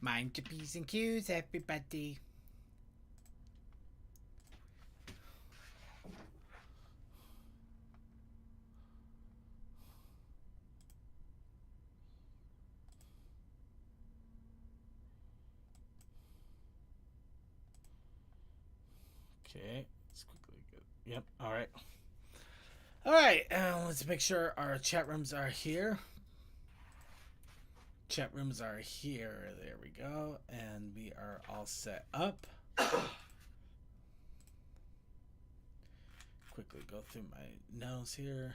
Mind your P's and Q's, everybody. Okay, let's quickly get. Yep. All right. All right, let's make sure our chat rooms are here. Chat rooms are here. There we go. And we are all set up. Quickly go through my notes here.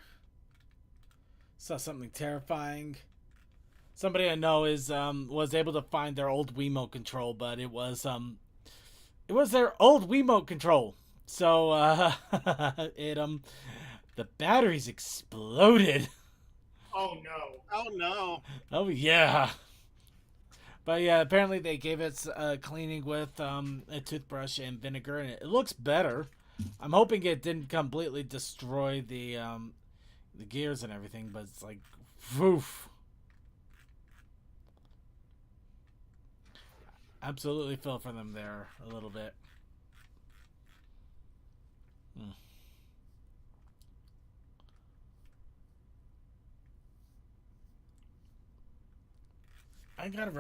Saw something terrifying. Somebody I know is was able to find their old Wiimote control, but it was their old Wiimote control. So it the batteries exploded. Oh no. Oh no. Oh yeah. But yeah, apparently they gave it cleaning with a toothbrush and vinegar, and it looks better. I'm hoping it didn't completely destroy the gears and everything, but it's like, woof. Absolutely feel for them there a little bit. I gotta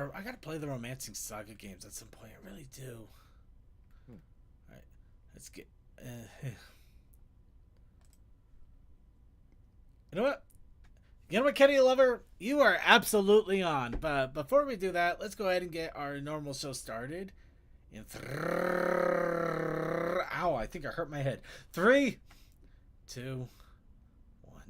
play the Romancing Saga games at some point. I really do. All right, let's get. You know what? You know what, Kenny Lover? You are absolutely on. But before we do that, let's go ahead and get our normal show started. Ow! I think I hurt my head. 3, 2, 1.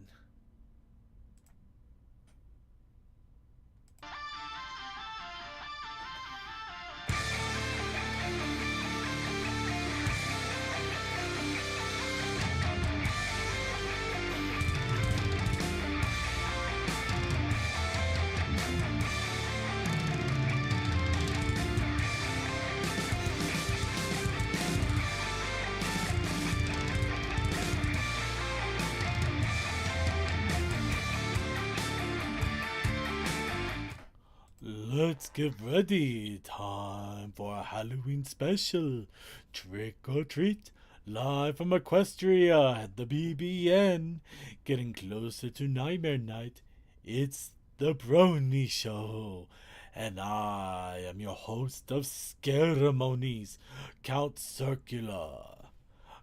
Let's get ready. Time for a Halloween special. Trick or treat. Live from Equestria at the BBN. Getting closer to Nightmare Night. It's the Brony Show. And I am your host of Scaremonies, Count Circular.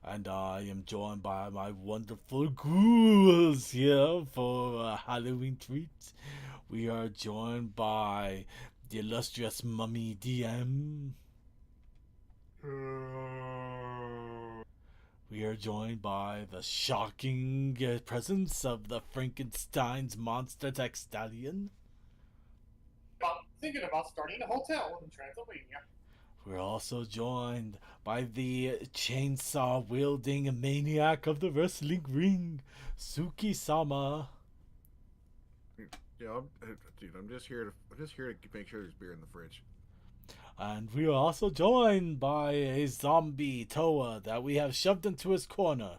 And I am joined by my wonderful ghouls here for a Halloween treat. We are joined by the illustrious Mummy DM. We are joined by the shocking presence of the Frankenstein's monster Textalion. Thinking about starting a hotel in Transylvania. We're also joined by the chainsaw-wielding maniac of the wrestling ring, Suki-sama. Yeah, I'm just here to make sure there's beer in the fridge. And we are also joined by a zombie Toa that we have shoved into his corner.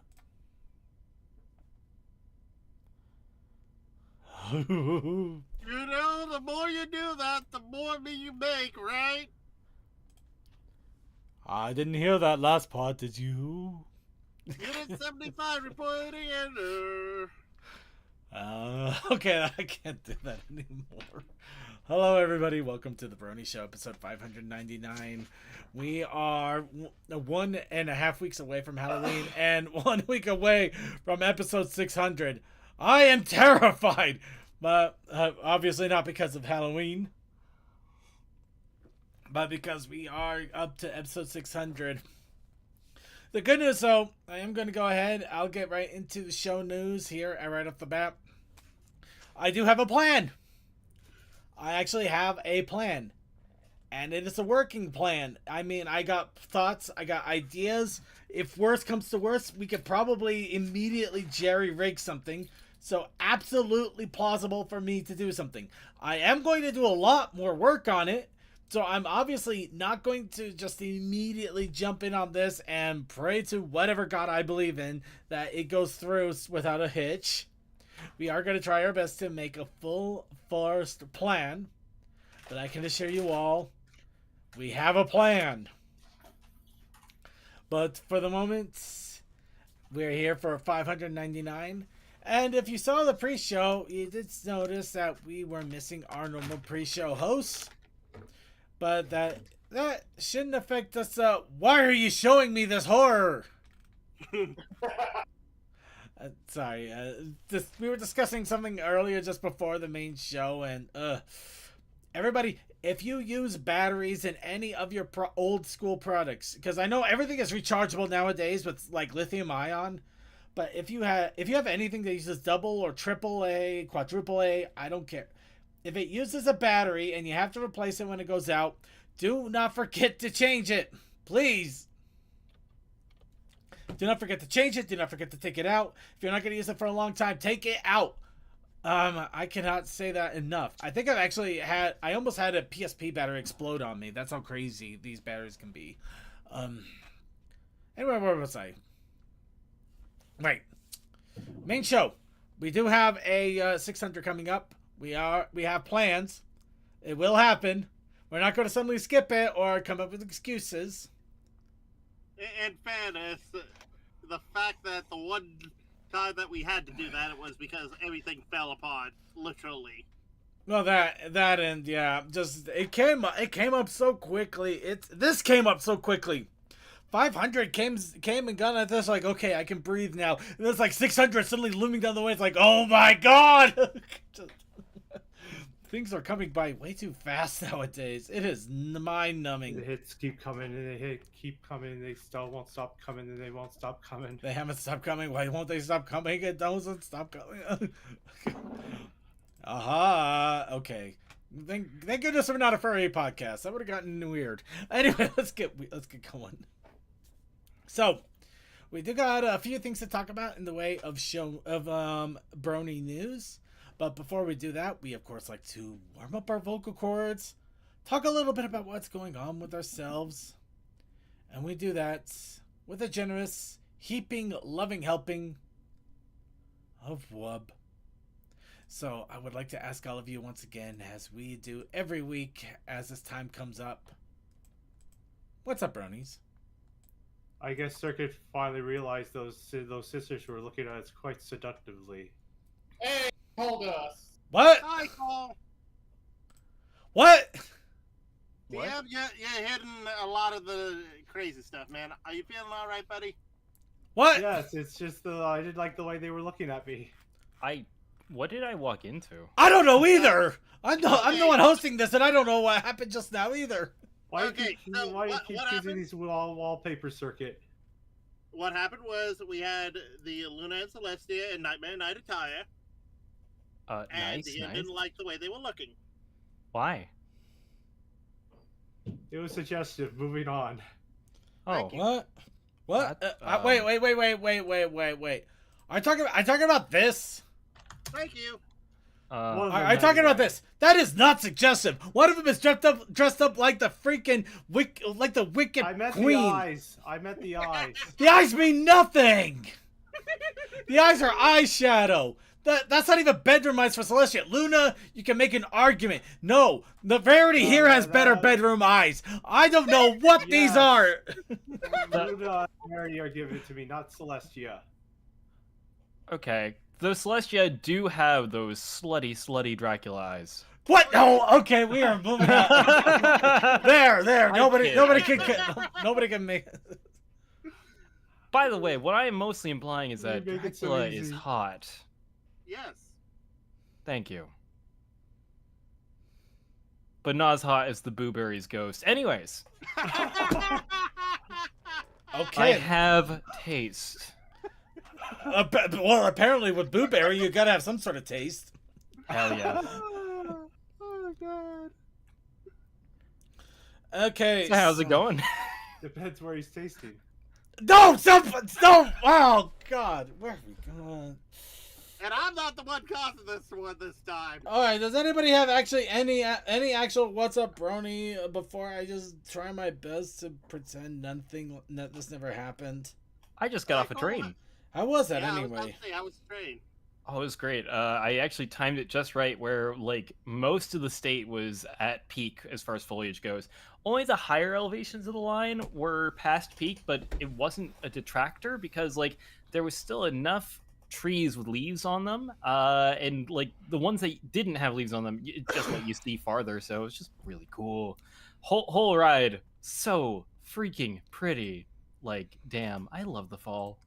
You know, the more you do that, the more me you make, right? I didn't hear that last part, did you? Unit 75 reporting in. Okay, I can't do that anymore. Hello, everybody. Welcome to the Brony Show, episode 599. We are 1.5 weeks away from Halloween and 1 week away from episode 600. I am terrified, but obviously not because of Halloween, but because we are up to episode 600. The good news, though, I am going to go ahead. I'll get right into the show news here right off the bat. I do have a plan. I actually have a plan. And it is a working plan. I mean, I got thoughts. I got ideas. If worse comes to worse, we could probably immediately jerry-rig something. So, absolutely plausible for me to do something. I am going to do a lot more work on it. So I'm obviously not going to just immediately jump in on this and pray to whatever God I believe in that it goes through without a hitch. We are going to try our best to make a full-forced plan. But I can assure you all, we have a plan. But for the moment, we're here for 599. And if you saw the pre-show, you did notice that we were missing our normal pre-show hosts. But that shouldn't affect us. Why are you showing me this horror? Sorry. We were discussing something earlier just before the main show, and everybody, if you use batteries in any of your old school products, because I know everything is rechargeable nowadays with like lithium ion, but if you have anything that uses double or triple A, quadruple A, I don't care. If it uses a battery and you have to replace it when it goes out, do not forget to change it, please. Do not forget to change it. Do not forget to take it out. If you're not going to use it for a long time, take it out. I cannot say that enough. I think I almost had a PSP battery explode on me. That's how crazy these batteries can be. Anyway, where was I? Right. Main show. We do have a 600 coming up. We have plans. It will happen. We're not going to suddenly skip it or come up with excuses. In fairness, the fact that the one time that we had to do that, it was because everything fell apart, literally. Well, that and yeah, just it came up so quickly. This came up so quickly. 500 came and gone at this like, okay, I can breathe now. And it's like 600 suddenly looming down the way. It's like, oh my god. Things are coming by way too fast nowadays. It is mind-numbing. The hits keep coming and keep coming. They still won't stop coming and they won't stop coming. They haven't stopped coming. Why won't they stop coming? It doesn't stop coming. Aha. Okay. Thank goodness we're not a furry podcast. That would have gotten weird. Anyway, let's get going. So, we do got a few things to talk about in the way of Brony news. But before we do that, we of course like to warm up our vocal cords, talk a little bit about what's going on with ourselves, and we do that with a generous, heaping, loving helping of wub. So I would like to ask all of you once again, as we do every week as this time comes up, what's up, bronies? I guess Circuit finally realized those sisters were looking at us quite seductively. Hey, hold us. What? Hi, Cole. What? Yeah, you're hitting a lot of the crazy stuff, man. Are you feeling all right, buddy? What? Yes, it's just I didn't like the way they were looking at me. What did I walk into? I don't know either. I'm the one hosting this, and I don't know what happened just now either. Why Okay, do so you keep what choosing happened? these wallpaper, Circuit? What happened was we had the Luna and Celestia in Nightmare Night attire, and Nice. Ian didn't like the way they were looking. Why? It was suggestive. Moving on. Oh, Thank you. What? What? That, Wait. Are you talking about this? Thank you. Are you talking about this? That is not suggestive. One of them is dressed up like the freaking like the wicked I meant queen. the eyes. I meant the eyes. The eyes mean nothing. The eyes are eyeshadow. That's not even bedroom eyes for Celestia. Luna, you can make an argument. No, the Verity here has better bedroom eyes. I don't know what these Yes. are. Luna and Mary are giving it to me, not Celestia. okay. The Celestia do have those slutty Dracula eyes. What? No. Okay, we are moving on. There. Nobody can make. By the way, what I am mostly implying is that You make it so Dracula is easy. hot. Yes. Thank you. But not as hot as the Booberry's ghost. Anyways, I Okay. have taste. Well, apparently with Blueberry, you gotta have some sort of taste. Hell yeah. Oh god. Okay. So how's it going? Depends where he's tasting. No, stop! Oh God, where are we going? And I'm not the one causing this one this time. All right. Does anybody have actually any actual what's up, Brony? Before I just try my best to pretend this never happened. I just got off a train. How was that Yeah, I was about anyway? to say, I was trained. Oh, it was great. I actually timed it just right where, like, most of the state was at peak as far as foliage goes. Only the higher elevations of the line were past peak, but it wasn't a detractor because, like, there was still enough trees with leaves on them. And, like, the ones that didn't have leaves on them, it just let you see farther. So it's just really cool. Whole ride, so freaking pretty. Like, damn, I love the fall.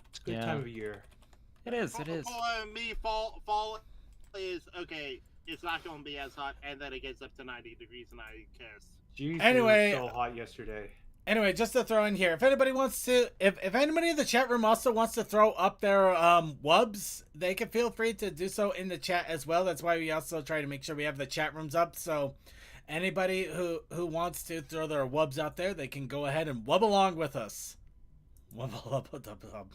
It's a good Yeah. time of year. It is, it is. For me, fall is okay. It's not going to be as hot, and then it gets up to 90 degrees, and I kiss. Jeez, Anyway- it was so hot yesterday. Anyway, just to throw in here, if anybody wants to, if anybody in the chat room also wants to throw up their wubs, they can feel free to do so in the chat as well. That's why we also try to make sure we have the chat rooms up. So anybody who wants to throw their wubs out there, they can go ahead and wub along with us. Wubble up, up, up, up.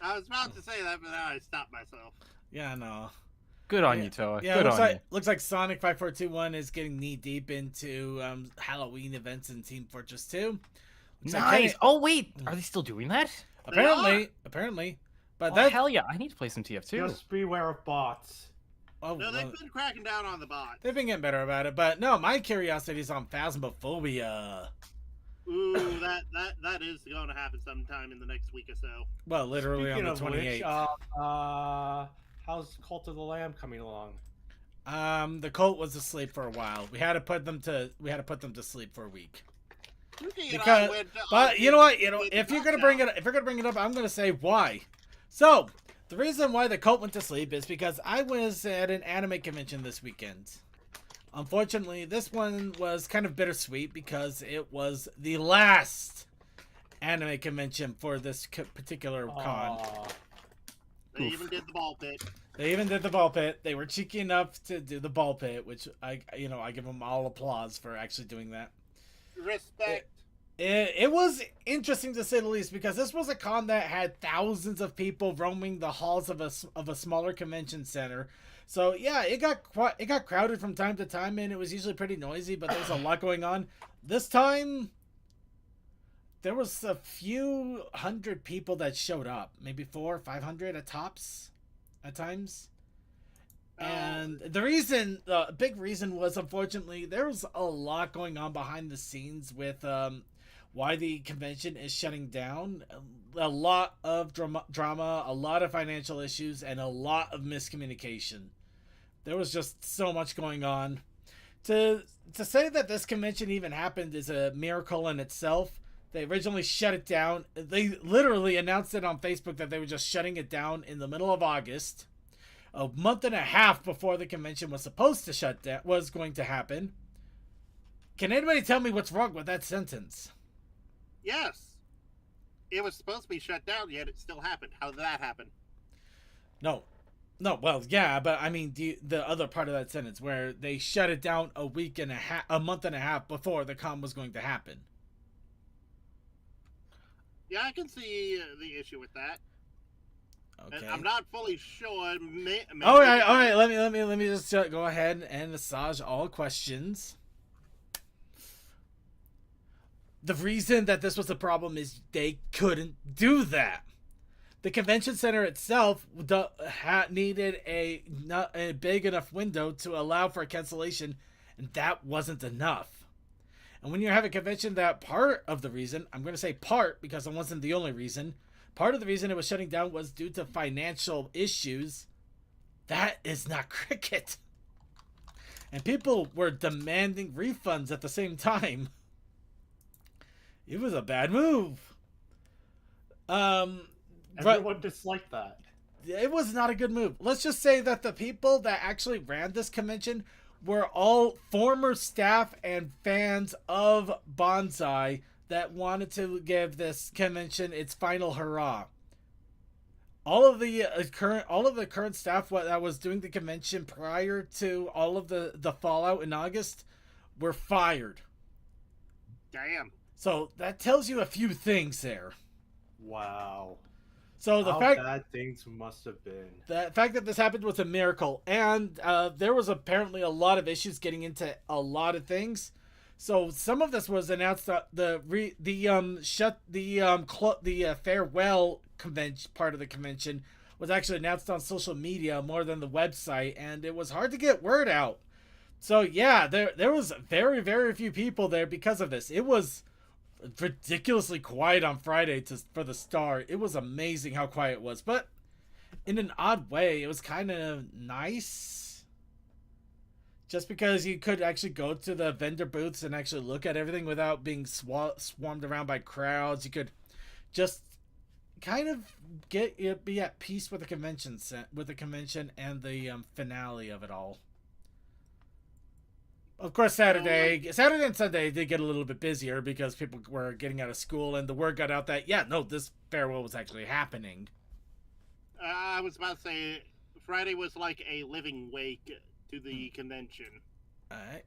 I was about to say that, but then I stopped myself. Yeah, no. Good on Yeah. you, Toa. Yeah, Good on you. looks like Sonic 5421 is getting knee deep into Halloween events in Team Fortress 2. Looks like Nice. Kenny- Oh wait, are they still doing that? apparently. But Oh, that hell yeah! I need to play some TF2. Just beware of bots. oh, No, well, they've been cracking down on the bot. they've been getting better about it. But no, my curiosity is on Phasmophobia. Ooh, that is going to happen sometime in the next week or so. Well, literally Speaking on of the which, 28th. how's Cult of the Lamb coming along? The cult was asleep for a while. We had to put them to sleep for a week. Yuki and I Because, went to- but you know what? You know, we if you're talked gonna about- bring it up, I'm gonna say why. So the reason why the cult went to sleep is because I was at an anime convention this weekend. Unfortunately, this one was kind of bittersweet because it was the last anime convention for this particular con. Aw. They even did the ball pit. They even did the ball pit. They were cheeky enough to do the ball pit, which I give them all applause for actually doing that. Respect. It was interesting to say the least because this was a con that had thousands of people roaming the halls of a smaller convention center. So yeah, it got crowded from time to time, and it was usually pretty noisy. But there was a lot going on. This time, there was a few hundred people that showed up, maybe 400 or 500 at tops, at times. And the big reason was, unfortunately, there was a lot going on behind the scenes with why the convention is shutting down. A lot of drama, a lot of financial issues, and a lot of miscommunication. There was just so much going on. To say that this convention even happened is a miracle in itself. They originally shut it down. They literally announced it on Facebook that they were just shutting it down in the middle of August. A month and a half before the convention was supposed to shut down, was going to happen. Can anybody tell me what's wrong with that sentence? Yes. It was supposed to be shut down, yet it still happened. How did that happen? No, well, yeah, but I mean the other part of that sentence where they shut it down a month and a half before the con was going to happen. Yeah, I can see the issue with that. Okay. I'm not fully sure. All right. Let me just go ahead and massage all questions. The reason that this was a problem is they couldn't do that. The convention center itself needed a big enough window to allow for a cancellation, and that wasn't enough. And when you have a convention that part of the reason, I'm going to say part because it wasn't the only reason, part of the reason it was shutting down was due to financial issues. That is not cricket. And people were demanding refunds at the same time. It was a bad move. Everyone disliked that. It was not a good move. Let's just say that the people that actually ran this convention were all former staff and fans of Bonsai that wanted to give this convention its final hurrah. All of the current staff that was doing the convention prior to all of the fallout in August were fired. Damn. So that tells you a few things there. Wow. So How bad things must have been. The fact that this happened was a miracle, and there was apparently a lot of issues getting into a lot of things. So some of this was announced. The farewell part of the convention was actually announced on social media more than the website, and it was hard to get word out. So yeah, there was very, very few people there because of this. It was ridiculously quiet on Friday for the start. It was amazing how quiet it was, but in an odd way, it was kind of nice. Just because you could actually go to the vendor booths and actually look at everything without being swarmed around by crowds. You could just kind of be at peace with the convention and the finale of it all. Of course, Saturday and Sunday did get a little bit busier because people were getting out of school, and the word got out that this farewell was actually happening. I was about to say Friday was like a living wake to the convention. All right.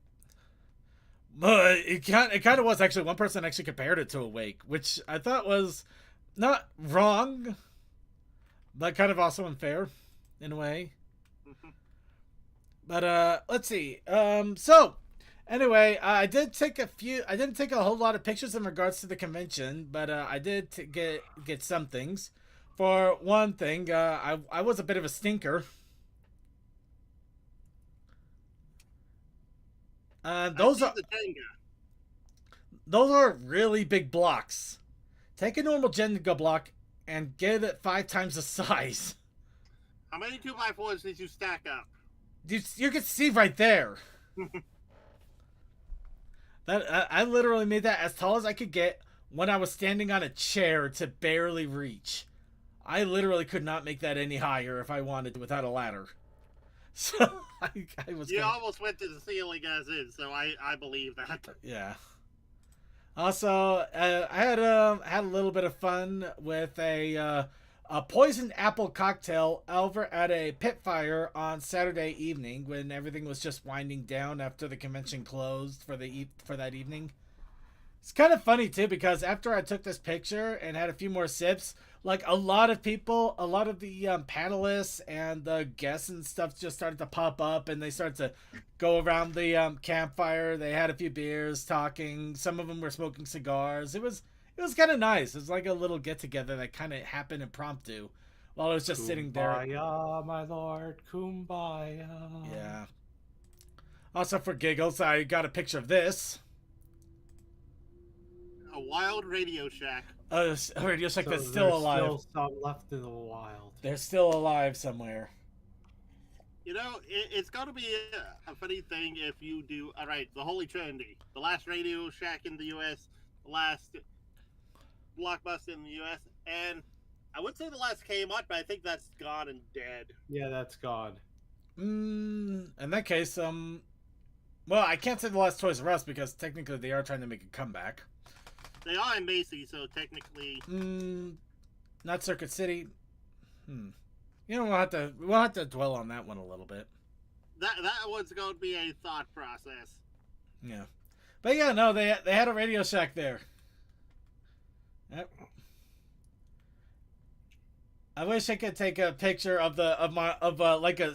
But it kind of was actually. One person actually compared it to a wake, which I thought was not wrong, but kind of also unfair in a way. But let's see. So anyway, I didn't take a whole lot of pictures in regards to the convention, but I did get some things. For one thing, I was a bit of a stinker. Those are really big blocks. Take a normal Jenga block and get it 5 times the size. How many 2x4s did you stack up? You can see right there. I literally made that as tall as I could get when I was standing on a chair to barely reach. I literally could not make that any higher if I wanted to without a ladder. So I was. You almost went to the ceiling as is, so I believe that. Yeah. Also, I had a little bit of fun with a poisoned apple cocktail over at a pit fire on Saturday evening when everything was just winding down after the convention closed for that evening. It's kind of funny too because after I took this picture and had a few more sips, like a lot of the panelists and the guests and stuff just started to pop up and they started to go around the campfire. They had a few beers, talking. Some of them were smoking cigars. It was kind of nice. It was like a little get together that kind of happened impromptu while I was just sitting there. Kumbaya, my lord, kumbaya. Yeah. Also, for giggles, I got a picture of this. A wild Radio Shack. A Radio Shack that's still alive. There's still some left in the wild. They're still alive somewhere. You know, it's going to be a funny thing if you do, all right, the Holy Trinity. The last Radio Shack in the U.S., the last Blockbuster in the U.S., and I would say the last Kmart, but I think that's gone and dead. Yeah, that's gone. In that case, well, I can't say the last Toys R Us because technically they are trying to make a comeback. They are in Macy's, so technically. Not Circuit City. You know, we'll have to dwell on that one a little bit. That one's going to be a thought process. Yeah, but yeah, no, they had a Radio Shack there. Yep. I wish I could take a picture of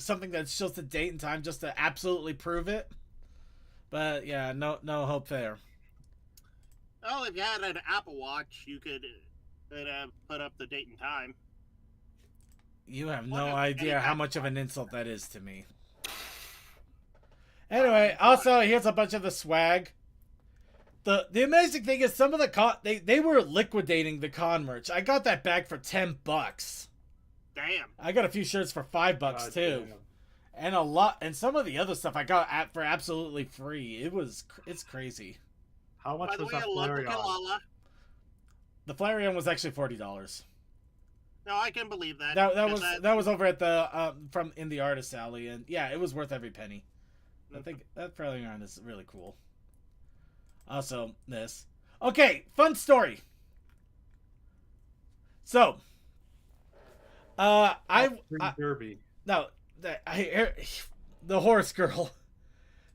something that shows the date and time just to absolutely prove it. But yeah, no hope there. Oh, if you had an Apple Watch, you could put up the date and time. You have no idea how much of an insult that is to me. Anyway, also here's a bunch of the swag. The amazing thing is some of the they were liquidating the con merch. I got that bag for $10. Damn. I got a few shirts for $5 too. Damn. And some of the other stuff I got for absolutely free. It's crazy. How much By the was way, that I love the Flareon? Kalala. The Flareon was actually $40. No, I can believe that. That was over at the in the artist alley, and yeah, it was worth every penny. I think that Flareon is really cool. Also, this. Okay, fun story. So, Derby. No, the horse girl.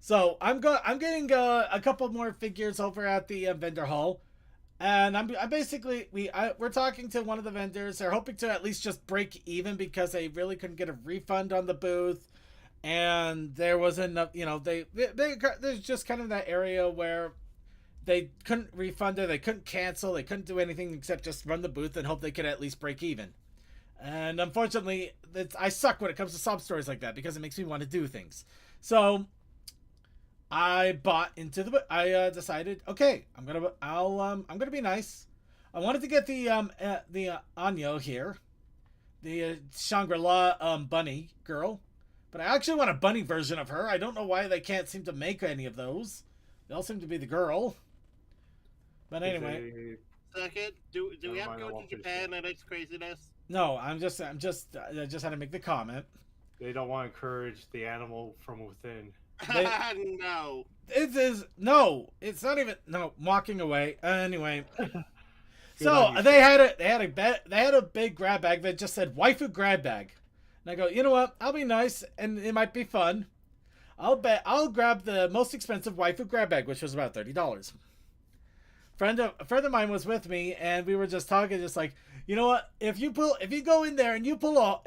So I'm getting a couple more figures over at the vendor hall, and we're talking to one of the vendors. They're hoping to at least just break even because they really couldn't get a refund on the booth, and there wasn't enough. You know, there's just kind of that area where they couldn't refund her, they couldn't cancel, they couldn't do anything except just run the booth and hope they could at least break even. And unfortunately, I suck when it comes to sob stories like that because it makes me want to do things. So I bought into the. I decided, okay, I'm gonna be nice. I wanted to get the Anyo here, the Shangri-La bunny girl, but I actually want a bunny version of her. I don't know why they can't seem to make any of those. They all seem to be the girl. But anyway. Second, do we have to go to Japan and it's craziness? No, I just had to make the comment. They don't want to encourage the animal from within. No. It's not even walking away. Anyway. So they had a big grab bag that just said waifu grab bag. And I go, you know what? I'll be nice and it might be fun. I'll grab the most expensive waifu grab bag, which was about $30. A friend of mine was with me, and we were just talking, just like, you know what? If you go in there and you pull a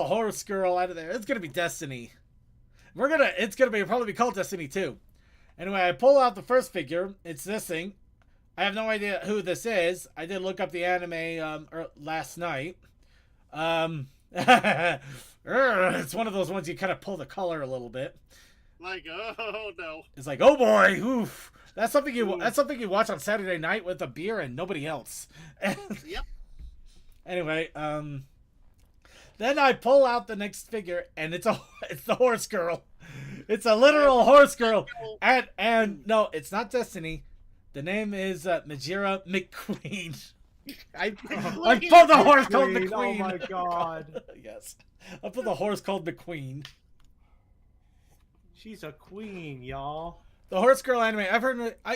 horse girl out of there, it's gonna be Destiny. It's gonna probably be called Destiny 2. Anyway, I pull out the first figure. It's this thing. I have no idea who this is. I did look up the anime last night. It's one of those ones you kind of pull the color a little bit. Like, oh no. It's like, oh boy, oof. That's something you watch on Saturday night with a beer and nobody else. Yep. Anyway, then I pull out the next figure and it's the horse girl. It's a literal horse girl. And no, it's not Destiny. The name is Majira McQueen. I pulled the horse called McQueen. Oh my god. Yes. I pulled the horse called McQueen. She's a queen, y'all. The horse girl anime.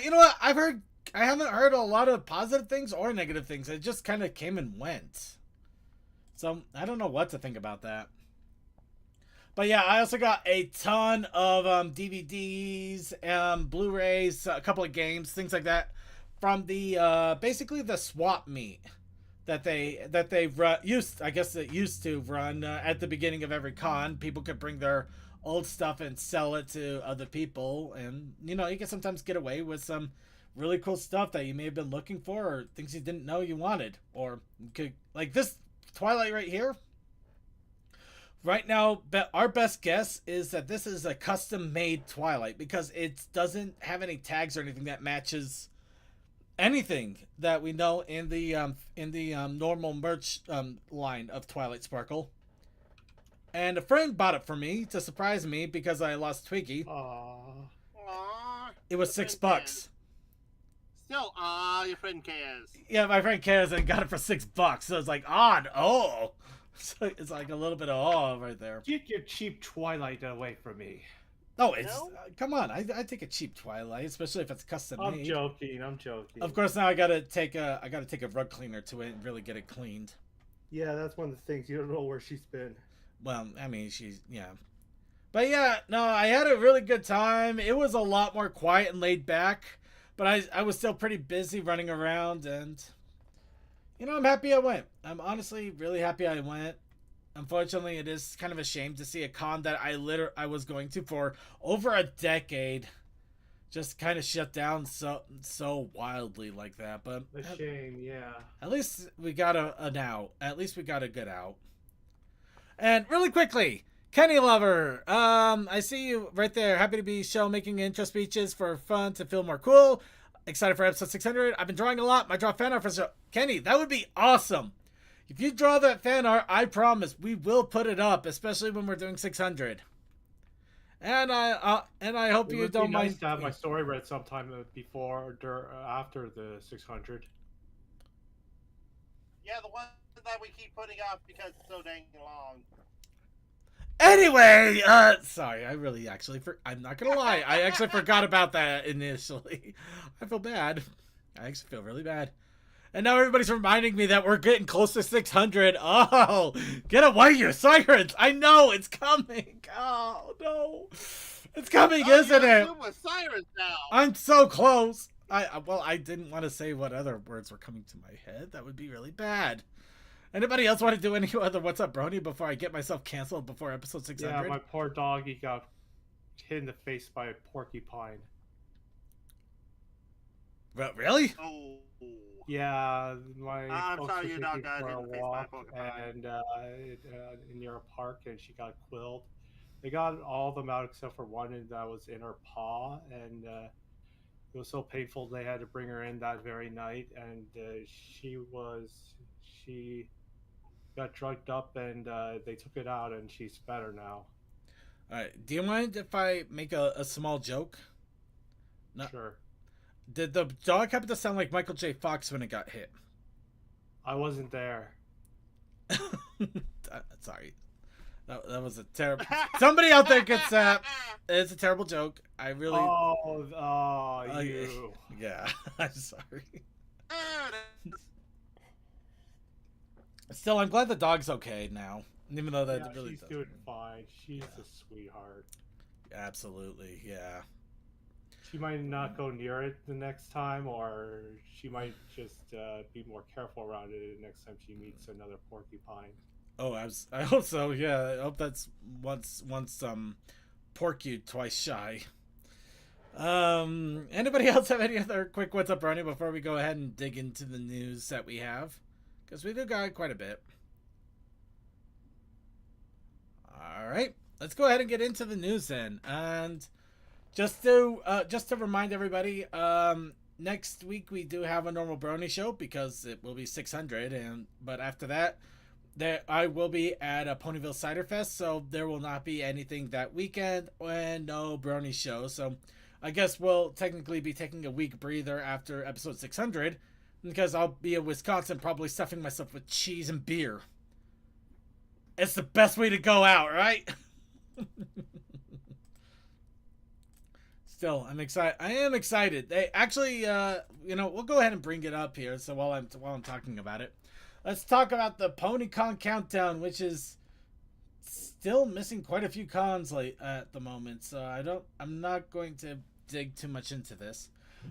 You know what? I haven't heard a lot of positive things or negative things. It just kind of came and went. So I don't know what to think about that. But yeah, I also got a ton of DVDs, Blu-rays, a couple of games, things like that, from the basically the swap meet that they used to run at the beginning of every con. People could bring their old stuff and sell it to other people, and you can sometimes get away with some really cool stuff that you may have been looking for, or things you didn't know you wanted, or could, like this Twilight right here. Right now, our best guess is that this is a custom-made Twilight because it doesn't have any tags or anything that matches anything that we know in the normal merch line of Twilight Sparkle. And a friend bought it for me to surprise me because I lost Twiggy. Aww. It was $6. Still, your friend cares. Yeah, my friend cares and got it for $6. So it's like odd. Oh, so it's like a little bit of awe right there. Get your cheap Twilight away from me. No, it's come on. I take a cheap Twilight, especially if it's custom made. I'm joking. Of course, now I gotta take a rug cleaner to it and really get it cleaned. Yeah, that's one of the things. You don't know where she's been. Well, I mean, but yeah, no, I had a really good time. It was a lot more quiet and laid back, but I was still pretty busy running around, and I'm happy I went. I'm honestly really happy I went. Unfortunately, it is kind of a shame to see a con that I was going to for over a decade just kind of shut down so wildly like that. But a shame, yeah. At least we got an out. At least we got a good out. And really quickly, Kenny Lover, I see you right there. Happy to be making intro speeches for fun to feel more cool. Excited for episode 600. I've been drawing a lot. Might draw fan art for show. Kenny, that would be awesome. If you draw that fan art, I promise we will put it up, especially when we're doing 600. And I hope you don't mind. Nice to have my story read sometime before or after the 600. Yeah, the one that we keep putting off because it's so dang long. Anyway, sorry, I'm not gonna lie, I actually forgot about that initially. I feel bad. I actually feel really bad. And now everybody's reminding me that we're getting close to 600. Oh, get away, you sirens! I know it's coming. Oh no, it's coming, isn't it? Sirens now. I'm so close. I didn't want to say what other words were coming to my head. That would be really bad. Anybody else want to do any other What's Up, Brony before I get myself canceled before episode 600? Yeah, my poor doggy got hit in the face by a porcupine. Really? Oh. Yeah, my I'm folks sorry were your dog taking died for a in the face by a walk porcupine. and near a park, and she got quilled. They got all of them out except for one that was in her paw, and it was so painful they had to bring her in that very night. And she got drugged up, and they took it out, and she's better now. All right. Do you mind if I make a small joke? No. Sure. Did the dog happen to sound like Michael J. Fox when it got hit? I wasn't there. Sorry. That was a terrible. Somebody out there gets that. It's a terrible joke. I really. You. Yeah. I'm sorry. Still, I'm glad the dog's okay now. Even though that really she's does. doing fine. She's a sweetheart. Absolutely, yeah. She might not go near it the next time, or she might just be more careful around it the next time she meets another porcupine. Oh, I hope so. Yeah, I hope that's once porcupine twice shy. Anybody else have any other quick what's up, Brony, before we go ahead and dig into the news that we have? Because we do got quite a bit. All right, let's go ahead and get into the news then. And just to remind everybody, next week we do have a normal Brony show because it will be 600, but after that, I will be at a Ponyville Cider Fest, so there will not be anything that weekend and no Brony show. So I guess we'll technically be taking a week breather after episode 600 because I'll be in Wisconsin probably stuffing myself with cheese and beer. It's the best way to go out, right? Still, I'm excited. I am excited. They actually, we'll go ahead and bring it up here. So while I'm talking about it, let's talk about the PonyCon countdown, which is still missing quite a few cons at the moment. So I'm not going to dig too much into this.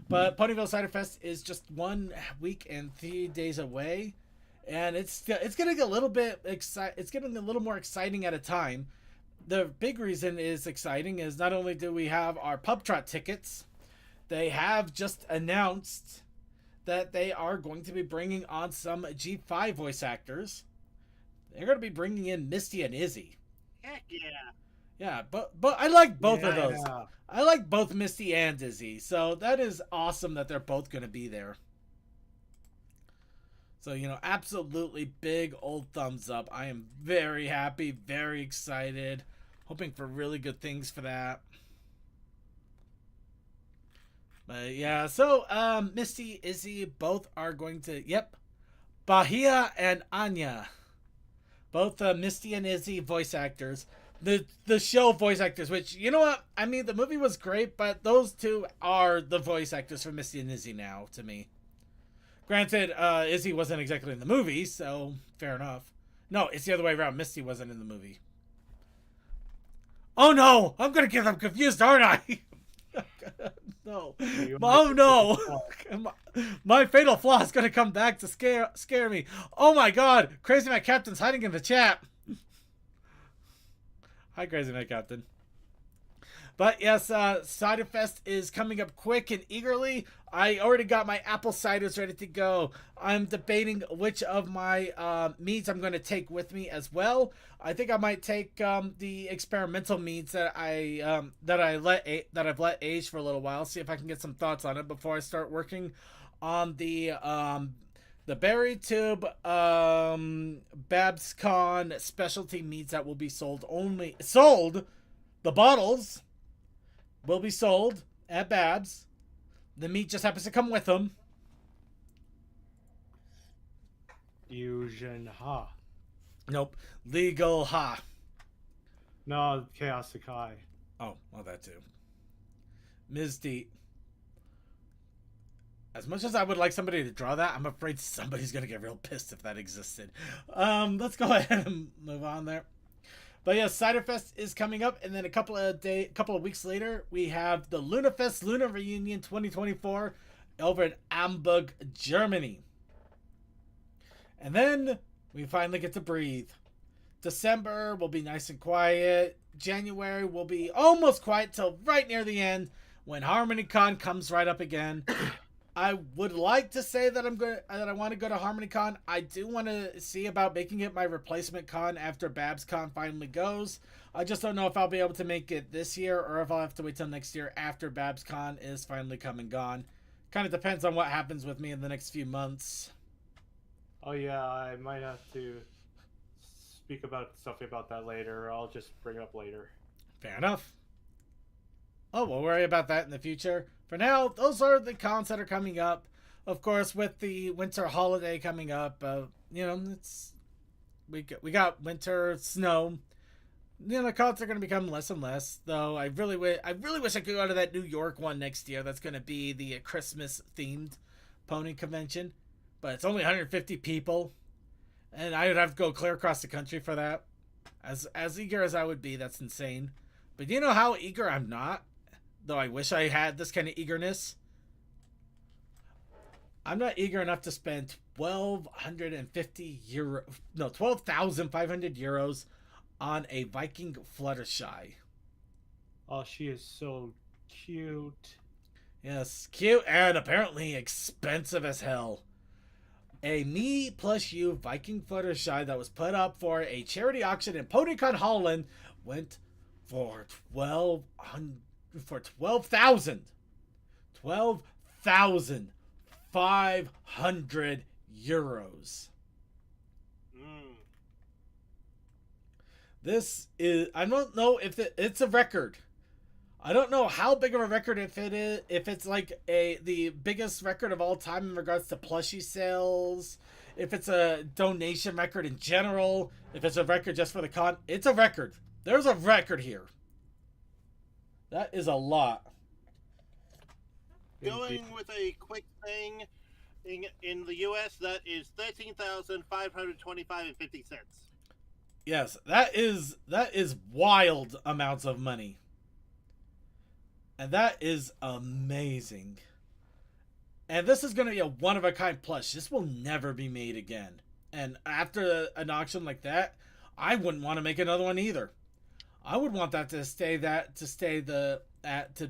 But Ponyville Cider Fest is just 1 week and 3 days away, and it's getting a little bit It's getting a little more exciting at a time. The big reason is exciting is not only do we have our pub trot tickets, they have just announced that they are going to be bringing on some G5 voice actors. They're going to be bringing in Misty and Izzy. Heck yeah. Yeah, but I like both of those. Yeah. I like both Misty and Izzy, so that is awesome that they're both going to be there. So, absolutely big old thumbs up. I am very happy, very excited, hoping for really good things for that. But yeah, so Misty, Izzy, both are going to, Bahia and Anya. Both Misty and Izzy voice actors. The show voice actors, which, you know what? I mean, the movie was great, but those two are the voice actors for Misty and Izzy now, to me. Granted, Izzy wasn't exactly in the movie, so fair enough. No, it's the other way around. Misty wasn't in the movie. Oh no! I'm gonna get them confused, aren't I? No. Oh no! My fatal flaw is gonna come back to scare me. Oh my god! Crazy Matt Captain's hiding in the chat. Hi, Crazy Matt Captain. But yes, Cider Fest is coming up quick and eagerly. I already got my apple ciders ready to go. I'm debating which of my meads I'm going to take with me as well. I think I might take the experimental meads that I've let age for a little while. See if I can get some thoughts on it before I start working on the Berry Tube Babs Con specialty meads that will be sold. The bottles will be sold at Babs. The meat just happens to come with them. Fusion Ha. Nope. Legal Ha. No, Chaos Sakai. Oh, well, that too. Ms. D. As much as I would like somebody to draw that, I'm afraid somebody's going to get real pissed if that existed. Let's go ahead and move on there. But yeah, Cider Fest is coming up, and then a couple of weeks later, we have the Luna Fest Luna Reunion 2024 over in Hamburg, Germany. And then we finally get to breathe. December will be nice and quiet. January will be almost quiet till right near the end when HarmonyCon comes right up again. I would like to say that I want to go to HarmonyCon. I do want to see about making it my replacement con after BabsCon finally goes. I just don't know if I'll be able to make it this year or if I'll have to wait till next year after BabsCon is finally come and gone. Kind of depends on what happens with me in the next few months. Oh yeah, I might have to speak about something about that later. I'll just bring it up later. Fair enough. Oh, we'll worry about that in the future. For now, those are the cons that are coming up. Of course, with the winter holiday coming up, it's we got winter snow. The cons are going to become less and less. Though I really wish I could go to that New York one next year. That's going to be the Christmas themed pony convention, but it's only 150 people, and I would have to go clear across the country for that. As eager as I would be, that's insane. But you know how eager I'm not? Though I wish I had this kind of eagerness. I'm not eager enough to spend 12,500 euros on a Viking Fluttershy. Oh, she is so cute. Yes, cute and apparently expensive as hell. A me plus you Viking Fluttershy that was put up for a charity auction in PonyCon Holland went for 12,500 euros. This is, I don't know if it's a record. I don't know how big of a record if it's like the biggest record of all time in regards to plushie sales, if it's a donation record in general, if it's a record just for the con. It's a record. There's a record here. That is a lot. Going with a quick thing, in the U.S., that is $13,525.50. Yes, that is wild amounts of money. And that is amazing. And this is going to be a one-of-a-kind plush. This will never be made again. And after an auction like that, I wouldn't want to make another one either. I would want that to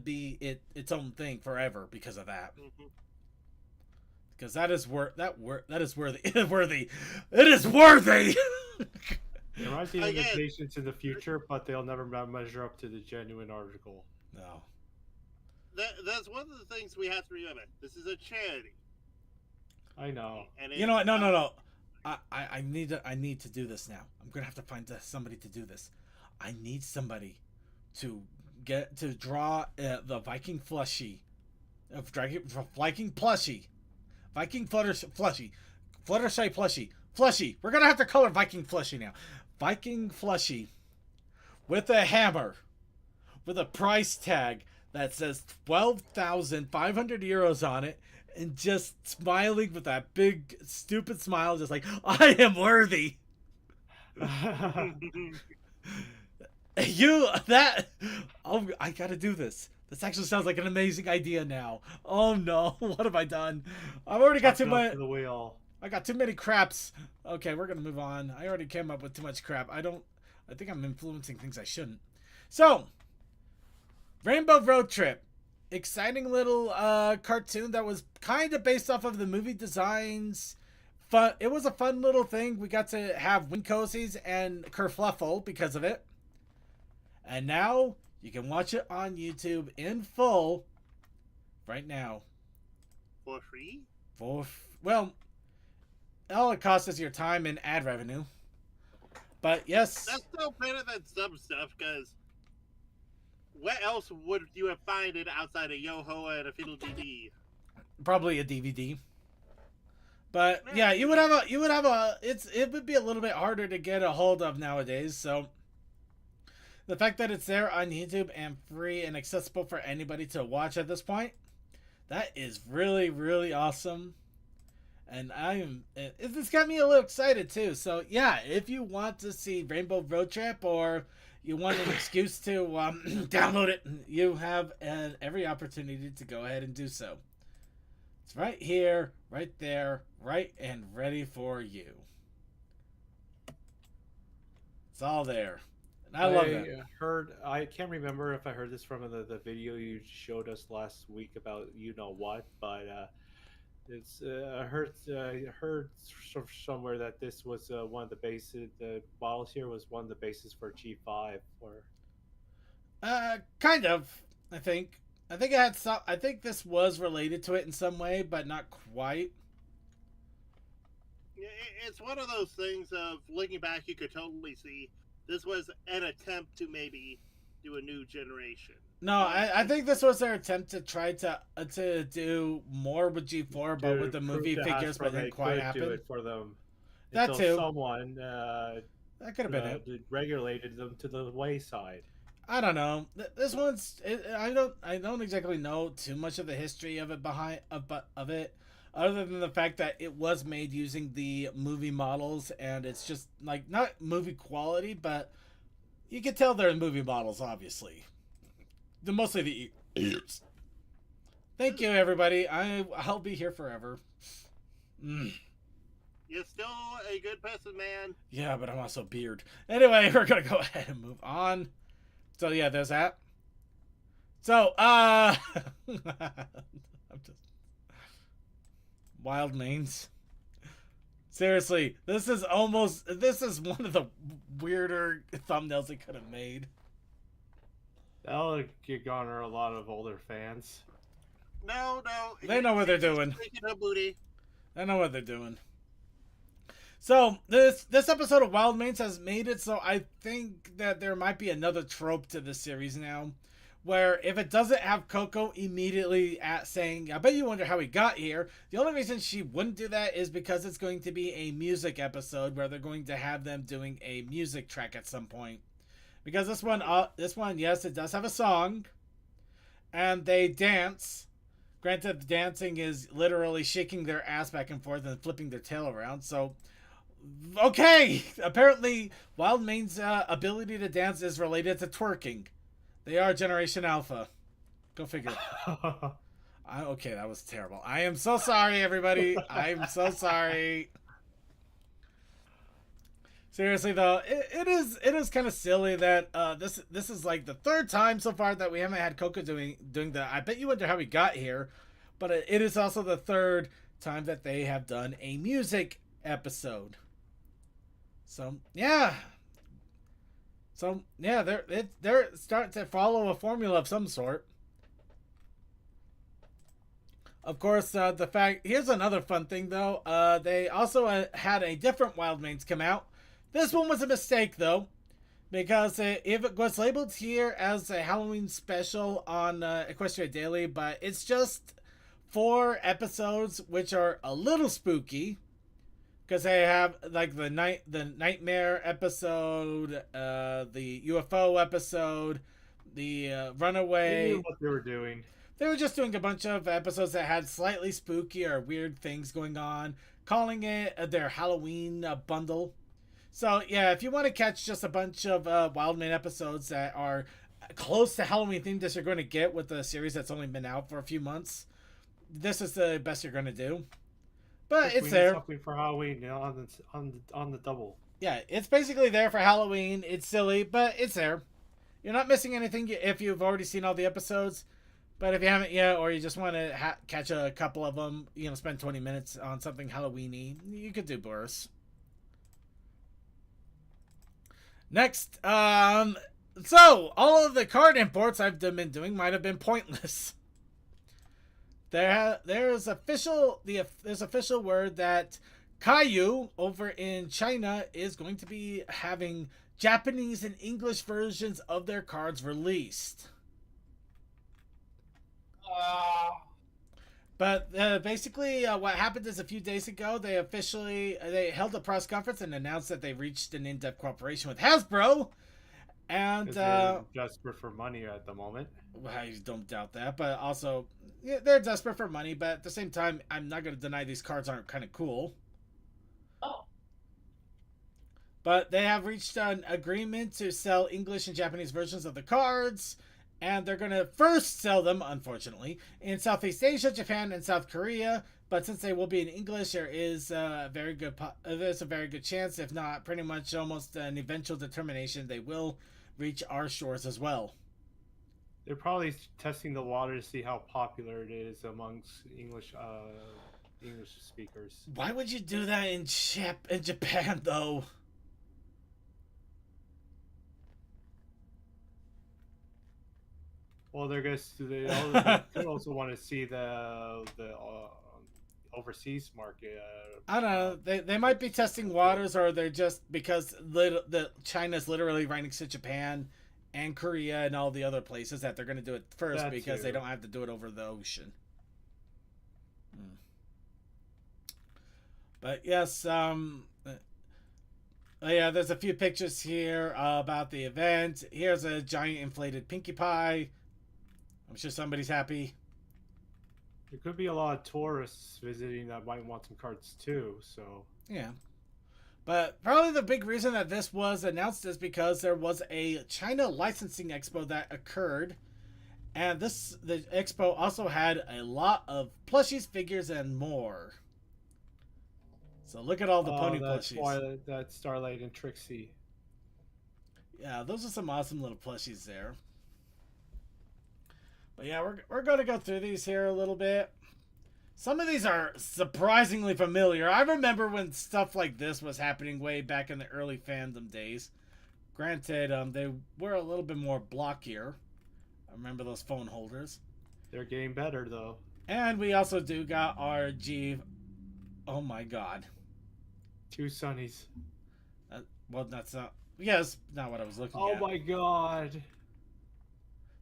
be its own thing forever because of that. Because that is worthy. It is worthy. There might be imitations in the future, but they'll never measure up to the genuine article. No. That's one of the things we have to remember. This is a charity. I know. And you know what? No. I need to do this now. I'm gonna have to find somebody to do this. I need somebody to draw the Viking Fluttershy, Viking plushie, Viking Fluttershy plushie. We're gonna have to color Viking Fluttershy now. Viking Fluttershy with a hammer, with a price tag that says 12,500 euros on it, and just smiling with that big stupid smile, just like, I am worthy. I gotta do this. This actually sounds like an amazing idea now. Oh no, what have I done? I've already got too much. I got too many craps. Okay, we're gonna move on. I already came up with too much crap. I think I'm influencing things I shouldn't. So, Rainbow Road Trip. Exciting little cartoon that was kind of based off of the movie designs. Fun. It was a fun little thing. We got to have Wing Cozies and Kerfluffle because of it. And now you can watch it on YouTube in full right now. For free? Well, all it costs is your time and ad revenue. But yes. That's still better than some stuff, because where else would you have find it outside of Yoho and a Fiddle DD? Probably a DVD. But yeah, it would be a little bit harder to get a hold of nowadays, so the fact that it's there on YouTube and free and accessible for anybody to watch at this point, that is really, really awesome. And it's got me a little excited too. So yeah, if you want to see Rainbow Road Trip or you want an excuse to download it, you have every opportunity to go ahead and do so. It's right here, right there, right and ready for you. It's all there. And I love it. I can't remember if I heard this from the video you showed us last week about you know what, but It's I heard somewhere that this was one of the bases. The models here was one of the bases for G5. Or Kind of. I think. I think it had some. I think this was related to it in some way, but not quite. It's one of those things of looking back, you could totally see this was an attempt to maybe do a new generation. No, I think this was their attempt to try to do more with G4, but with the prove movie to figures, Hasbro but they didn't quite could do happen. it for them. That Until too. someone That could have been it. regulated them to the wayside. I don't know. This one's. I don't exactly know too much of the history of it of it, other than the fact that it was made using the movie models, and it's just like not movie quality, but you can tell they're movie models. Obviously, mostly the ears. Thank you, everybody. I'll be here forever. You're still a good person, man. Yeah, but I'm also beard. Anyway, we're gonna go ahead and move on. So yeah, there's that. So I'm just wild mains. Seriously, this is one of the weirder thumbnails they could have made. That'll garner a lot of older fans. No. They know what they're doing. Speaking of booty. I know what they're doing. So this episode of Wild Mains has made it so I think that there might be another trope to this series now, where if it doesn't have Coco immediately at saying, "I bet you wonder how he got here," the only reason she wouldn't do that is because it's going to be a music episode where they're going to have them doing a music track at some point. Because this one, yes, it does have a song, and they dance. Granted, the dancing is literally shaking their ass back and forth and flipping their tail around. So, okay, apparently Wild Main's ability to dance is related to twerking. They are Generation Alpha. Go figure. Okay, that was terrible. I am so sorry, everybody. I'm so sorry. Seriously though, it is kind of silly that this is like the third time so far that we haven't had Coco doing the I bet you wonder how we got here, but it is also the third time that they have done a music episode. So yeah, they're starting to follow a formula of some sort. Of course, here's another fun thing though. They also had a different Wild Mains come out. This one was a mistake, though, because if it was labeled here as a Halloween special on Equestria Daily, but it's just 4 episodes, which are a little spooky, because they have like the nightmare episode, the UFO episode, the runaway. They knew what they were doing. They were just doing a bunch of episodes that had slightly spooky or weird things going on, calling it their Halloween bundle. So, yeah, if you want to catch just a bunch of Wild Man episodes that are close to Halloween themed as you're going to get with a series that's only been out for a few months, this is the best you're going to do. But it's there. Something for Halloween, on the double. Yeah, it's basically there for Halloween. It's silly, but it's there. You're not missing anything if you've already seen all the episodes. But if you haven't yet, or you just want to catch a couple of them, spend 20 minutes on something Halloween-y, you could do Boris. Next, so all of the card imports I've been doing might have been pointless. There's official word that Caillou over in China is going to be having Japanese and English versions of their cards released. But basically, what happened is a few days ago, they held a press conference and announced that they reached an in-depth cooperation with Hasbro. And they're desperate for money at the moment. I don't doubt that, but also they're desperate for money. But at the same time, I'm not going to deny these cards aren't kind of cool. Oh. But they have reached an agreement to sell English and Japanese versions of the cards. And they're going to first sell them, unfortunately, in Southeast Asia, Japan, and South Korea. But since they will be in English, there's a very good chance, if not pretty much almost an eventual determination, they will reach our shores as well. They're probably testing the water to see how popular it is amongst English English speakers. Why would you do that in Japan though? Well, they could also want to see the overseas market. I don't know. They might be testing waters, or they're just because the China's literally right next to Japan and Korea and all the other places that they're going to do it first That because they too. don't have to do it over the ocean. But yes, yeah, there's a few pictures here about the event. Here's a giant inflated Pinkie Pie. I'm sure somebody's happy. There could be a lot of tourists visiting that might want some cards too. So Yeah. But probably the big reason that this was announced is because there was a China licensing expo that occurred. And the expo also had a lot of plushies, figures, and more. So look at all the pony plushies. That's Starlight and Trixie. Yeah, those are some awesome little plushies there. But yeah, we're going to go through these here a little bit. Some of these are surprisingly familiar. I remember when stuff like this was happening way back in the early fandom days. Granted, they were a little bit more blockier. I remember those phone holders. They're getting better though. And we also do got our G. Oh my god. 2 Sunnies. Well, that's not. Yes, not what I was looking at. Oh my god.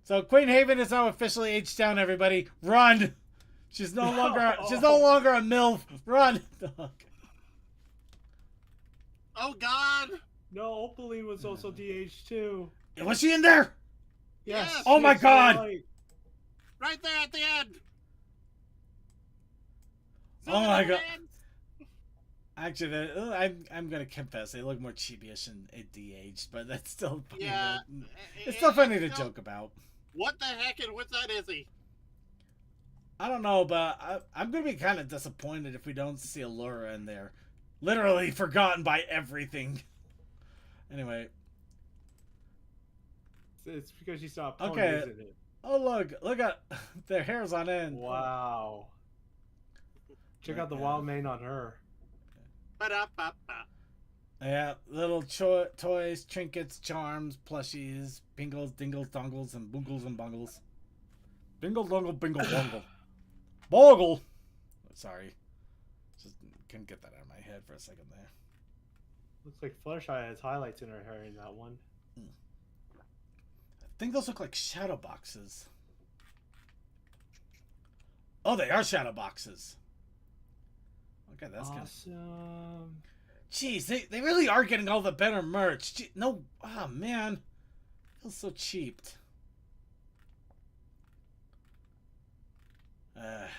So Queen Haven is now officially aged down. Everybody, run! She's no longer. She's no longer a MILF. Run! Oh God! No, Opaline was also DH too. Was she in there? Yes. Oh my yes, god! Starlight. Right there at the end. Oh my god! Actually, I'm gonna confess, they look more cheapyish and de-aged, but that's still funny. Yeah, It's still funny to joke about. What the heck and what's that? Is he? I don't know, but I'm gonna be kind of disappointed if we don't see Allura in there. Literally forgotten by everything. Anyway. It's because she's not pony, Okay. isn't it? Oh look at their hair's on end. Wow. Check out the wild mane on her. Ba-da-ba-ba. Yeah, little toys, trinkets, charms, plushies, bingles, dingles, dongles, and boogles and bungles. Bingle, dongle, bingle, bongle. Bogle! Sorry. Just couldn't get that out of my head for a second there. Looks like Fluttershy has highlights in her hair in that one. I think those look like shadow boxes. Oh, they are shadow boxes. Okay, that's awesome. Jeez, they really are getting all the better merch. Gee, no, oh man, feels so cheap. I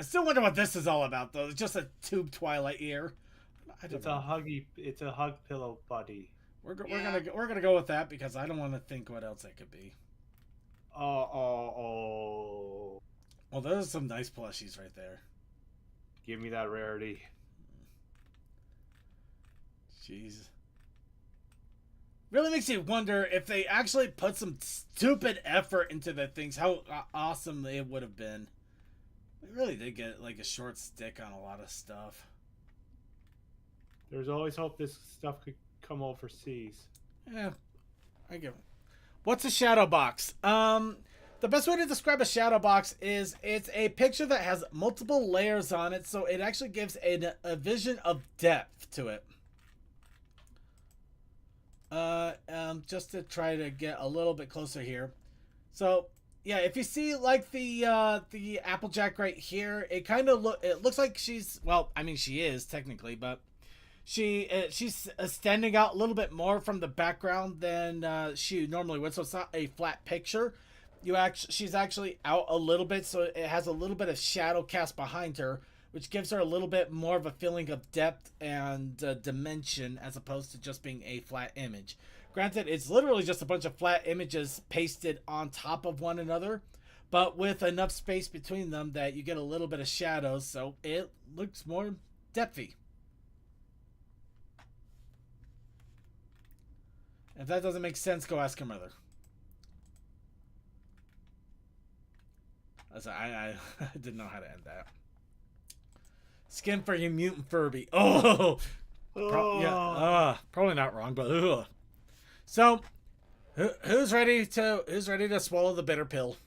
still wonder what this is all about, though. It's just a tube Twilight ear. It's a hug pillow buddy. We're gonna go with that because I don't want to think what else it could be. Oh. Well, those are some nice plushies right there. Give me that rarity. Jeez. Really makes you wonder if they actually put some stupid effort into the things, how awesome it would have been. They really did get like a short stick on a lot of stuff. There's always hope this stuff could come overseas. Yeah, I get it. What's a shadow box? The best way to describe a shadow box is it's a picture that has multiple layers on it, so it actually gives a vision of depth to it. Just to try to get a little bit closer here. So, yeah, if you see like the Applejack right here, it kind of looks like she's, well, I mean she is technically, but she's standing out a little bit more from the background than she normally would. So it's not a flat picture. She's actually out a little bit, so it has a little bit of shadow cast behind her, which gives her a little bit more of a feeling of depth and dimension as opposed to just being a flat image. Granted, it's literally just a bunch of flat images pasted on top of one another, but with enough space between them that you get a little bit of shadows, so it looks more depthy. If that doesn't make sense, go ask your mother. I didn't know how to end that. Skin for you, mutant Furby. Oh, probably not wrong, but ugh. So, who's ready to swallow the bitter pill?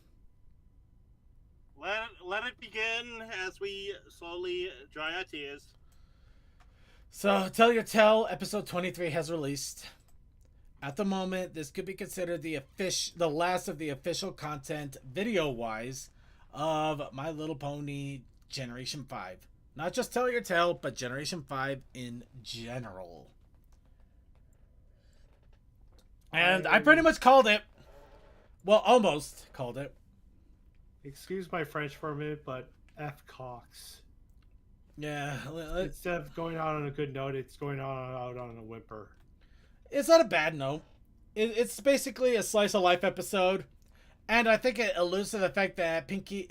Let it begin as we slowly dry our tears. So, Tell Your Tale episode 23 has released. At the moment, this could be considered the last of the official content, video-wise, of My Little Pony Generation 5. Not just Tell Your Tale, but Generation 5 in general. And I pretty much called it. Well, almost called it. Excuse my French for a minute, but F Cox. Yeah. Instead of going out on a good note, it's going out on a whimper. It's not a bad note. It's basically a slice of life episode, and I think it alludes to the fact that Pinky,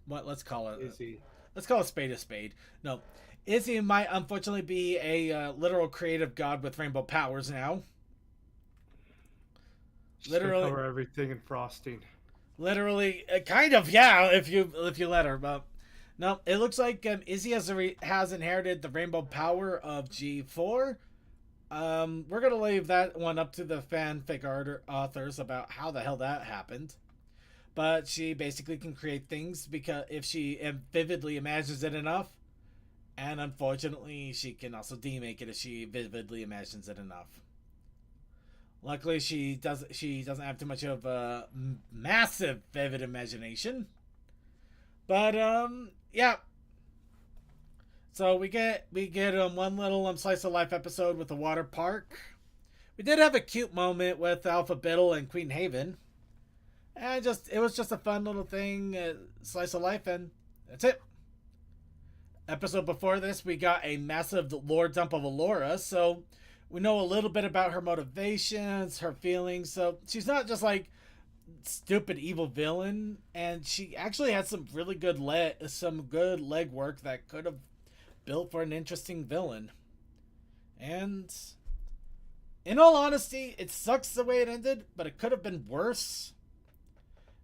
let's call it Izzy. Let's call a spade. No, Izzy might unfortunately be a literal creative god with rainbow powers now. Literally, cover everything in frosting. Literally, kind of, yeah. If you let her, but no, it looks like Izzy has inherited the rainbow power of G4. We're gonna leave that one up to the fanfic authors about how the hell that happened. But she basically can create things because if she vividly imagines it enough, and unfortunately, she can also demake it if she vividly imagines it enough. Luckily, she doesn't have too much of a massive vivid imagination. But yeah. So we get one little slice of life episode with the water park. We did have a cute moment with Alpha Biddle and Queen Haven. And it was just a fun little thing, slice of life, and that's it. Episode before this, we got a massive lore dump of Allura, so we know a little bit about her motivations, her feelings. So she's not just like stupid evil villain, and she actually had some really good legwork that could have built for an interesting villain. And in all honesty, it sucks the way it ended, but it could have been worse.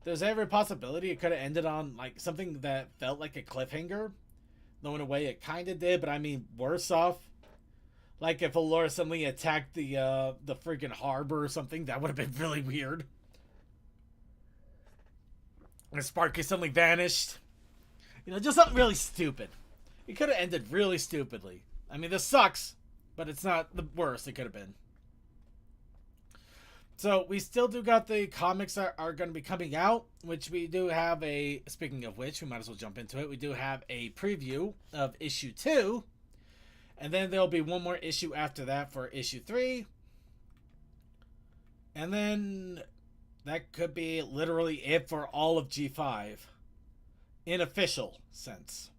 There's every possibility it could have ended on like something that felt like a cliffhanger, though in a way it kind of did, but I mean worse off. Like if Allura suddenly attacked the freaking harbor or something, that would have been really weird. And Sparky suddenly vanished. You know, just something really stupid. It could have ended really stupidly. I mean, this sucks, but it's not the worst it could have been. So we still do got the comics that are going to be coming out, which we do have speaking of which, we might as well jump into it. We do have a preview of issue 2. And then there'll be one more issue after that for issue 3. And then that could be literally it for all of G5. In official sense.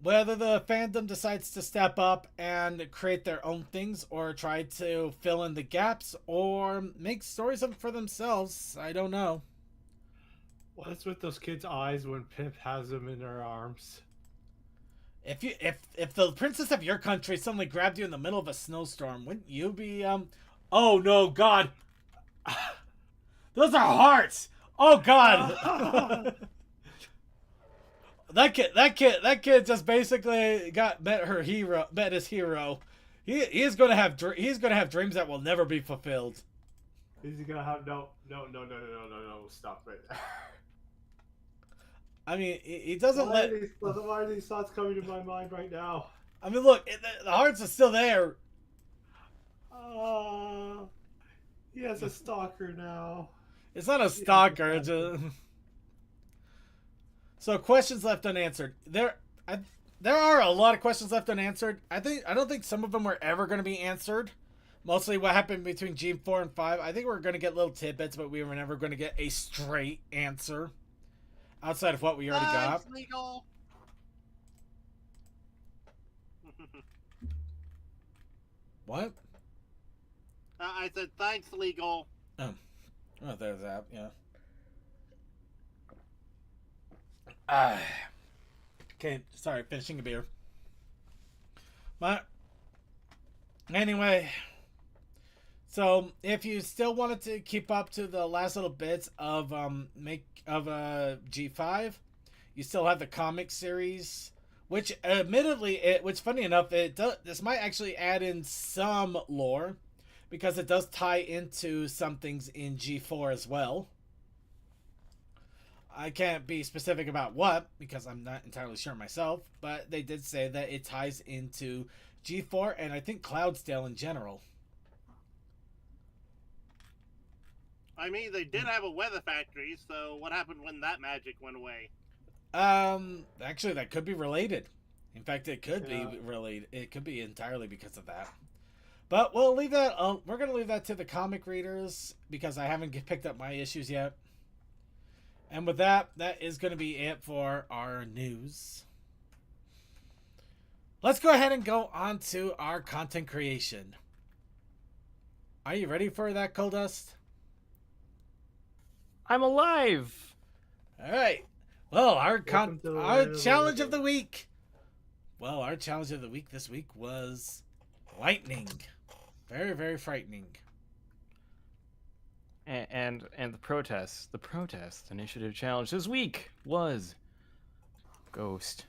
Whether the fandom decides to step up and create their own things or try to fill in the gaps or make stories up for themselves, I don't know. What's with those kids' eyes when Pip has them in her arms? If the princess of your country suddenly grabbed you in the middle of a snowstorm, wouldn't you be oh no, God. Those are hearts. Oh God. That kid just basically met his hero. He's gonna have dreams that will never be fulfilled. He's gonna have no, stop right there. I mean, he doesn't Why are these thoughts coming to my mind right now? I mean, look, the hearts are still there. He has a stalker now. It's not a stalker. It's a... So questions left unanswered. There are a lot of questions left unanswered. I don't think some of them were ever going to be answered. Mostly what happened between G4 and 5. I think we're going to get little tidbits, but we were never going to get a straight answer outside of what we already got. Legal. What? I said thanks, legal. Oh, there's that. Yeah. Okay, sorry, finishing a beer. But anyway, So if you still wanted to keep up to the last little bits of G5, you still have the comic series, which admittedly, which funny enough, this might actually add in some lore because it does tie into some things in G4 as well. I can't be specific about what because I'm not entirely sure myself, but they did say that it ties into G4 and I think Cloudsdale in general. I mean, they did have a weather factory, so what happened when that magic went away? Actually, that could be related. In fact, it could Yeah. be related. It could be entirely because of that. But we'll leave that. We're gonna leave that to the comic readers because I haven't picked up my issues yet. And with that, that is going to be it for our news. Let's go ahead and go on to our content creation. Are you ready for that, Coldust? I'm alive. All right. Well, our Welcome to the our land of the challenge of living. the week. Well, our challenge of the week this week was lightning. Very, very frightening. And the protest initiative challenge this week was Ghost.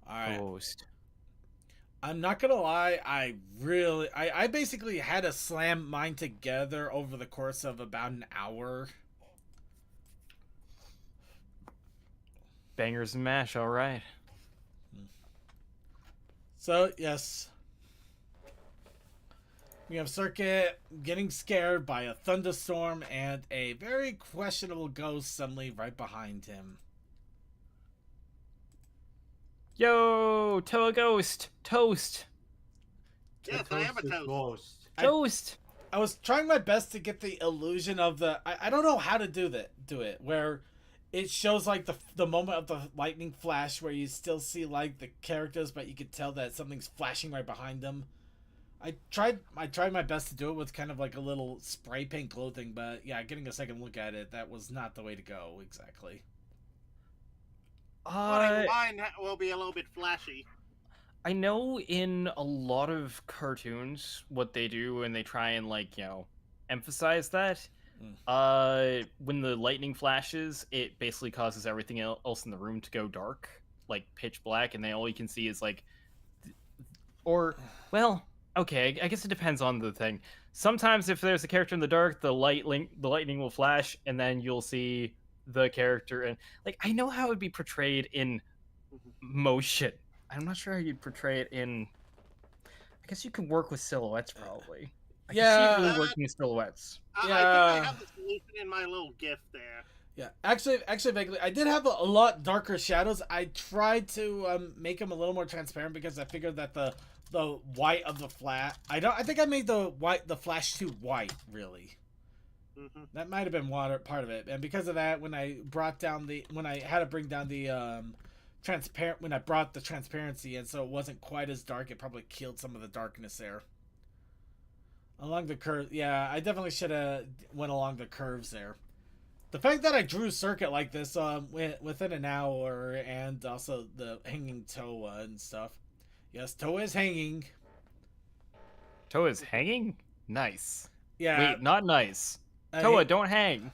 All right. Ghost. I'm not gonna lie, I basically had to slam mine together over the course of about an hour. Bangers and mash, all right. So yes, we have Circuit getting scared by a thunderstorm and a very questionable ghost suddenly right behind him. Yo, Toa Ghost, toast, Yes, I am a is toast. Ghost. toast. I was trying my best to get the illusion of the I don't know how to do it where it shows like the moment of the lightning flash where you still see like the characters but you could tell that something's flashing right behind them. I tried my best to do it with kind of like a little spray paint clothing, but yeah, getting a second look at it, that was not the way to go exactly. Mine will be a little bit flashy. I know in a lot of cartoons what they do and they try and emphasize that. When the lightning flashes, it basically causes everything else in the room to go dark, like pitch black, and then all you can see is okay, I guess it depends on the thing. Sometimes if there's a character in the dark, the lightning will flash, and then you'll see the character, and I know how it would be portrayed in motion. I'm not sure how you'd portray it in. I guess you could work with silhouettes probably. I can see it really working in silhouettes. I think Yeah. I have the solution in my little gift there. Yeah, actually, vaguely, I did have a lot darker shadows. I tried to make them a little more transparent because I figured that the white of the flat. I think I made the flash too white. Really, that might have been part of it. And because of that, when I had to bring down the transparent, when I brought the transparency in, so it wasn't quite as dark, it probably killed some of the darkness there. Along the curve, yeah, I definitely should have went along the curves there. The fact that I drew Circuit like this within an hour, and also the hanging Toa and stuff. Yes, Toa is hanging. Toa's hanging? Nice. Yeah. Wait, not nice. Toa, don't hang.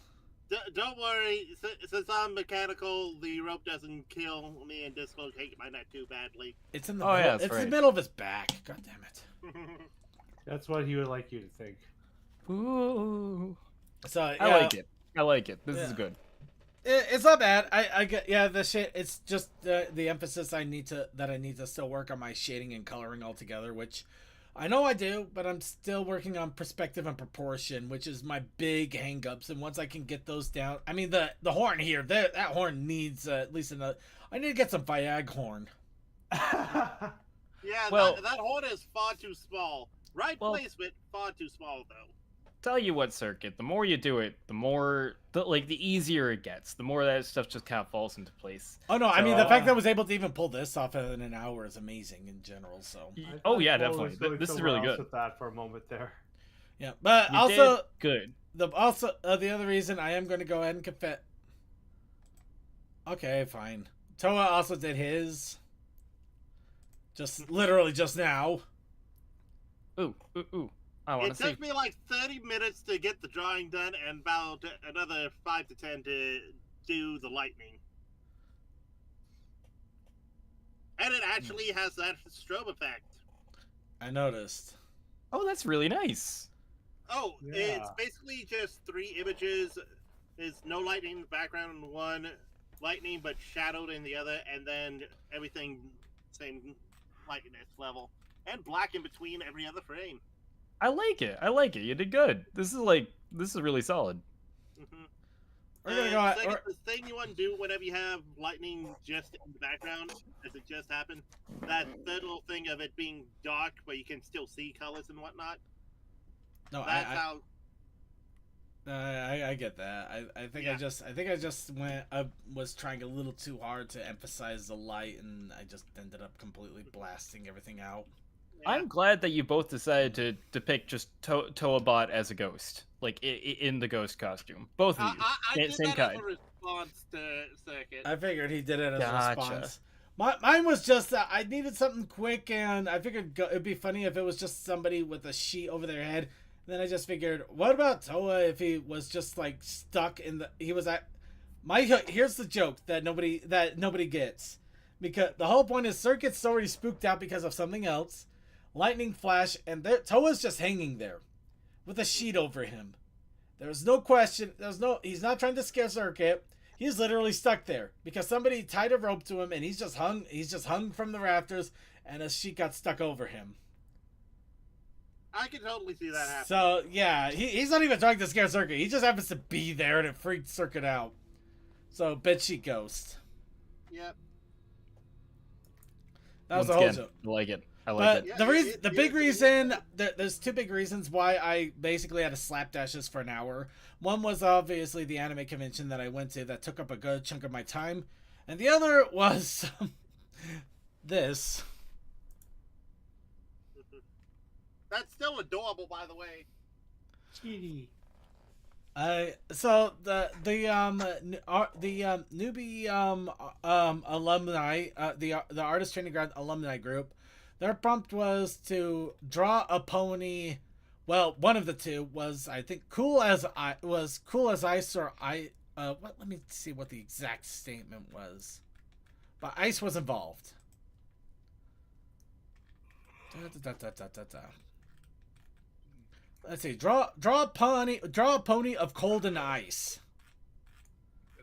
Don't worry, since I'm mechanical, the rope doesn't kill me and dislocate my neck too badly. It's in the Oh, middle. yeah, that's it's right. the middle of his back. God damn it. That's what he would like you to think. Ooh. So yeah, I like it. This is Yeah. good. it's not bad. I get the shit. It's just the emphasis I need to still work on my shading and coloring altogether, which I know I do, but I'm still working on perspective and proportion, which is my big hangups. And once I can get those down, I mean the horn here, that horn needs at least another. I need to get some Viag horn. Yeah, Well- that horn is far too small. Right Well- placement, far too small though. Tell you what, Circuit, the more you do it, the more the easier it gets. The more that stuff just kind of falls into place. Oh no, I mean the So, fact that I was able to even pull this off in an hour is amazing in general. So I Oh thought yeah, Cole definitely. was going This is somewhere really else good. With that for a moment there. yeah, but You also did good. the other reason I am going to go ahead and confess. Okay, fine. Toa also did his. Just literally just now. Ooh, ooh, ooh. I want It to see. took me like 30 minutes to get the drawing done, and about another 5 to 10 to do the lightning. And it actually has that strobe effect. I noticed. Oh, that's really nice. Oh, it's Yeah. basically just 3 images. There's no lightning in the background in one, lightning but shadowed in the other, and then everything same lightness level, and black in between every other frame. I like it. I like it. You did good. This is really solid. Mm-hmm. We're gonna go. The thing you want to do whenever you have lightning just in the background, as it just happened, that third little thing of it being dark, but you can still see colors and whatnot. No, That's how. I get that. I think Yeah. I just went. I was trying a little too hard to emphasize the light, and I just ended up completely blasting everything out. Yeah. I'm glad that you both decided to depict just Toabot as a ghost, like in the ghost costume. Both of you, I did same that kind. as a response to Circuit. I figured he did it as a Gotcha. response. Mine was just that I needed something quick, and I figured it'd be funny if it was just somebody with a sheet over their head. Then I just figured, what about Toa if he was just like stuck in the? He was at my. Here's the joke that nobody gets, because the whole point is Circuit's already spooked out because of something else. Lightning flash, and Toa's just hanging there, with a sheet over him. There was no question. He's not trying to scare Circuit. He's literally stuck there because somebody tied a rope to him, and he's just hung. He's just hung from the rafters, and a sheet got stuck over him. I can totally see that happen. So yeah, he's not even trying to scare Circuit. He just happens to be there, and it freaked Circuit out. So bedsheet ghost. Yep. That was Once the whole again, joke. I like it. I like But it. Yeah, the big reason, there's two big reasons why I basically had to slapdashes for an hour. One was obviously the anime convention that I went to that took up a good chunk of my time, and the other was this. That's still adorable, by the way. Kitty. So the newbie alumni, the artist training ground alumni group, their prompt was to draw a pony. Well, one of the two was, I think, cool as ice, or let me see what the exact statement was, but ice was involved. Let's see. Draw a pony of cold and ice.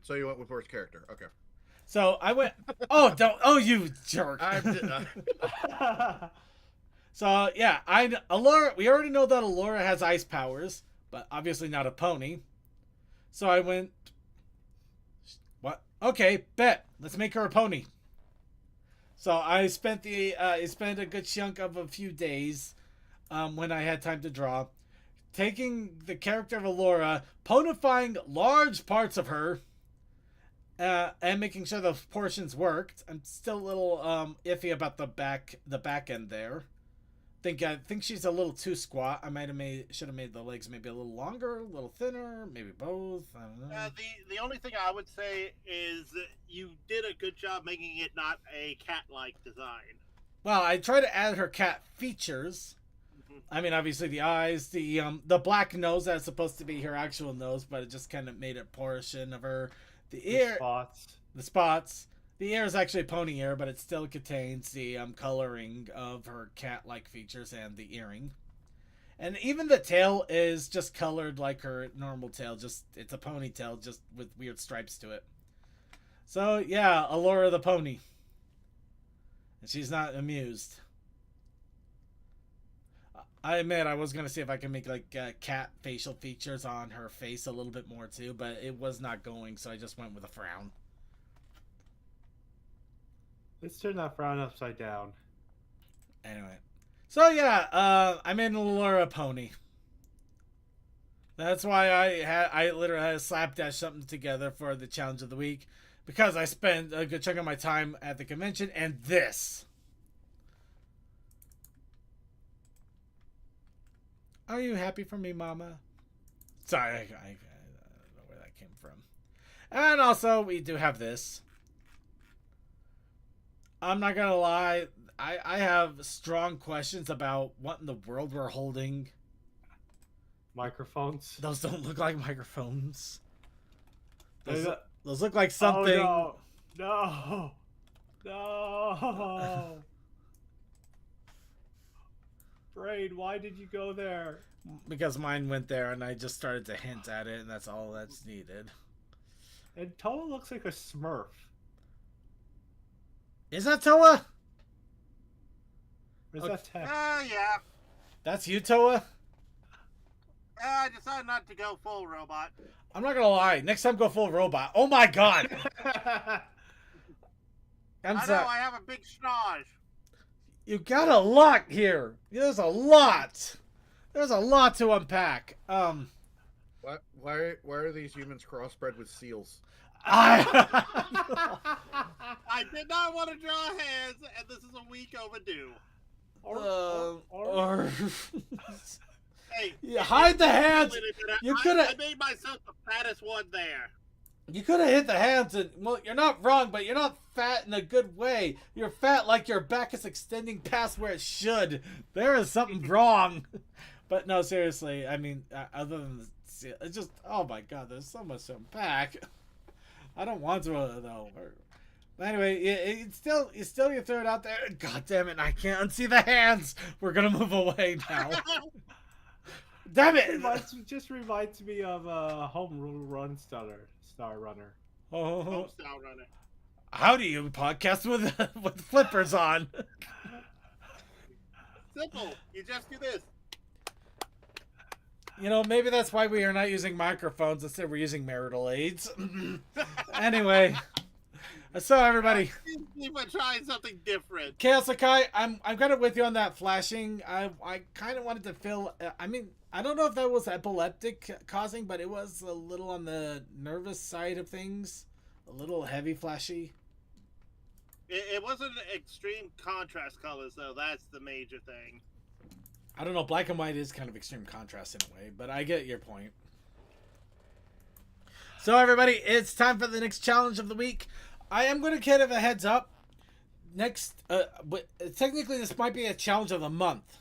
So you went with worst character. Okay. So I went. Oh, you jerk. So yeah, Allura. We already know that Allura has ice powers, but obviously not a pony. So I went. What? Okay, bet. Let's make her a pony. So I spent a good chunk of a few days, when I had time to draw, taking the character of Allura, ponifying large parts of her, and making sure the portions worked. I'm still a little iffy about the back end there. I think she's a little too squat. I should have made the legs maybe a little longer, a little thinner, maybe both. I don't know. The only thing I would say is that you did a good job making it not a cat-like design. Well, I try to add her cat features. I mean, obviously the eyes, the black nose that's supposed to be her actual nose, but it just kind of made a portion of her. The ear, the spots. The ear is actually a pony ear, but it still contains the coloring of her cat-like features and the earring. And even the tail is just colored like her normal tail. Just it's a ponytail, just with weird stripes to it. So yeah, Allura the pony, and she's not amused. I admit I was gonna see if I can make like cat facial features on her face a little bit more too, but it was not going, so I just went with a frown. Let's turn that frown upside down. Anyway, so yeah, I made an Allura pony. That's why I literally had to slapdash something together for the challenge of the week, because I spent a good chunk of my time at the convention, and this. Are you happy for me, Mama? Sorry, I don't know where that came from. And also, we do have this. I'm not gonna lie, I have strong questions about what in the world we're holding. Microphones. Those don't look like microphones. Those, Is it- those look like something. Oh, no. No. Brain, why did you go there? Because mine went there and I just started to hint at it, and that's all that's needed. And Toa looks like a Smurf. Is that Toa? Or is Okay. that Tech? Yeah. That's you, Toa? I decided not to go full robot. I'm not gonna lie. Next time, go full robot. Oh my god! I'm I know, sorry. I have a big schnoz. You got a lot here. There's a lot. There's a lot to unpack. Why are these humans crossbred with seals? I I did not want to draw hands, and this is a week overdue. Hey, Yeah, hide the hands. You coulda- I made myself the fattest one there. You could have hit the hands, and well, you're not wrong, but you're not fat in a good way. You're fat like your back is extending past where it should. There is something wrong. But no, seriously. I mean, other than it's just, oh my god, there's so much to unpack. I don't want to though. But anyway, it's still you throw it out there. God damn it! I can't unsee the hands. We're gonna move away now. Damn it! Just reminds me of a home run star runner. Oh, Homestyle runner. how do you podcast with with flippers on? Simple. You just do this. You know, maybe that's why we are not using microphones. Instead, we're using marital aids. Anyway, so everybody, Even trying something different. Chaos Akai, I'm kind of with you on that flashing. I kind of wanted to feel. I mean, I don't know if that was epileptic causing, but it was a little on the nervous side of things, a little heavy flashy. It wasn't extreme contrast colors, though. That's the major thing. I don't know. Black and white is kind of extreme contrast in a way, but I get your point. So everybody, it's time for the next challenge of the week. I am going to give a heads up. Next, but technically this might be a challenge of the month,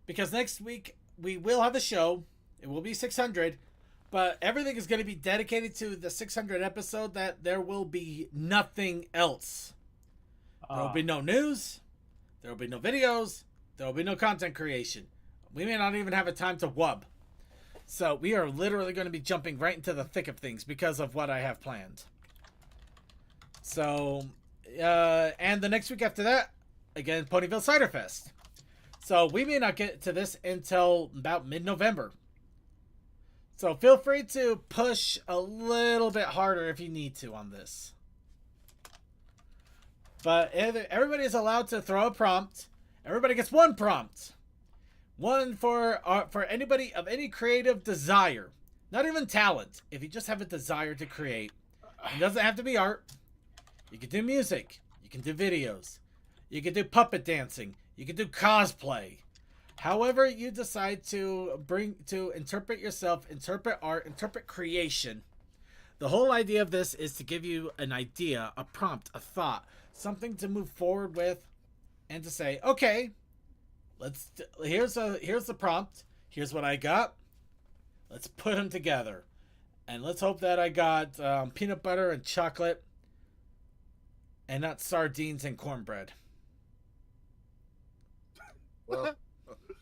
because next week we will have a show. It will be 600, but everything is going to be dedicated to the 600 episode. That there will be nothing else. There will be no news. There will be no videos. There will be no content creation. We may not even have a time to wub. So we are literally going to be jumping right into the thick of things because of what I have planned. So, and the next week after that, again, Ponyville Cider Fest. So we may not get to this until about mid-November. So feel free to push a little bit harder if you need to on this. But everybody is allowed to throw a prompt. Everybody gets one prompt. One for anybody of any creative desire. Not even talent. If you just have a desire to create. It doesn't have to be art. You can do music. You can do videos. You can do puppet dancing. You can do cosplay. However you decide to interpret yourself, interpret art, interpret creation. The whole idea of this is to give you an idea, a prompt, a thought, something to move forward with, and to say, okay, here's the prompt. Here's what I got. Let's put them together, and let's hope that I got peanut butter and chocolate, and not sardines and cornbread. Well,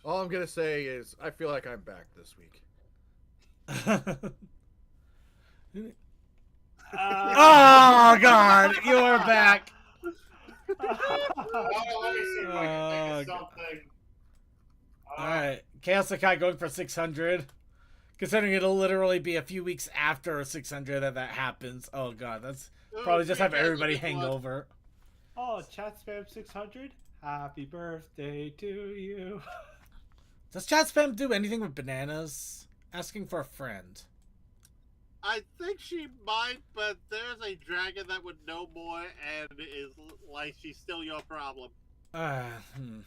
all I'm gonna say is I feel like I'm back this week. Oh God, you are back. Oh, let me see if I can think Oh, of something. All right, Chaos Akai going for 600. Considering it'll literally be a few weeks after 600 that happens. Oh God, that's probably just have everybody hangover. Oh, chat spam 600. Happy birthday to you. Does chat spam do anything with bananas? Asking for a friend. I think she might, but there's a dragon that would know more and is like she's still your problem. I'm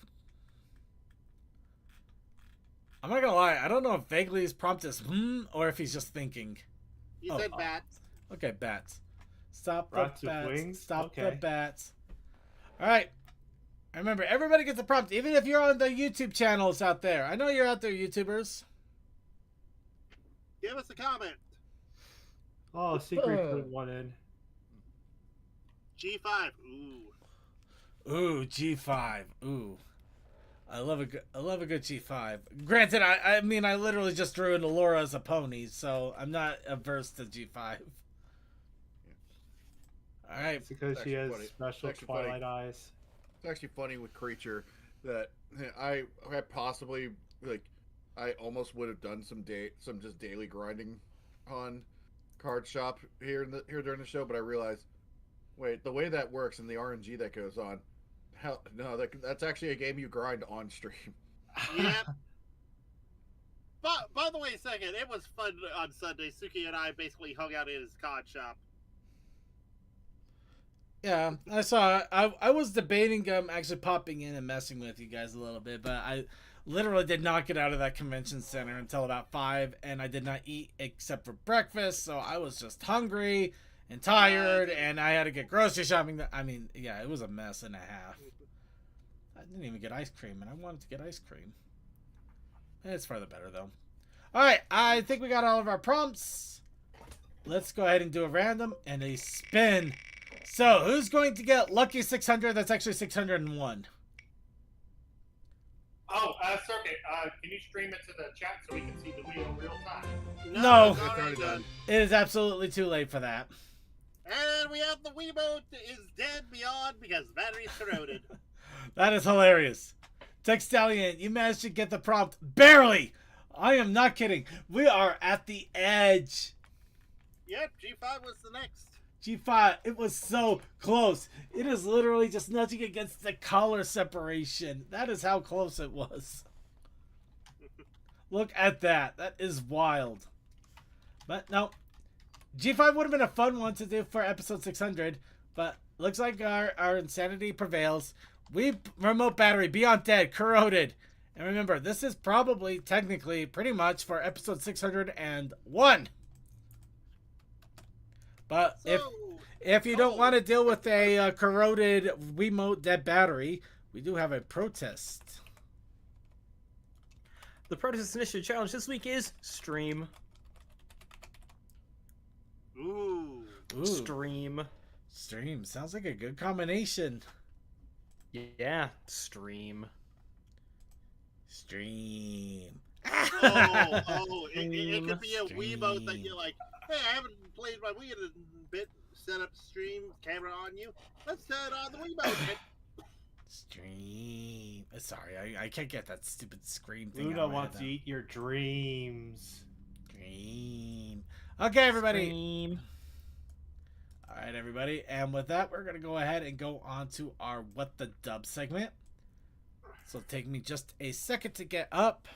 not gonna lie, I don't know if Vaguely's prompt is or if he's just thinking. You Oh. said bats. Okay, bats. Stop the Rats with bats. wings? Stop the Okay. bats. Alright. Remember, everybody gets a prompt, even if you're on the YouTube channels out there. I know you're out there, YouTubers. Give us a comment. Oh, Secret put one in. G5. Ooh, G5. Ooh. I love a good G5. Granted, I mean, I literally just drew in Allura as a pony, so I'm not averse to G5. All right. It's because she has special Twilight eyes. It's actually funny with Creature that I possibly I almost would have done some just daily grinding on Card Shop here during the show, but I realized, wait, the way that works and the RNG that goes on, hell no, that's actually a game you grind on stream. Yeah. But by the way, second, it was fun on Sunday. Suki and I basically hung out in his card shop. Yeah, I saw. I was debating actually popping in and messing with you guys a little bit, but I literally did not get out of that convention center until about 5, and I did not eat except for breakfast, so I was just hungry and tired, and I had to get grocery shopping. I mean, yeah, it was a mess and a half. I didn't even get ice cream, and I wanted to get ice cream. It's for the better, though. All right, I think we got all of our prompts. Let's go ahead and do a random and a spin. So, who's going to get lucky 600? That's actually 601. Oh, Circuit, can you stream it to the chat so we can see the wheel in real time? No. It's already done. It is absolutely too late for that. And we have the Wiimote is dead beyond because battery's corroded. That is hilarious. Textalian, you managed to get the prompt. Barely! I am not kidding. We are at the edge. Yep, G5 was the next. G5, it was so close. It is literally just nudging against the color separation. That is how close it was. Look at that. That is wild. But no. G5 would have been a fun one to do for episode 600. But looks like our insanity prevails. We remote battery, beyond dead, corroded. And remember, this is probably, technically, pretty much for episode 601. But if you don't want to deal with a corroded Wiimote dead battery, we do have a protest. The protest initiative challenge this week is stream. Ooh. Stream. Stream. Sounds like a good combination. Yeah, stream. Stream. It could be a Wiimote that you're like, hey, I haven't played my Wii in a bit. Set up stream, camera on you. Let's turn on the Wiimote. Stream. Sorry, I can't get that stupid scream thing. Luna wants to eat your dreams. Stream. Okay, everybody. Stream. All right, everybody. And with that, we're going to go ahead and go on to our What the Dub segment. So take me just a second to get up.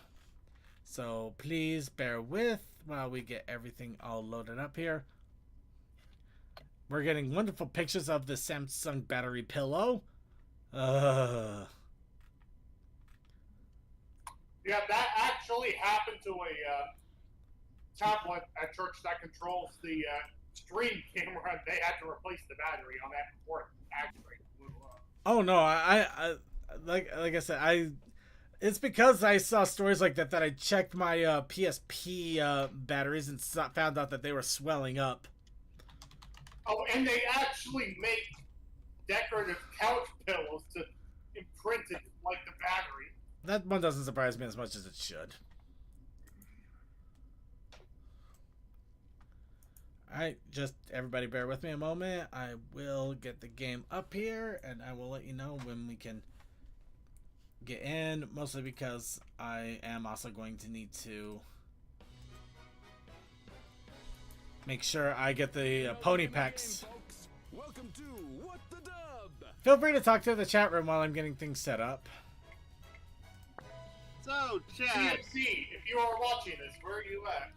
So please bear with while we get everything all loaded up here. We're getting wonderful pictures of the Samsung battery pillow. Yeah, that actually happened to a tablet at church that controls the stream camera. They had to replace the battery on that before it actually blew up. Oh no, I like I said, it's because I saw stories like that I checked my PSP batteries and found out that they were swelling up. Oh, and they actually make decorative couch pillows to imprint it like the battery. That one doesn't surprise me as much as it should. Alright, just everybody bear with me a moment. I will get the game up here, and I will let you know when we can get in, mostly because I am also going to need to make sure I get the pony packs. Welcome to What the Dub. Feel free to talk to the chat room while I'm getting things set up. So, chat. CMC, if you are watching this, where are you at?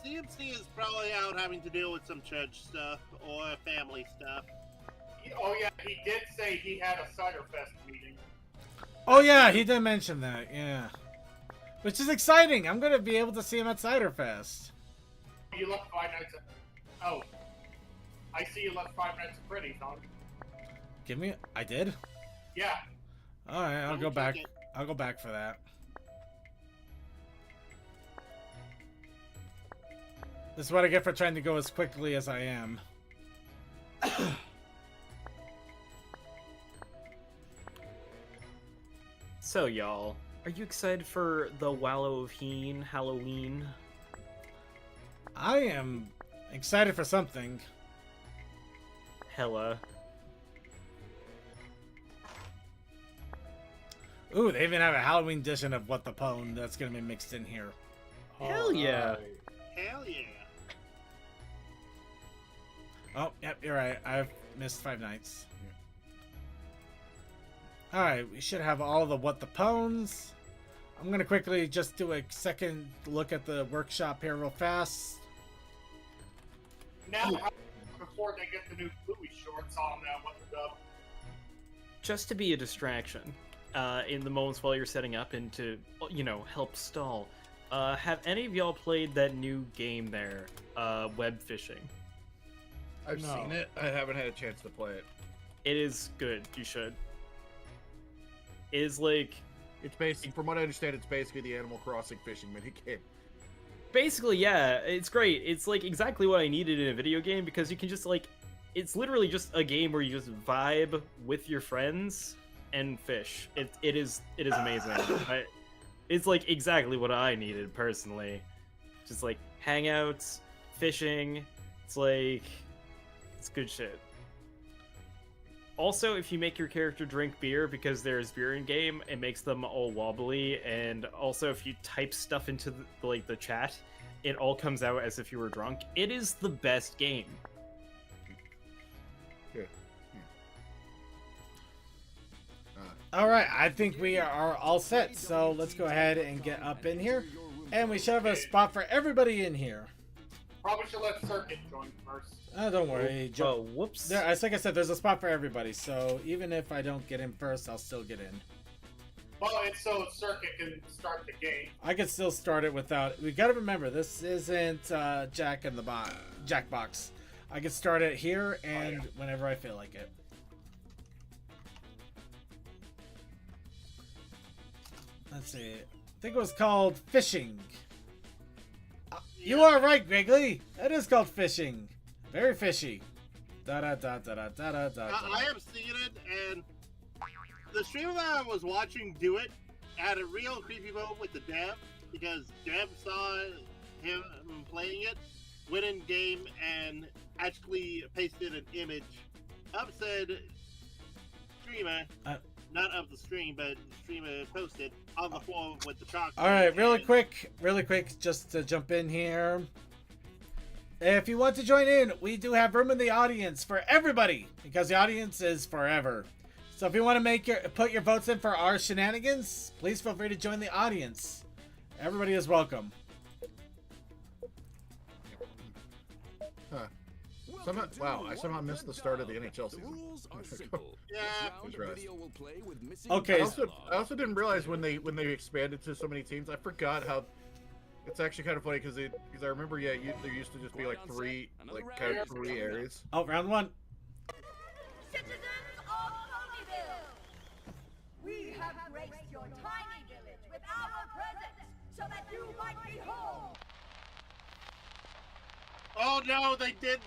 CMC is probably out having to deal with some church stuff or family stuff. Oh yeah, he did say he had a Cider Fest meeting. Oh yeah, he did mention that, yeah. Which is exciting. I'm going to be able to see him at Cider Fest. You left 5 nights. Oh. I see you left 5 minutes of pretty, Tom. Give me. I did. Yeah. All right, I'll go Double back. check it. I'll go back for that. This is what I get for trying to go as quickly as I am. So, y'all, are you excited for the Wallow of Halloween? I am excited for something. Hella. Ooh, they even have a Halloween edition of What the Pwn that's gonna be mixed in here. Hell yeah. Alright. Hell yeah. Oh, yep, you're right. I've missed 5 nights. Alright, we should have all the What the Pwns. I'm gonna quickly just do a second look at the workshop here real fast. Now, before they get the new Bluey shorts on what the dub. Just to be a distraction in the moments while you're setting up and to, help stall. Have any of y'all played that new game there, Web Fishing? I've No. seen it. I haven't had a chance to play it. It is good. You should. It is like It's basically, from what I understand, it's basically the Animal Crossing fishing minigame. basically, yeah, it's great. It's like exactly what I needed in a video game because you can just like, it's literally just a game where you just vibe with your friends and fish. It is amazing. It's like exactly what I needed personally. Just like hangouts, fishing. It's like, it's good shit. Also, if you make your character drink beer because there's beer in game, it makes them all wobbly. And also, if you type stuff into the chat, it all comes out as if you were drunk. It is the best game. Alright, I think we are all set, so let's go ahead and get up in here. And we should have a spot for everybody in here. Probably should let Circuit join first. Oh, don't worry. Oh, whoops. There, like I said, there's a spot for everybody, so even if I don't get in first, I'll still get in. Well, it's so Circuit can start the game. I can still start it without. We gotta remember, this isn't Jackbox. I can start it here and whenever I feel like it. Let's see. I think it was called Fishing. You are right, Griggly. That is called Fishing. Very fishy. Da da da da da da da da. I have seen it, and the streamer that I was watching do it had a real creepy moment with the dev, because dev saw him playing it, went in game, and actually pasted an image of said streamer, not of the stream, but the streamer posted on the floor with the chalk. All right, really quick, just to jump in here. If you want to join in, we do have room in the audience for everybody because the audience is forever. So if you want to put your votes in for our shenanigans, please feel free to join the audience. Everybody is welcome. Huh. Wow, I somehow missed the start of the NHL season. Rules are simple. Yeah. This round, the video will play with missing Okay. I also didn't realize when they expanded to so many teams. I forgot how. It's actually kind of funny because I remember there used to just be like three areas. Oh, round one. Citizens of Ponyville, we have graced your tiny village with our presence so that you might be home. Oh no, they didn't.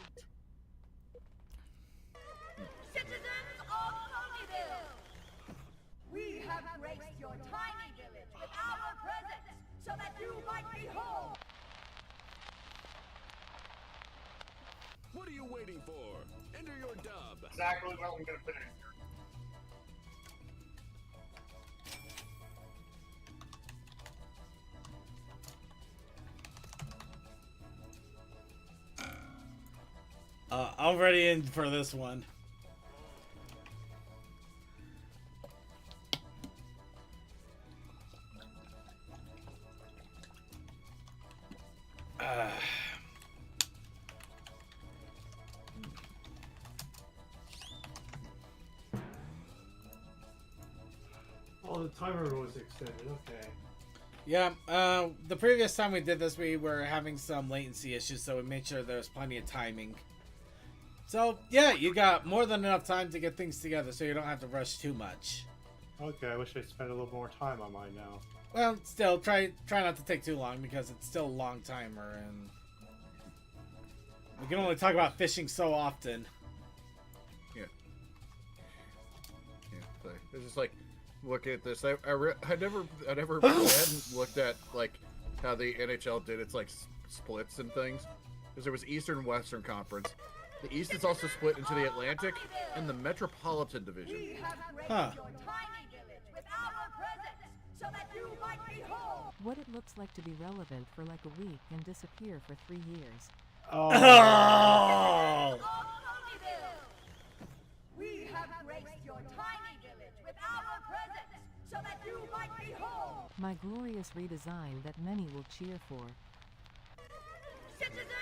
Citizens of Ponyville, we have graced your tiny village with our presence so that you might be home. What are you waiting for? Enter your dub. Exactly what I'm gonna finish. I'm ready in for this one. Oh, the timer was extended. Okay. Yeah, the previous time we did this, we were having some latency issues, so we made sure there was plenty of timing. So, yeah, you got more than enough time to get things together, so you don't have to rush too much. Okay, I wish I spent a little more time on mine now. Well, still, try not to take too long, because it's still a long timer, and we can only talk about fishing so often. Yeah. So it's just like, look at this. I never I hadn't looked at like how the NHL did its like splits and things, because there was Eastern and Western Conference. The East is also split into the Atlantic and the Metropolitan Division. Huh. What it looks like to be relevant for like a week and disappear for 3 years. Oh! We have graced your tiny village with our presence so that you might behold. My glorious redesign that many will cheer for.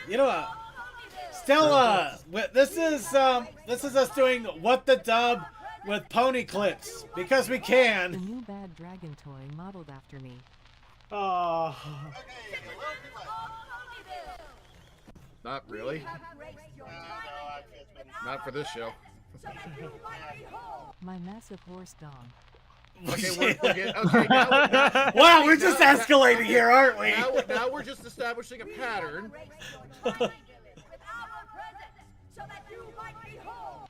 You know what? Still, this is us doing What the Dub with pony clips, because we The can. new bad dragon toy modeled after me. Oh, Not really. Not for this show. My massive horse dong. Okay, okay. Now, Wow, we're just escalating here, aren't we? now we're just establishing a pattern.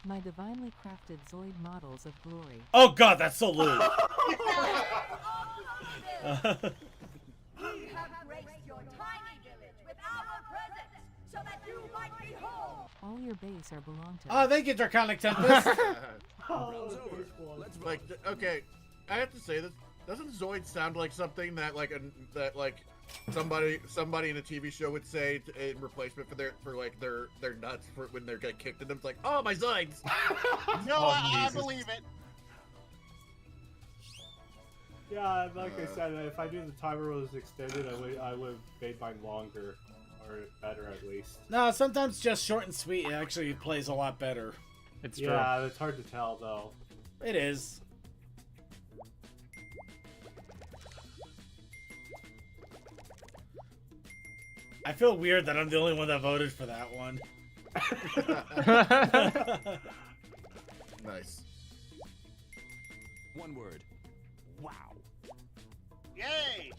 My divinely crafted Zoid models of glory. Oh god, that's so lewd. We have graced your tiny village with our presence so that you might behold. All your base are belong to. Oh, thank you, Draconic Tempest. Round's over. Let's vote. Like, okay, I have to say this. Doesn't Zoid sound like something that somebody in a TV show would say in replacement for their nuts for when they're getting kicked in them? It's like, oh, my Zoids. No, Oh, I Jesus. believe it. yeah, like I said, if I knew the timer was extended, I would have made mine longer, or better at least. No, sometimes just short and sweet actually plays a lot better. It's true. Yeah, it's hard to tell though. It is. I feel weird that I'm the only one that voted for that one. Nice. One word. Wow. Yay!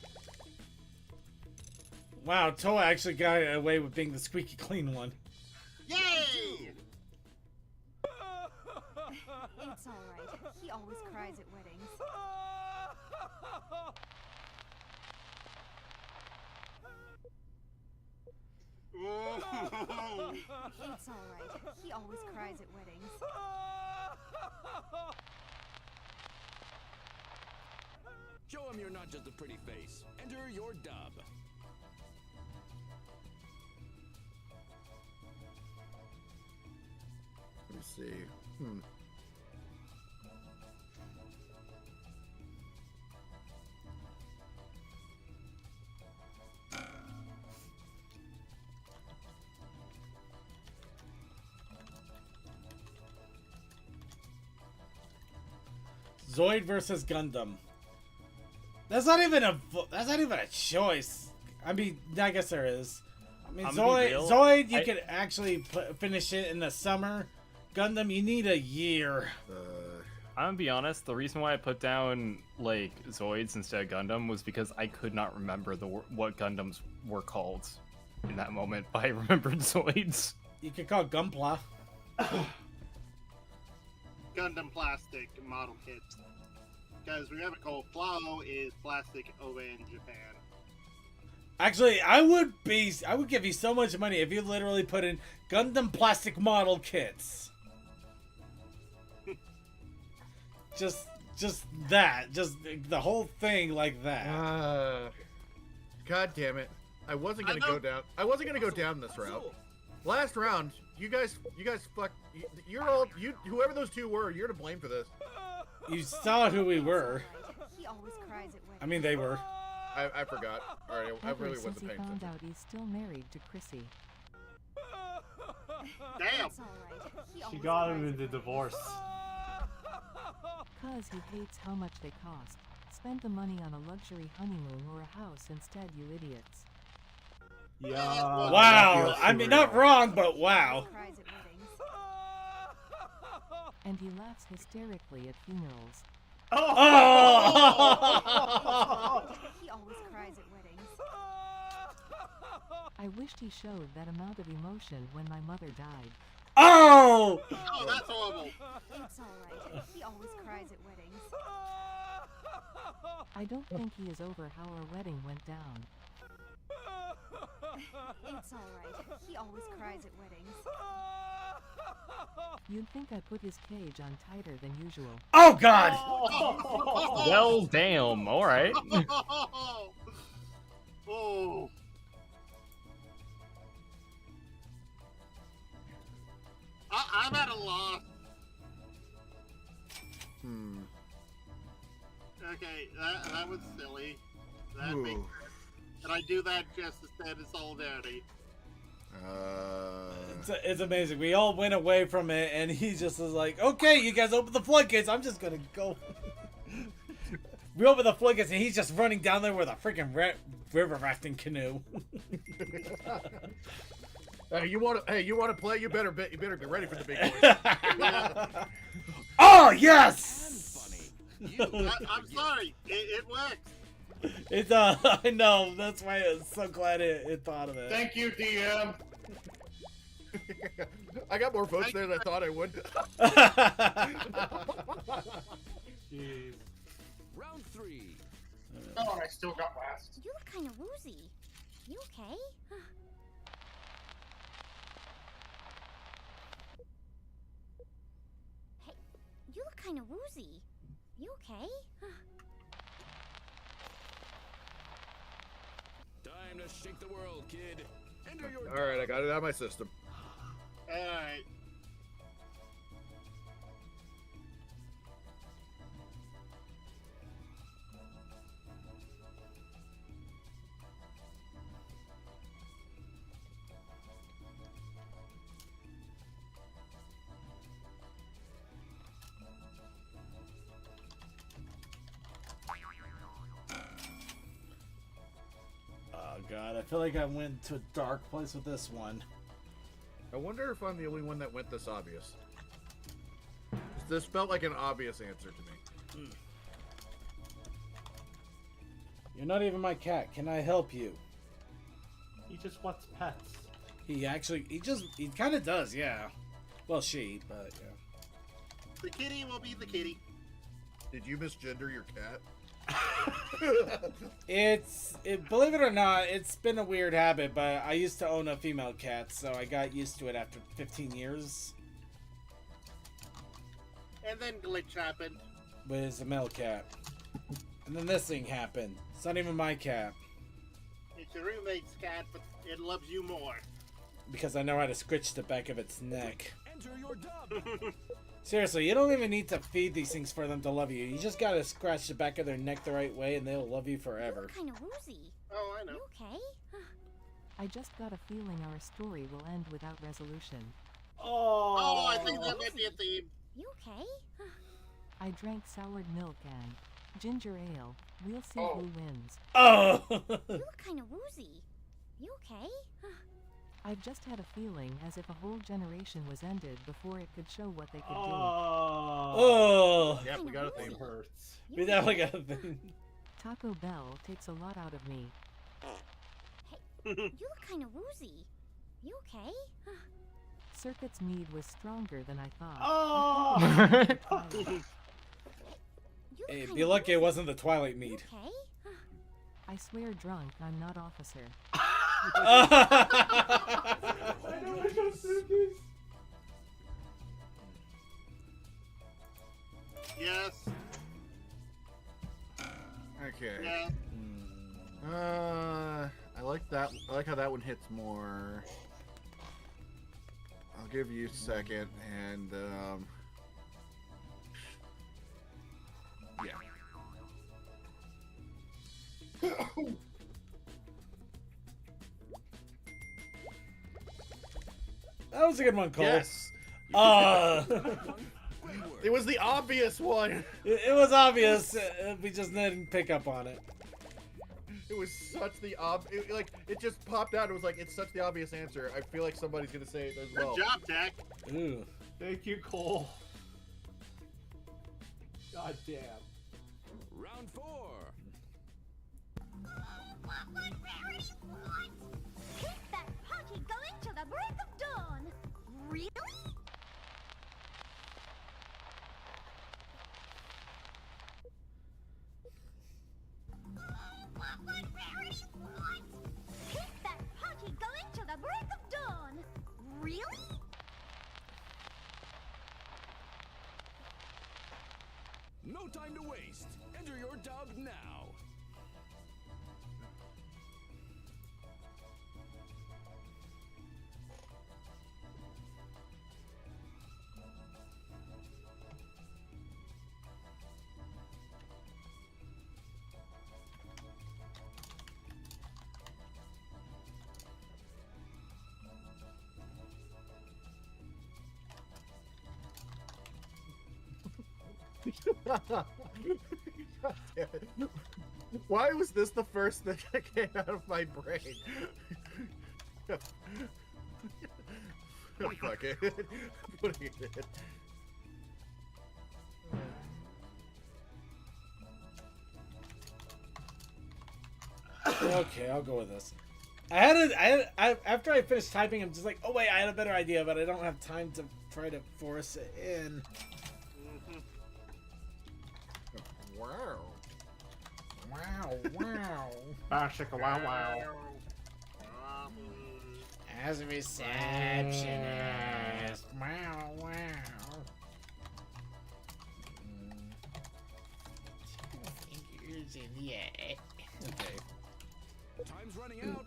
Wow, Toa actually got away with being the squeaky clean one. Yay! It's alright. He always cries at weddings. It's alright. He always cries at weddings. Show him you're not just a pretty face. Enter your dub. Let me see. Zoid versus Gundam. That's not even a choice. I mean, I guess there is. I mean, I'm gonna be Zoid, real. you could actually finish it in the summer. Gundam, you need a year. I'm gonna be honest. The reason why I put down like Zoids instead of Gundam was because I could not remember what Gundams were called in that moment, but I remembered Zoids. You could call it Gunpla. Gundam plastic model kits. Because remember, Flow is plastic over in Japan. Actually, I would give you so much money if you literally put in Gundam plastic model kits. just that, just the whole thing like that. God damn it! I wasn't gonna go down. I wasn't gonna go down this route. Last round, you guys fuck. You're all whoever those two were. You're to blame for this. You saw who we were. He always cries at weddings. I mean, they were. I forgot. All right, I Ever really since wasn't he paying found attention. out he's still married to Chrissy. Damn! It's alright. He She always got cries him at in the weddings. divorce. Cause he hates how much they cost. Spend the money on a luxury honeymoon or a house instead, you idiots. Yeah. Wow. that feels I mean, surreal. not wrong, but wow. He cries at weddings. and he laughs hysterically at funerals. He always cries at weddings. I wished he showed that amount of emotion when my mother died. Oh! Oh, that's horrible. It's alright. He always cries at weddings. I don't think he is over how our wedding went down. It's alright. He always cries at weddings. You'd think I put his cage on tighter than usual. Oh God! Well, damn. All right. Oh. I'm at a loss. Okay, that was silly. That Ooh. makes sense. And I do that just to stand in solidarity. It's amazing. We all went away from it, and he just was like, "Okay, you guys open the floodgates. I'm just gonna go." We open the floodgates, and he's just running down there with a freaking river rafting canoe. Hey, you want to play? You better get ready for the big boys. Oh yes! I'm sorry. It works. It's I know. That's why I'm so glad it thought of it. Thank you, DM. I got more votes there than I thought I would. Jeez. Round 3. Oh, and I still got last. You look kind of woozy. You okay? Hey, you look kind of woozy. You okay? Time to shake the world, kid. Enter your All right, I got it out of my system. Alright. Oh God, I feel like I went to a dark place with this one. I wonder if I'm the only one that went this obvious. This felt like an obvious answer to me. You're not even my cat. Can I help you? He just wants pets. He kind of does, yeah. Well, she, but yeah. The kitty will be the kitty. Did you misgender your cat? Believe it or not, it's been a weird habit, but I used to own a female cat, so I got used to it after 15 years. And then glitch happened. But it's a male cat. And then this thing happened. It's not even my cat. It's your roommate's cat, but it loves you more. Because I know how to scratch the back of its neck. enter your dub. Seriously, you don't even need to feed these things for them to love you. You just gotta scratch the back of their neck the right way and they'll love you You forever. look kind of woozy. Oh, I know. You okay? I just got a feeling our story will end without resolution. Oh, I think that might be a theme. You okay? I drank soured milk and ginger ale. We'll see Oh. who wins. Oh! You look kind of woozy. You okay? I've just had a feeling as if a whole generation was ended before it could show what they could Oh! Yep, we got a It theme. hurts. We definitely got a thing. do. Taco Bell takes a lot out of me. You look kind of woozy. You okay? Circuit's mead was stronger than I thought. Oh! You look Hey, kinda be lucky it woozy. wasn't the Twilight You mead. okay? I swear drunk, I'm not officer. I know I got circus. Yes. Okay. Yeah. I like that. I like how that one hits more. I'll give you a second, and yeah. That was a good one, Cole. Yes, Great it was the obvious one. It was obvious. We just didn't pick up on it. It was such the it just popped out. It was like it's such the obvious answer. I feel like somebody's gonna say it as Good well. job, Dak. Ooh. Thank you, Cole. God damn. Round 4. Keep that party going till the break of dawn. Really? Keep that party going till the break of dawn. Really? No time to waste. Enter your dub now. God damn it. Why was this the first thing that came out of my brain? Fuck it. I'm putting it in. Okay, I'll go with this. After I finished typing, I'm just like, oh wait, I had a better idea, but I don't have time to try to force it in. Wow. Wow. Bow chicka wow wow. As a receptionist. Wow. 2 fingers in the air. Okay. Time's running out.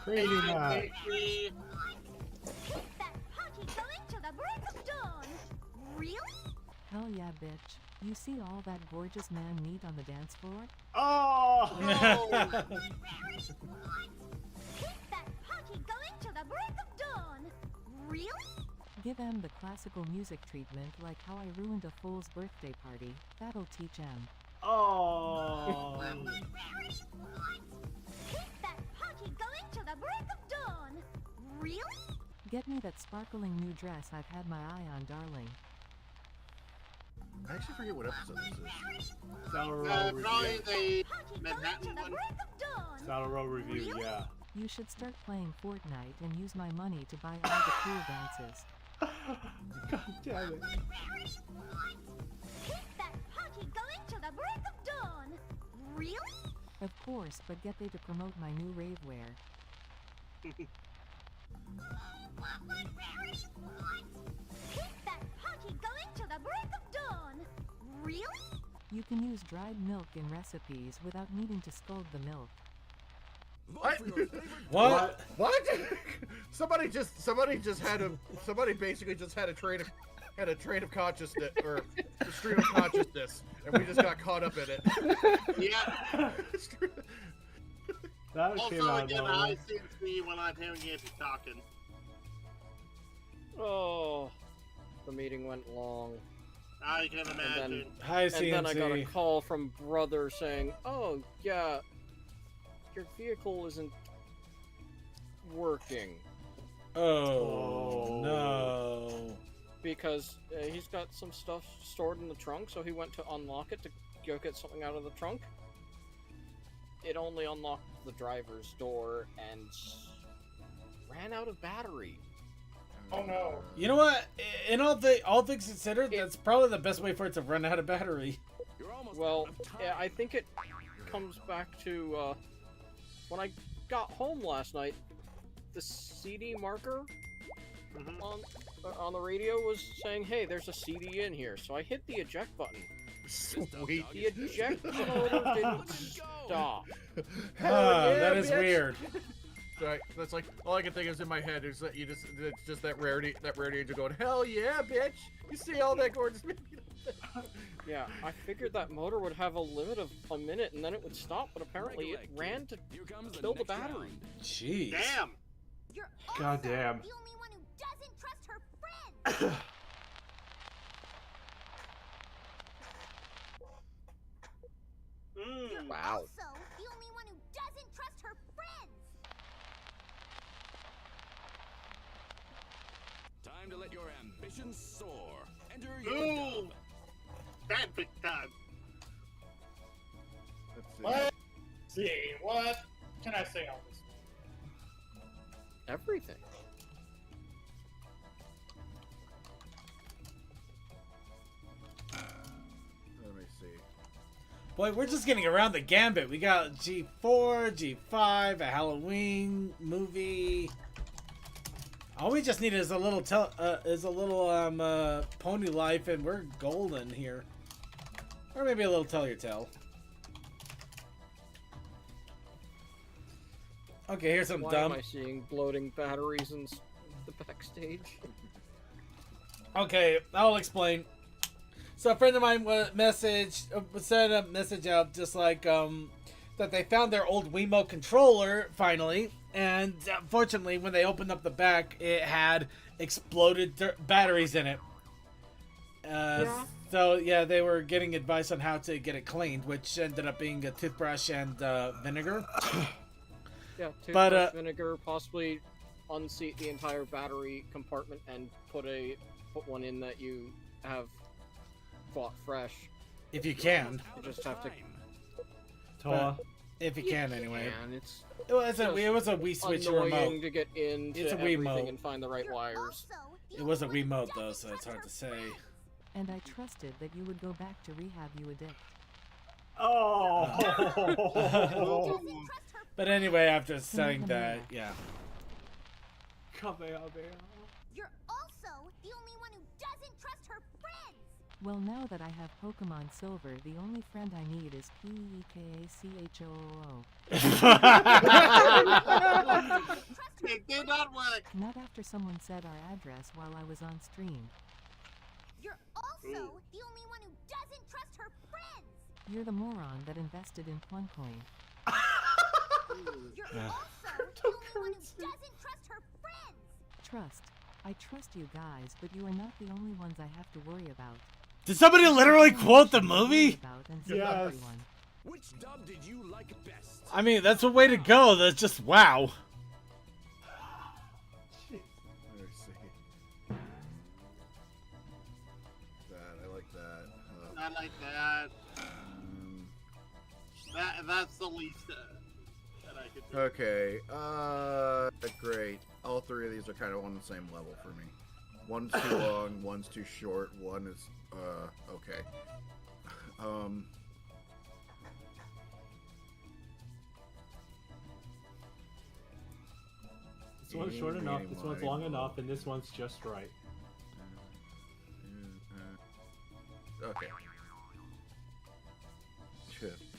Pretty much. Keep that party going till the break of dawn. Really? Hell yeah, bitch. You see all that gorgeous man meat on the dance floor? Oh! Keep that party going till the break of dawn. Really? Give M the classical music treatment like how I ruined a fool's birthday party. That'll teach M. Oh! Keep that party going till the break of dawn. Really? Get me that sparkling new dress I've had my eye on, darling. I actually forget what episode this is. Saddle Row Probably review. the Party going Manhattan till the one. break of dawn. Saddle Row review, yeah. You should start playing Fortnite and use my money to buy all the cool dances. God damn it. Keep that party going till the break of dawn. Really? Of course, but get they to promote my new rave wear. Keep that party going till the break of dawn. Really? You can use dried milk in recipes without needing to scald the milk. Vote for your favorite What? What? Somebody basically just had a train of consciousness or a stream of consciousness, and we just got caught up in it. Yeah. That came Also, out of again, nowhere. I seem to be when I'm hearing you talking. Oh, the meeting went long. I can imagine. Hi, And then I got a CNC. call from brother saying, "Oh, yeah, your vehicle isn't working Oh, no. because he's got some stuff stored in the trunk, so he went to unlock it to go get something out of the trunk. It only unlocked the driver's door and ran out of battery. Oh no. You know what? In all things considered, that's probably the best way for it to run out of battery. You're almost Well, out of time. yeah, I think it comes back to when I got home last night, the CD marker Mhm. on the radio was saying, "Hey, there's a CD in here." So I hit the eject button. Sweet. The eject motor didn't stop. That is weird. Right, that's like all I can think is in my head is that it's just that rarity angel going, hell yeah, bitch! You see all that gorgeous. Yeah, I figured that motor would have a limit of a minute and then it would stop, but apparently it ran to Here comes kill the next battery. round. Jeez. Damn. You're God also damn. the only one who doesn't trust her friends. You're Wow. also the only one who doesn't trust her friends. your ambitions soar. Enter your Ooh, dub. fanfic time. Let's see. Let's see, what can I say on this one? Everything. Let me see. Boy, we're just getting around the gambit. We got G4, G5, a Halloween movie. All we just need is a little Pony Life, and we're golden here. Or maybe a little Tell Your Tale. Okay, here's some Why dumb. am I seeing bloating batteries in the backstage? Okay, I'll explain. So a friend of mine sent a message out just like that they found their old Wiimote controller finally, and unfortunately when they opened up the back, it had exploded batteries in it. So yeah, they were getting advice on how to get it cleaned, which ended up being a toothbrush and vinegar. Yeah, But, toothbrush, vinegar, possibly unseat the entire battery compartment and put one in that you have bought fresh. If you can. You just have to. Toa. If you can, anyway. And it's It was a Wii Switch annoying remote. to get into It's a everything Wiimote. and find the right wires. It was a Wiimote though, so it's hard to say. And I trusted that you would go back to rehab, you addict. Oh. But anyway, after saying that, yeah. Kamehameha. You're also the only one who doesn't trust her friends. Well, now that I have Pokemon Silver, the only friend I need is P-E-K-A-C-H-O-O-O. It did not work. Not after someone said our address while I was on stream. You're also the only one who doesn't trust her friends. You're the moron that invested in Pluncoin. You're also the only one who doesn't trust her friends. Trust. I trust you guys, but you are not the only ones I have to worry about. Did somebody literally quote the movie? Yes. Which dub did you like best? I mean, that's a way to go. That's just wow. Let me see. I like that. I like that. That's the least that I could do. Okay. Great. All three of these are kind of on the same level for me. One's too long, one's too short, one is okay. This one's short enough, this one's long enough, and this one's just right. Okay.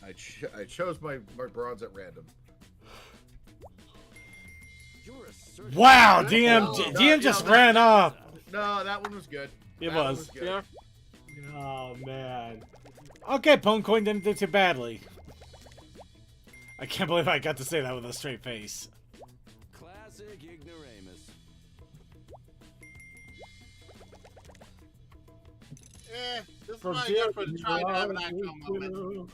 I chose my bronze at random. You're a certain Wow, DM just ran off. No, that one was good. It That one was. good. Yeah. Oh man. Okay, Pwncoin didn't do too badly. I can't believe I got to say that with a straight face. classic ignoramus. This is my good for trying to have an actual moment.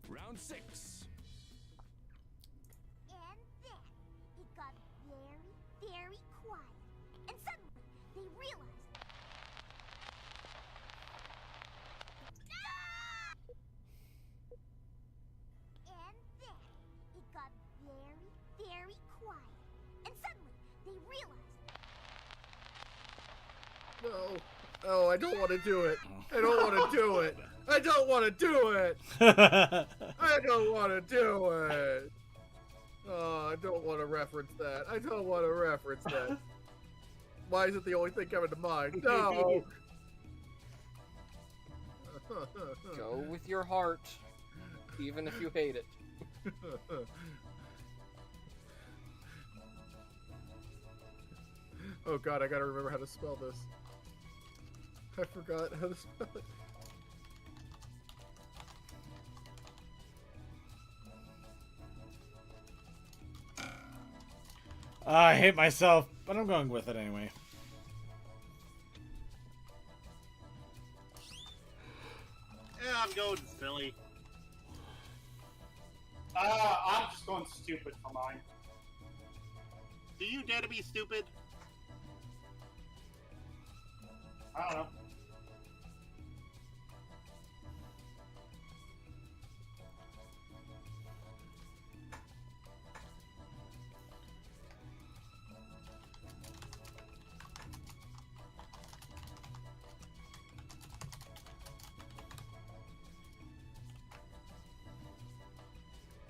Round 6. And then it got very, very quiet. And suddenly they realized. And then it got very, very quiet. And suddenly they realized. No. Oh, I don't want to do it. I don't want to do it. I don't want to do it. I don't want to do it. Oh, I don't want to reference that. I don't want to reference that. Why is it the only thing coming to mind? No. Go with your heart, even if you hate it. Oh god, I gotta remember how to spell this. I forgot how to spell it. I hate myself, but I'm going with it anyway. Yeah, I'm going silly. I'm just going stupid for mine. Do you dare to be stupid? I don't know.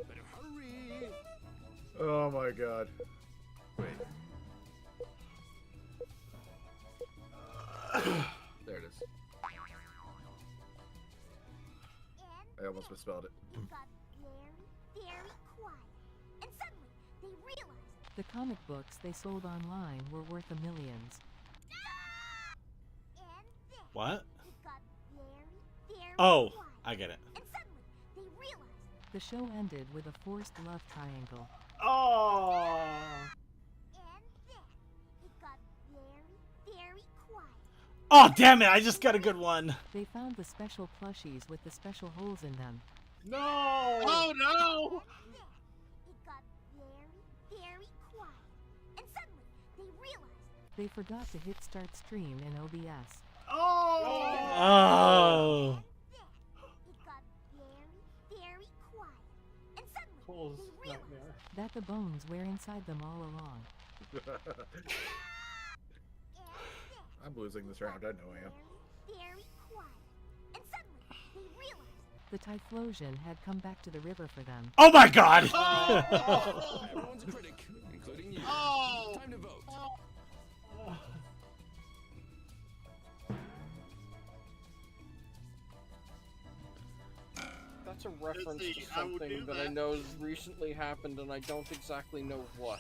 Better hurry. Oh my god. Wait. There it is. I almost misspelled it. It got very, very quiet. And suddenly, they realized. The comic books they sold online were worth a millions. And then What? it got very, very Oh, quiet. I get it. And suddenly, they realized. The show ended with a forced love triangle. Oh. And then it got very, very quiet. Oh, damn it! I just got a good one. They found the special plushies with the special holes in them. No. Oh no! And then it got very, very quiet. And suddenly, they realized. They forgot to hit start stream in OBS. Oh. Oh. It got very, very quiet. And suddenly, Cole's they realized. nightmare. That the bones were inside them all along. And then I'm losing this round. I know I am. very, very quiet. And suddenly, they realized. The Typhlosion had come back to the river for them. Oh my god! Everyone's a critic, including you. Oh! Time to vote. That's a reference see, to I would something do that I that. know has recently happened, and I don't exactly know what.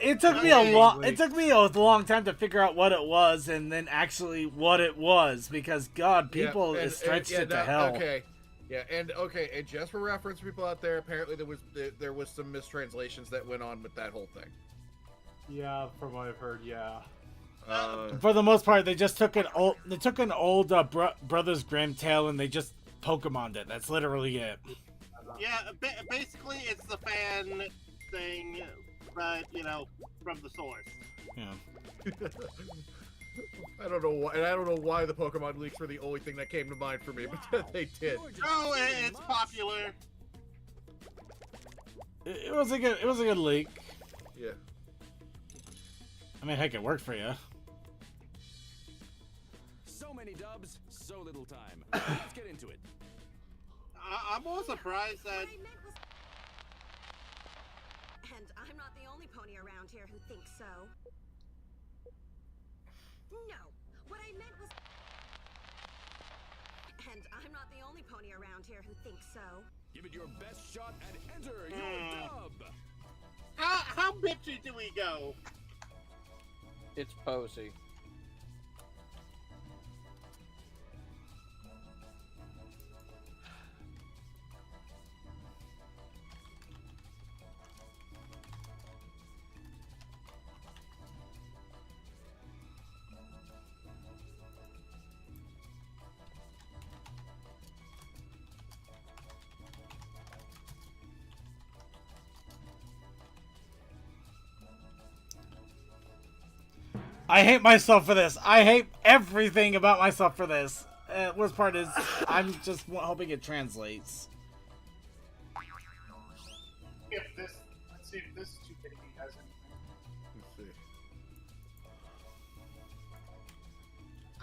It took me a long. It took me a long time to figure out what it was, and then actually what it was, because God, people Yeah, and- stretched and- it to yeah, hell. Okay. Yeah, and just for reference, people out there, apparently there was some mistranslations that went on with that whole thing. Yeah, from what I've heard, yeah. For the most part, they just took an old. They took an old Brothers Grimm tale and they just Pokemoned it. That's literally it. Yeah, basically it's the fan thing, but you know, from the source. Yeah. I don't know why, and I don't know why the Pokemon leaks were the only thing that came to mind for me, but they did. Oh, it's popular. It was a good. It was a good leak. Yeah. I mean, heck, it worked for you. So many dubs, so little time. Let's get into it. I'm more surprised that. And I'm not the only pony around here who thinks so. No, what I meant was... And I'm not the only pony around here who thinks so. Give it your best shot and enter your dub. How bitchy do we go? It's Posey. I hate myself for this. I hate everything about myself for this. Worst part is, I'm just hoping it translates. If this, let's see if this stupidity has anything. Let's see.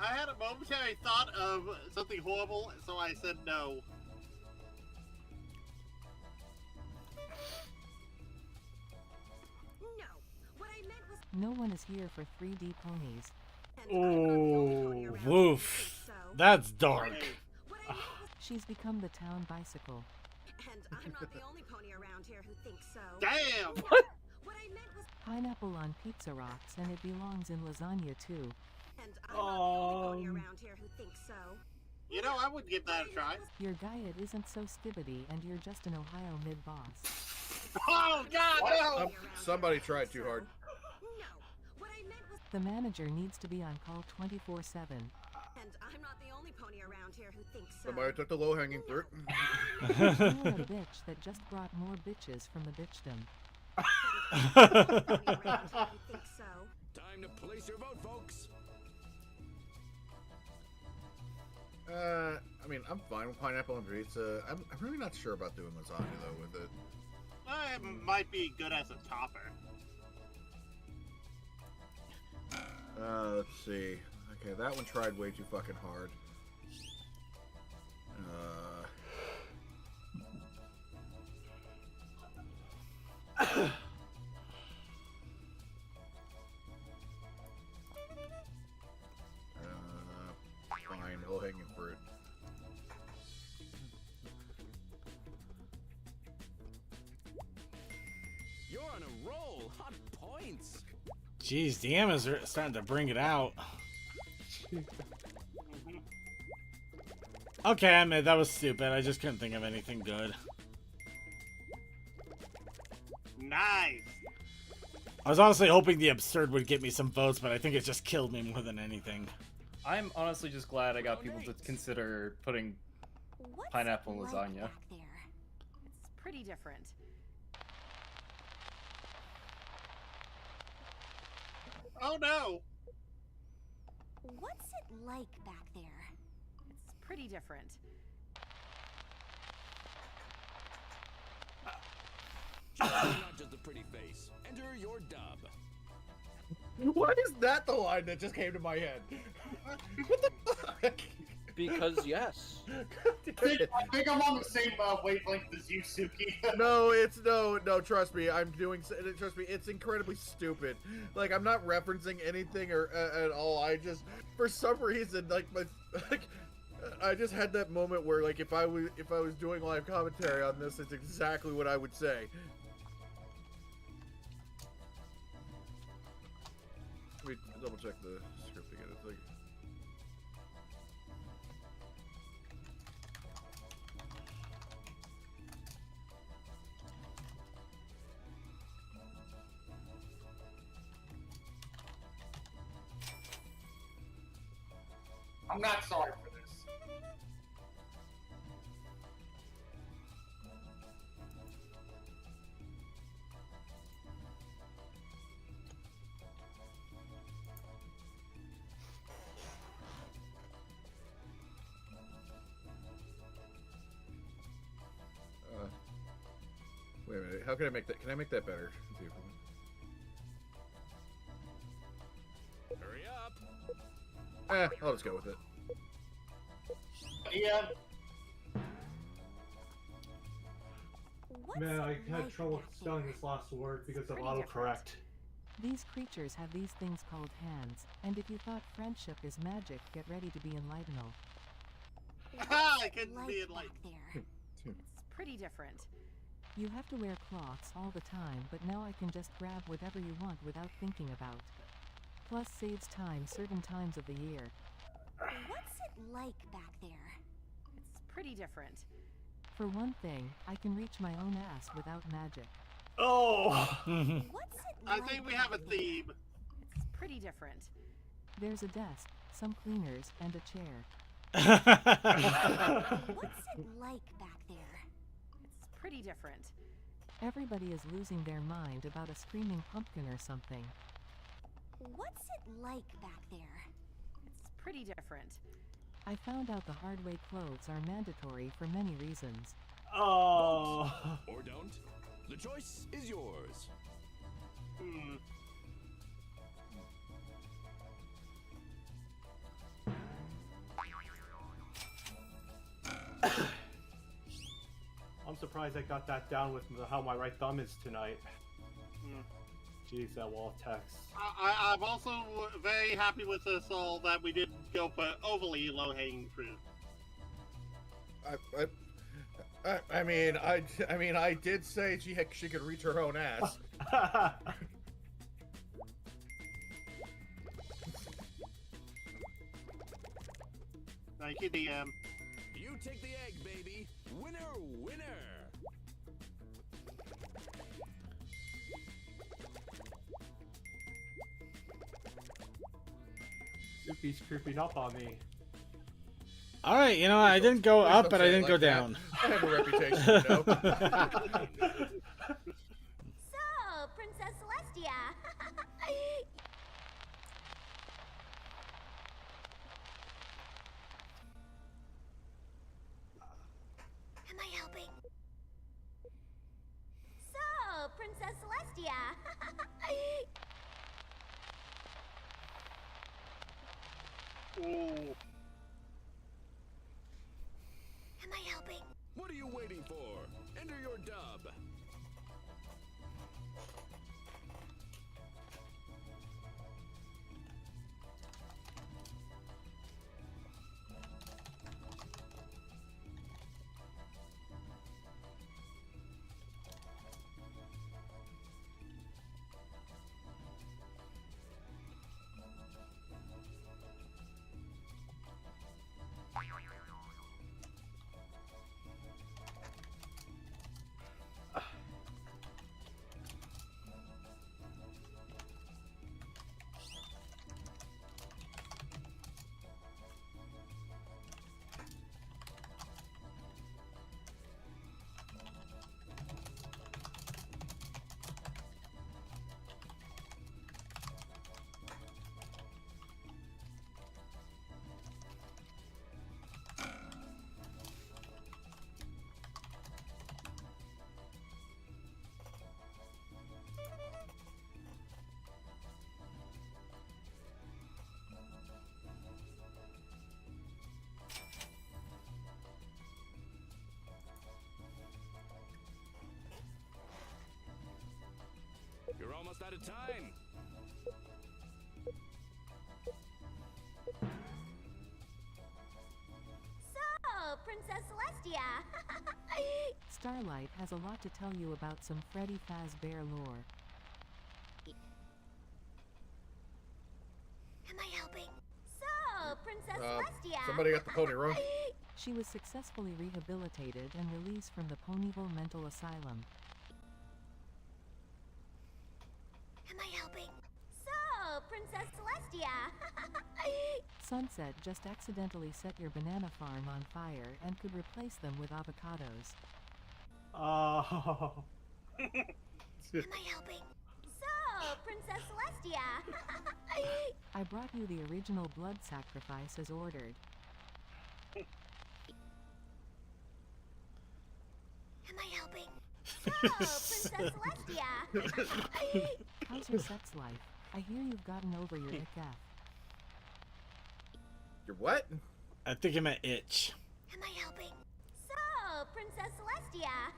I had a momentary thought of something horrible, so I said no. No, what I meant was... No one is here for 3D ponies. And I'm not the only pony Oh, around here who woof. thinks so. That's dark. What I meant was... She's become the town bicycle. And I'm not the only pony around here who thinks so. Damn! What I meant was... Pineapple on pizza rocks, and it belongs in lasagna too. And I'm not the only pony around here who thinks so. You know, I would give that a try. Your diet isn't so skibbity, and you're just an Ohio mid-boss. Oh God, no! Somebody tried too hard. No, what I meant was... The manager needs to be on call 24/7. And I'm not the only pony around here who thinks so. Somebody took the low-hanging fruit. You're a bitch that just brought more bitches from the bitchdom. Pony around here who thinks so. Time to place your vote, folks. mean, I'm fine with pineapple and pizza. I'm really not sure about doing lasagna though with it. It might be good as a topper. Let's see. Okay, that one tried way too fucking hard. Fine, low-hanging fruit. You're on a roll. Hot points. Jeez, the Emma's are starting to bring it out. Okay, I admit that was stupid. I just couldn't think of anything good. Nice. I was honestly hoping the absurd would get me some votes, but I think it just killed me more than anything. I'm honestly just glad I got people to consider putting What's pineapple in it like lasagna. back there? It's pretty different. Oh no. What's it like back there? It's pretty different. Not just a pretty face. Enter your dub. Why is that the line that just came to my head? What the fuck? Because yes. I think I'm on the same wavelength as you, Suki. No, no. Trust me, trust me, it's incredibly stupid. Like, I'm not referencing anything or at all. I just, for some reason, I just had that moment where, like, if I was doing live commentary on this, it's exactly what I would say. Let me double check the script again. It's like. I'm not sorry for this. Wait a minute. How can I make that? Can I make that better? Hurry up. I'll just go with it. Yeah. What's Man, I it had like trouble back spelling there? this last word because of Pretty autocorrect. These creatures have these things called hands, and if you thought friendship is magic, get ready to be enlightened. I What's couldn't it be like enlightened. back there? It's pretty different. You have to wear cloths all the time, but now I can just grab whatever you want without thinking about. Plus saves time certain times of the year. What's it like back there? It's pretty different. For one thing, I can reach my own ass without magic. Oh! What's it I like think we have a back there? theme. It's pretty different. There's a desk, some cleaners, and a chair. What's it like back there? It's pretty different. Everybody is losing their mind about a screaming pumpkin or something. What's it like back there? It's pretty different. I found out the hard way clothes are mandatory for many reasons. Oh! Or don't. The choice is yours. Hmm. I'm surprised I got that down with how my right thumb is tonight. Hmm. Jeez, that wall of text. I'm also very happy with us all that we didn't go for overly low-hanging fruit. I mean, I did say she could reach her own ass. Thank you, DM. You take the egg, baby. Winner, winner. Soupy's creeping up on me. Alright, you know, I didn't go up, but I didn't go down. I have a reputation, you know. So, Princess Celestia. Ooh. Am I helping? What are you waiting for? Enter your dub. You're almost out of time. So, Princess Celestia. Starlight has a lot to tell you about some Freddy Fazbear lore. Am I helping? So, Princess Celestia. Somebody got the pony wrong. She was successfully rehabilitated and released from the Ponyville Mental Asylum. Am I helping? So, Princess Celestia. Sunset just accidentally set your banana farm on fire and could replace them with avocados. Oh. Am I helping? So, Princess Celestia. I brought you the original blood sacrifice as ordered. Am I helping? So, Princess Celestia. How's your sex life? I hear you've gotten over your IF. Your what? I think it meant itch. Am I helping? So, Princess Celestia.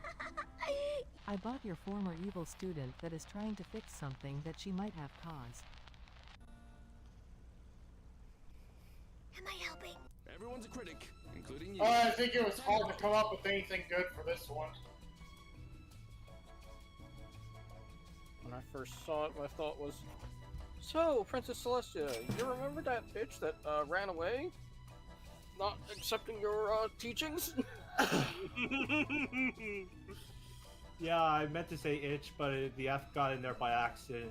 I bought your former evil student that is trying to fix something that she might have caused. Am I helping? Everyone's a critic, including you. I think it was hard to come up with anything good for this one. When I first saw it, my thought was, so, Princess Celestia, you remember that bitch that ran away? Not accepting your teachings? Yeah, I meant to say itch, but the F got in there by accident.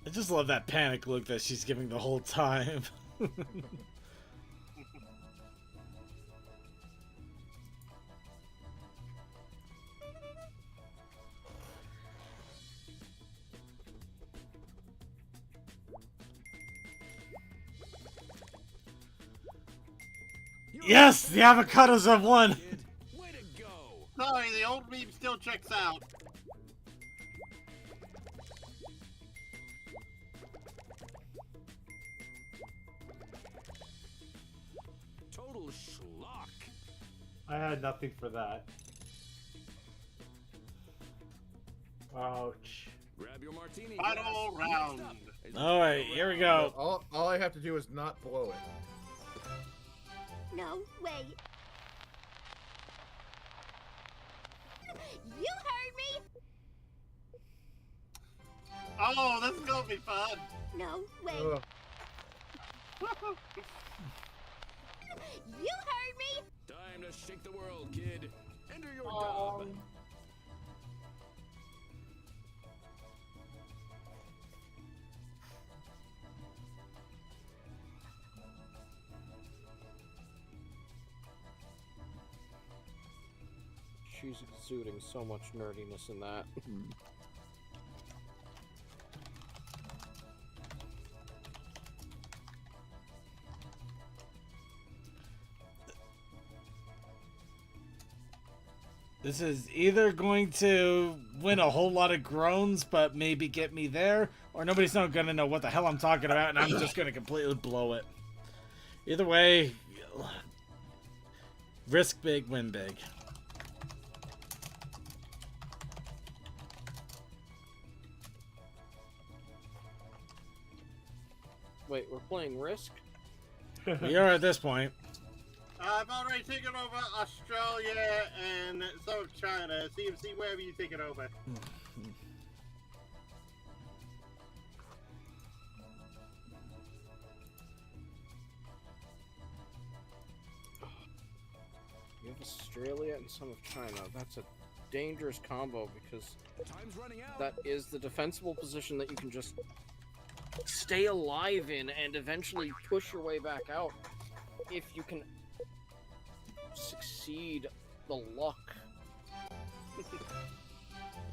I just love that panic look that she's giving the whole time. Yes, the avocados have won. Kid, way to go. Sorry, the old meme still checks out. Total schlock. I had nothing for that. Ouch. Grab your martini. Final glass. round. Next up is All right, here we go. All I have to do is not blow it. No, wait. You heard me! Oh, this is gonna be fun. No, wait. Ugh. You heard me! time to shake the world, kid. Enter your dub. She's exuding so much nerdiness in that. This is either going to win a whole lot of groans, but maybe get me there, or nobody's not going to know what the hell I'm talking about, and I'm just going to completely blow it. Either way, risk big, win big. Wait, we're playing Risk? We are at this point. I've already taken over Australia and some of China. CMC, wherever you take it over. You have Australia and some of China. That's a dangerous combo because Time's running out. that is the defensible position that you can just stay alive in and eventually push your way back out if you can succeed the luck.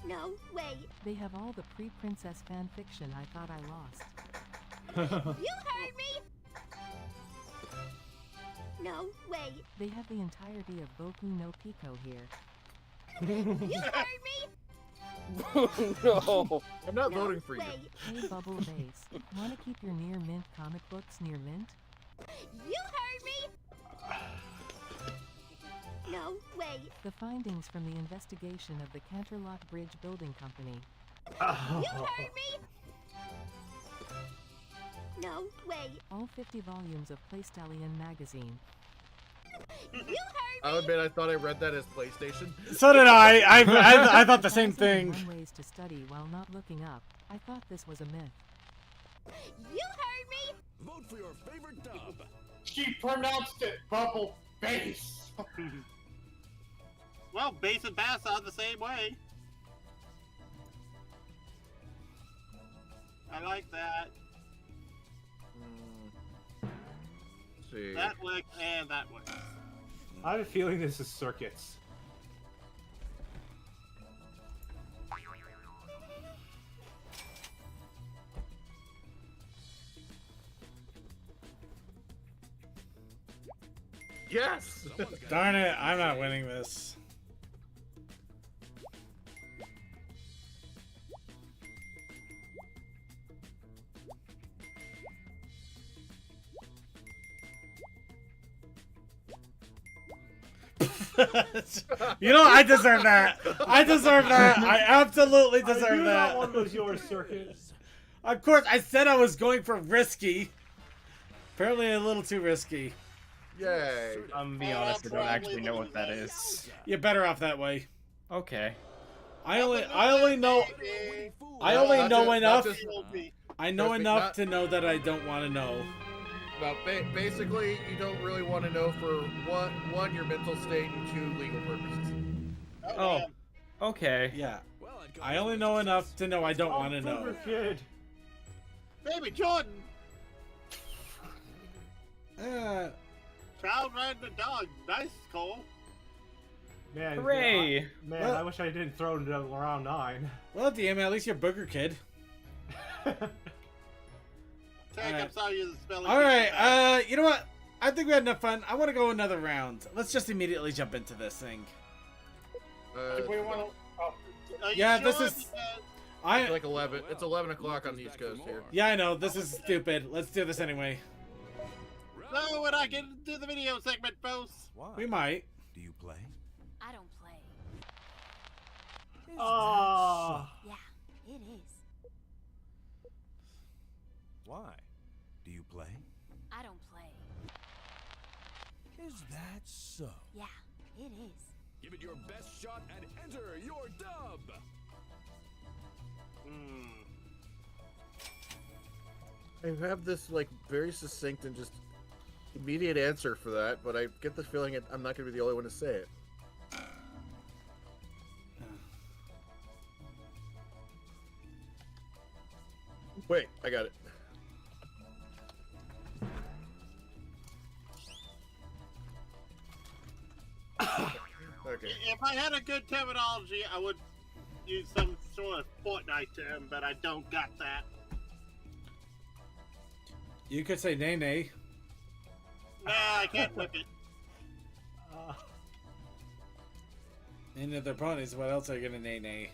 No way. They have all the pre-princess fan fiction I thought I lost. You heard me. No way. They have the entirety of Boku no Pico here. You heard me. No! I'm not No voting for you. way. Hey Bubble Base, wanna keep your near mint comic books near mint? You heard me. No way. The findings from the investigation of the Canterlot Bridge Building Company. You heard me. No way. All 50 volumes of Playstallion magazine. You heard me. I'll admit I thought I read that as PlayStation. So did I. I thought the same 1001 thing. ways to study while not looking up. I thought this was a myth. You heard me. Vote for your favorite dub. She pronounced it bubble bass. Well, base and bass are the same way. I like that. Let's see. That works and that works. I have a feeling this is circuits. Yes! Darn it, I'm not winning this. You know, I deserve that. I deserve that. I absolutely I deserve knew that. one was your circuit. Of course, I said I was going for risky. Apparently a little too risky. Yay. I'm be honest, I don't actually know what that is. You're better off that way. Okay. I only know enough. I know Trust me, enough not- to know that I don't want to know. Now, basically, you don't really want to know for one, your mental state, and two, legal purposes. Oh. Okay. Yeah. Well, I'd go I only know enough to know I don't want to know. Boomer kid. Baby Jordan! Child riding a dog. Nice, Cole. Man, Hooray! Man, Well- I wish I didn't throw it around 9. Well, damn, at least you're Booger Kid. Take, Alright. I'm sorry you're the spelling. All right. You know what? I think we had enough fun. I want to go another round. Let's just immediately jump into this thing. Do we want to? Oh, Are you Yeah, this sure? is- Because It's like 11. It's 11 o'clock on the East Coast here. Yeah, I know. This is stupid. Let's do this anyway. No, we're not getting to the video segment, folks. Why? We might. Do you play? I don't play. Ah. Yeah, it is. Why? Do you play? I don't play. Is that so? Yeah, it is. Give it your best shot and enter your dub. I have this like very succinct and just immediate answer for that, but I get the feeling I'm not going to be the only one to say it. Wait, I got it. Okay. If I had a good terminology, I would use some sort of Fortnite term, but I don't got that. You could say nay nay. Nah, I can't whip it. Any of their ponies, what else are you gonna nay?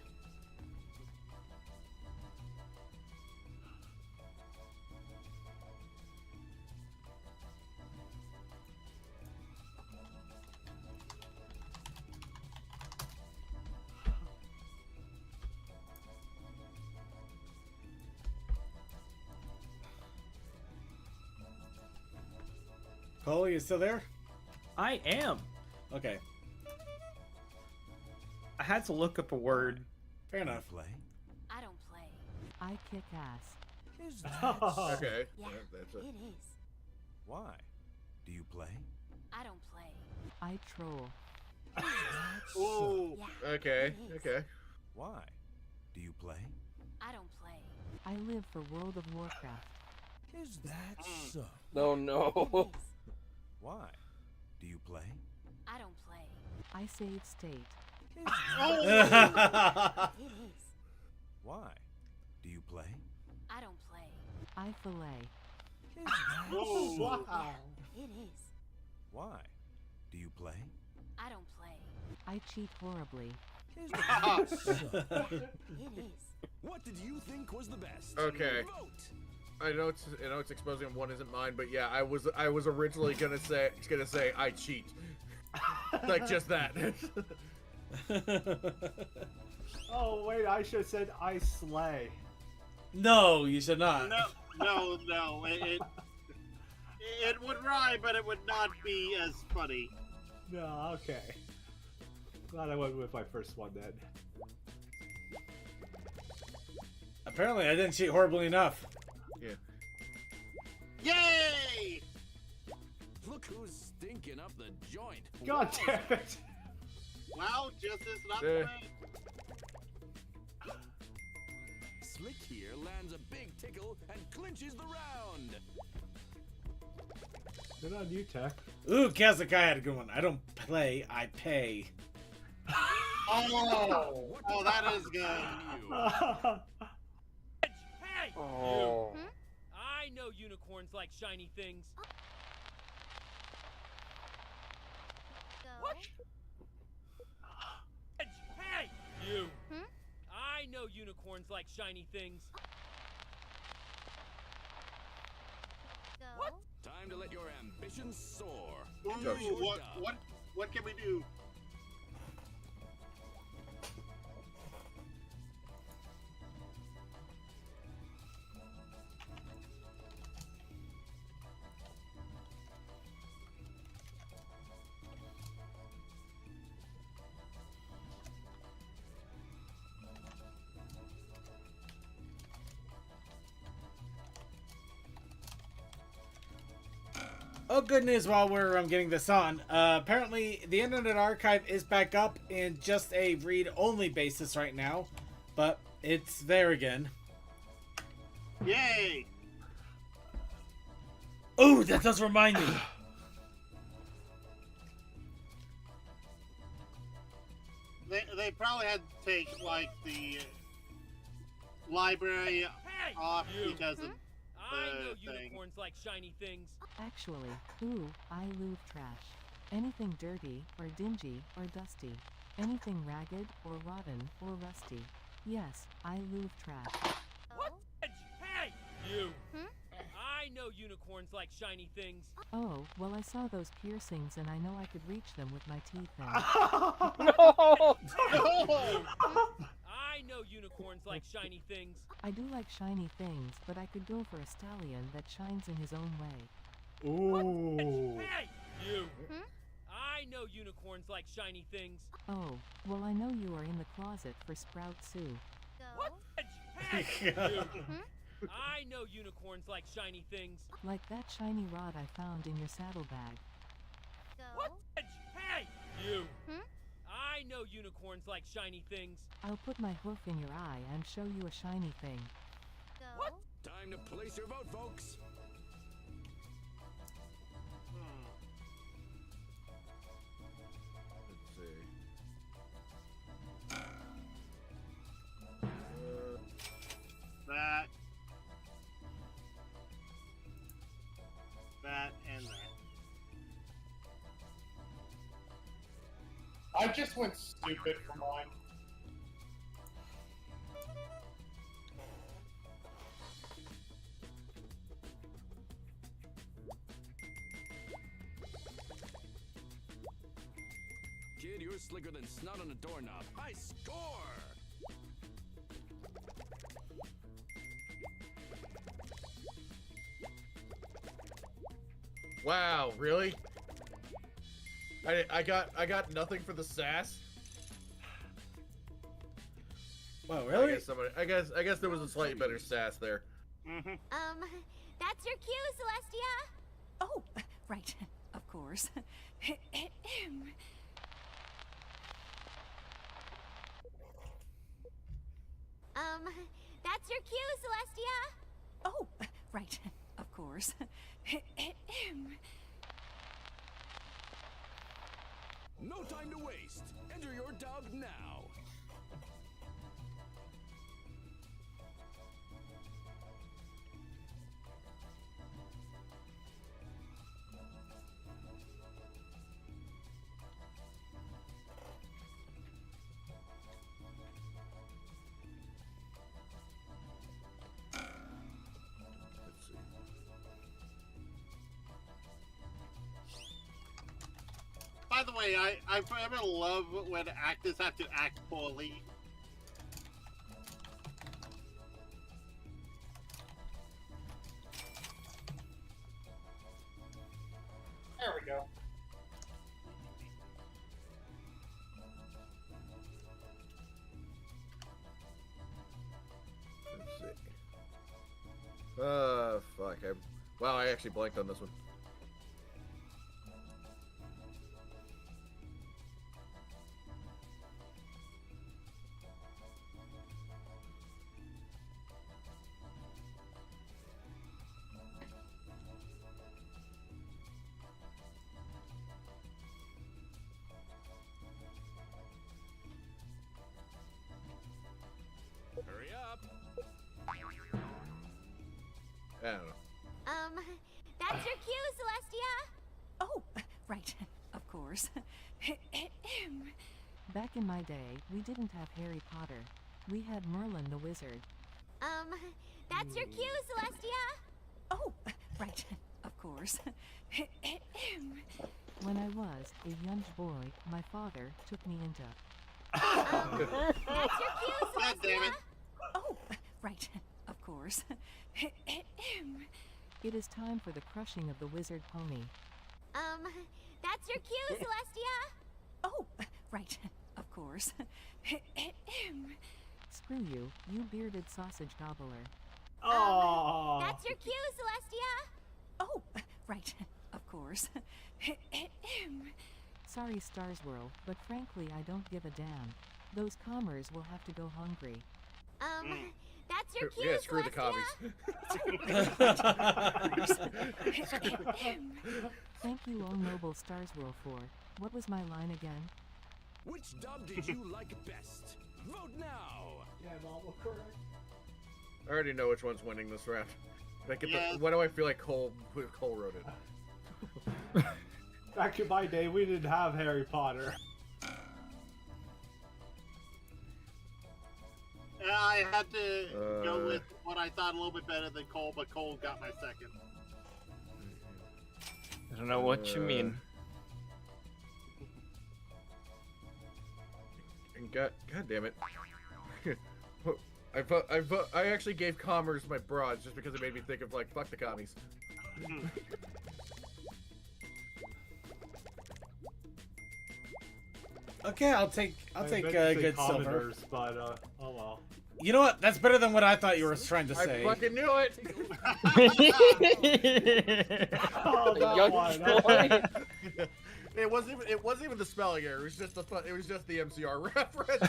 Cole, you still there? I am. Okay, I had to look up a word. fair enough. Play? I don't play. I kick ass. Is that Okay. Yeah, That's it it. is. Why? Do you play? I don't play. I troll. Ooh. Yeah. Okay. it is. Okay. Why? Do you play? I don't play. I live for World of Warcraft. Is that so? No, no. It is. Why? Do you play? I don't play. I save state. Is It is. Why? Do you play? I don't play. I fillet. Is that Ooh. Wow. It is. Why? Do you play? I don't play. I cheat horribly. Is that so? It is. What did you think was the best? Okay. Vote. I know it's exposing one isn't mine, but yeah, I was originally gonna say I cheat. Like just that. Oh wait, I should have said I slay. No, you should not. No. It would rhyme, but it would not be as funny. No, okay. Glad I went with my first one then. Apparently, I didn't cheat horribly enough. Yeah. Yay! Look who's stinking up the joint. God damn it! Well, just as not Eh. bad. Slick here lands a big tickle and clinches the round. Good on you, Tech. Ooh, Kazakai had a good one. I don't play, I pay. Oh, that is good. Hey! Oh. You. I know unicorns like shiny things. Go. What? Hey! You. Hmm? I know unicorns like shiny things. Go. What? Time to let your ambitions soar. Ooh, Enjoy your what, dub. what can we do? Oh, good news while we're getting this on. Apparently, the Internet Archive is back up in just a read-only basis right now, but it's there again. Yay! Oh, that does remind me. They probably had to take like the library Hey! off You. because of I know thing. unicorns like shiny things. Actually, ooh, I love trash. Anything dirty, or dingy, or dusty. Anything ragged, or rotten, or rusty. Yes, I love trash. What? Hey! You. Hmm? I know unicorns like shiny things. Oh, well I saw those piercings and I know I could reach them with my teeth then. No! I know unicorns like shiny things. I do like shiny things, but I could go for a stallion that shines in his own way. Ooh. Hey! You. Hmm? I know unicorns like shiny things. Oh, well I know you are in the closet for Sprout Sue. Go. What? Hey! You. Hmm? I know unicorns like shiny things. Like that shiny rod I found in your saddlebag. Go. What? Hey! You. Hmm? I know unicorns like shiny things. I'll put my hoof in your eye and show you a shiny thing. Go. What? Time to place your vote, folks. Let's see. That and that. I just went stupid for mine. Kid, you're slicker than snot on a doorknob. High score! Wow, really? I got nothing for the sass. Wow, really? I guess there was a slightly better sass there. Mm-hmm. That's your cue, Celestia. Oh, right. Of course. That's your cue, Celestia. Oh, right. Of course. No time to waste. Enter your dub now. Let's see. By the way, I forever love when actors have to act poorly. There we go. Let's see. Fuck. Wow, I actually blanked on this one. Hurry up. I don't know. That's your cue, Celestia. Oh, right. Of course. Back in my day, we didn't have Harry Potter. We had Merlin the Wizard. That's your cue, Celestia. Oh, right. Of course. When I was a young boy, my father took me into... That's your cue, God damn it. Celestia. Oh, right. Of course. It is time for the crushing of the wizard pony. That's your cue, Celestia. Oh, right. Of course. Screw you, you bearded sausage gobbler. Oh. That's your cue, Celestia. Oh, right. Of course. Sorry, Starswirl, but frankly, I don't give a damn. Those comers will have to go hungry. That's your cue, Yeah, screw the Celestia. commies. Thank you, oh noble Starswirl, for... What was my line again? Which dub did you like best? Vote now. Yeah, Marvel, correct. I already know which one's winning this round. Yes. Why do I feel like Cole wrote it? Back in my day, we didn't have Harry Potter. I had to go with what I thought a little bit better than Cole, but Cole got my second. I don't know what you mean. God damn it. I actually gave Commerce my broads just because it made me think of, like, fuck the commies. Okay, I'll take good silver. Commoners, but oh well. You know what? That's better than what I thought you were trying to I say. fucking knew it! Oh, that Young one. boy. It wasn't even the spelling error. It was just the MCR reference.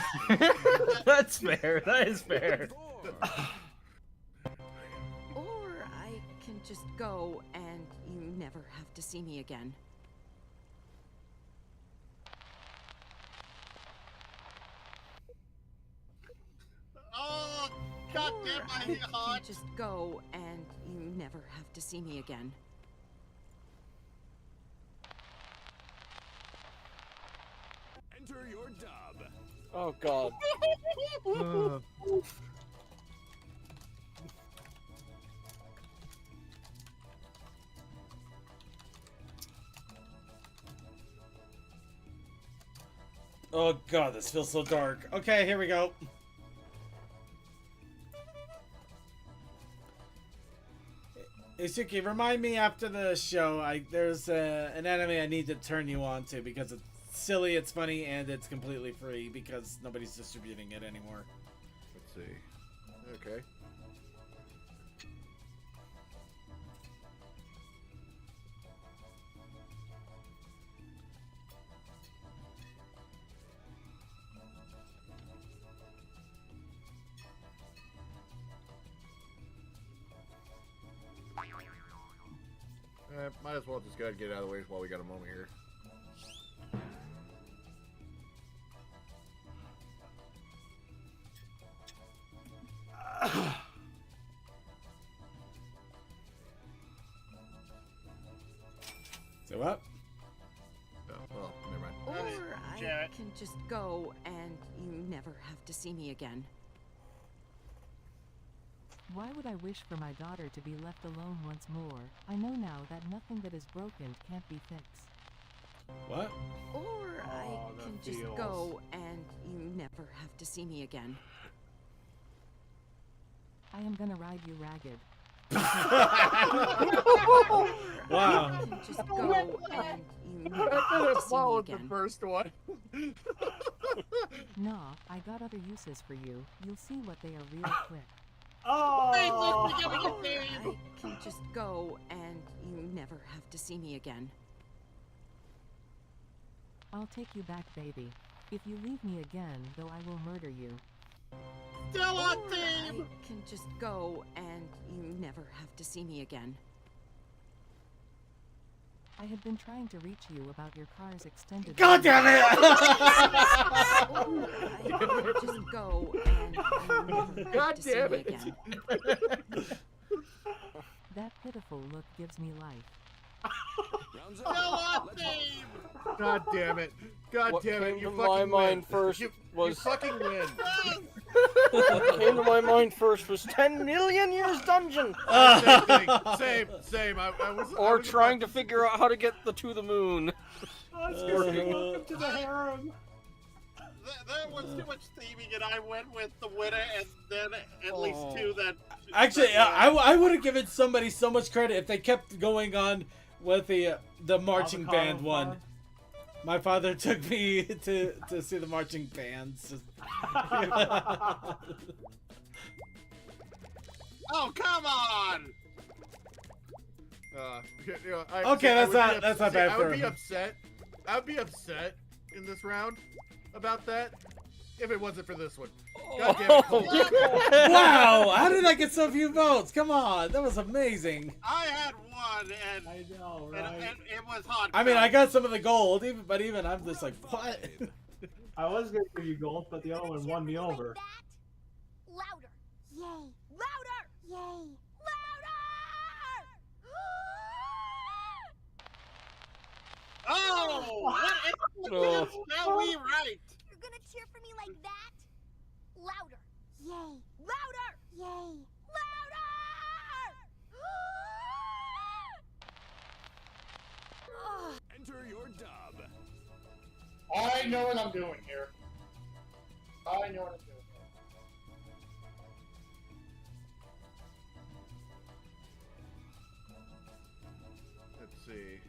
That's fair. That is fair. Or I can just go and you never have to see me again. Oh, God damn Or my I heart. can just go and you never have to see me again. Enter your dub. Oh god. Oh god, this feels so dark. Okay, here we go. Isuki, remind me after the show. There's an anime I need to turn you on to because it's silly, it's funny, and it's completely free because nobody's distributing it anymore. Let's see. Okay. Might as well just go ahead and get it out of the way while we got a moment here. So what? Oh, well, never mind. Or I can just go and you never have to see me again. Why would I wish for my daughter to be left alone once more? I know now that nothing that is broken can't be fixed. What? Or I can just feels. go and you never have to see me again. I am gonna ride you ragged. Wow. I can just go and you never have to see me again. First one. Nah, I got other uses for you. You'll see what they are real quick. Oh! I can just go and you never have to see me again. I'll take you back, baby. If you leave me again, though, I will murder you. Still on Or team! I can just go and you never have to see me again. I have been trying to reach you about your car's extended. God damn it! Or I can just go and you never have God to see damn me it! again. That pitiful look gives me life. Rounds Still up. on Let's team! God damn it! God What damn it! came You to fucking my mind win. first you was- fucking win. What came to my mind first was 10 million years dungeon! Same thing. Same. I was. Or trying to figure out how to get to the moon. Welcome to the harem. There was too much theming, and I went with the winner, and then at least two that. Actually, I would have given somebody so much credit if they kept going on with the marching Avocado band one. farm. My father took me to see the marching bands. Oh, come on! Okay, that's not bad I for would be him. upset. I would be upset in this round about that if it wasn't for this one. God damn it, Cole. Wow! How did I get so few votes? Come on, that was amazing. I had one, and, I know, and, right? and it was hot. I mean, I got some of the gold, but even I'm just like, what? I was gonna give you gold, but the other one won me over. Louder. Yay. Louder. Yay. Louder. Oh! What Oh. is now we right? You're gonna cheer for me like that? Louder. Yay. Louder. Yay. Louder. Enter your dub. I know what I'm doing here. I know what I'm doing here. Let's see.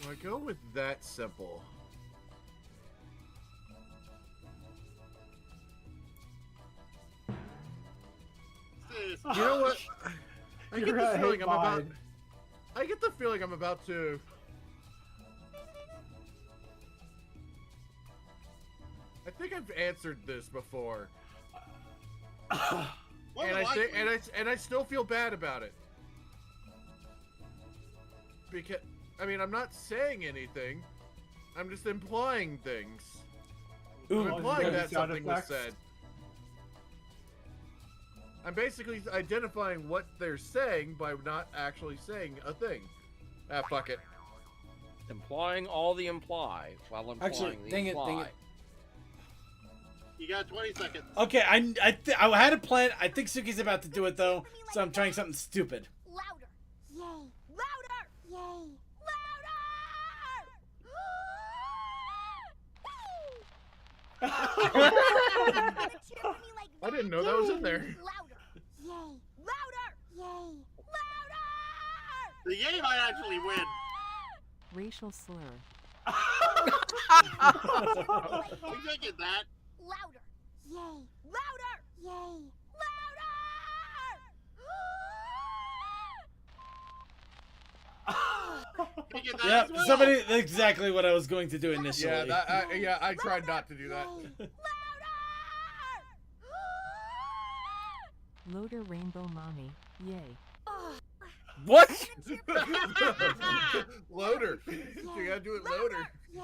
Do I go with that simple? You know what? I get You're the a feeling hate I'm about. mind. I get the feeling I'm about to. I think I've answered this before, More and than I think, likely. and I still feel bad about it. Because I mean, I'm not saying anything. I'm just implying things. Ooh. I'm implying that Sound something was effects. said. I'm basically identifying what they're saying by not actually saying a thing. Ah, fuck it. Implying all the imply while implying Actually, the dang it, imply. dang it. You got 20 seconds. Okay, I had a plan. I think Suki's about to do it though, so I'm trying something stupid. Louder. Yay. Louder. Yay. Louder. I didn't know that was in there. Louder. Yay. Louder. Yay. Louder. The yay might actually win. Racial slur. We can't get that. Louder. Yay. Louder. Yay. We get that Yeah, as well. somebody exactly what I was going to do initially. Yeah, I tried not to do that. Loader rainbow mommy. Yay. What? Loader. You gotta do it loader. Yay.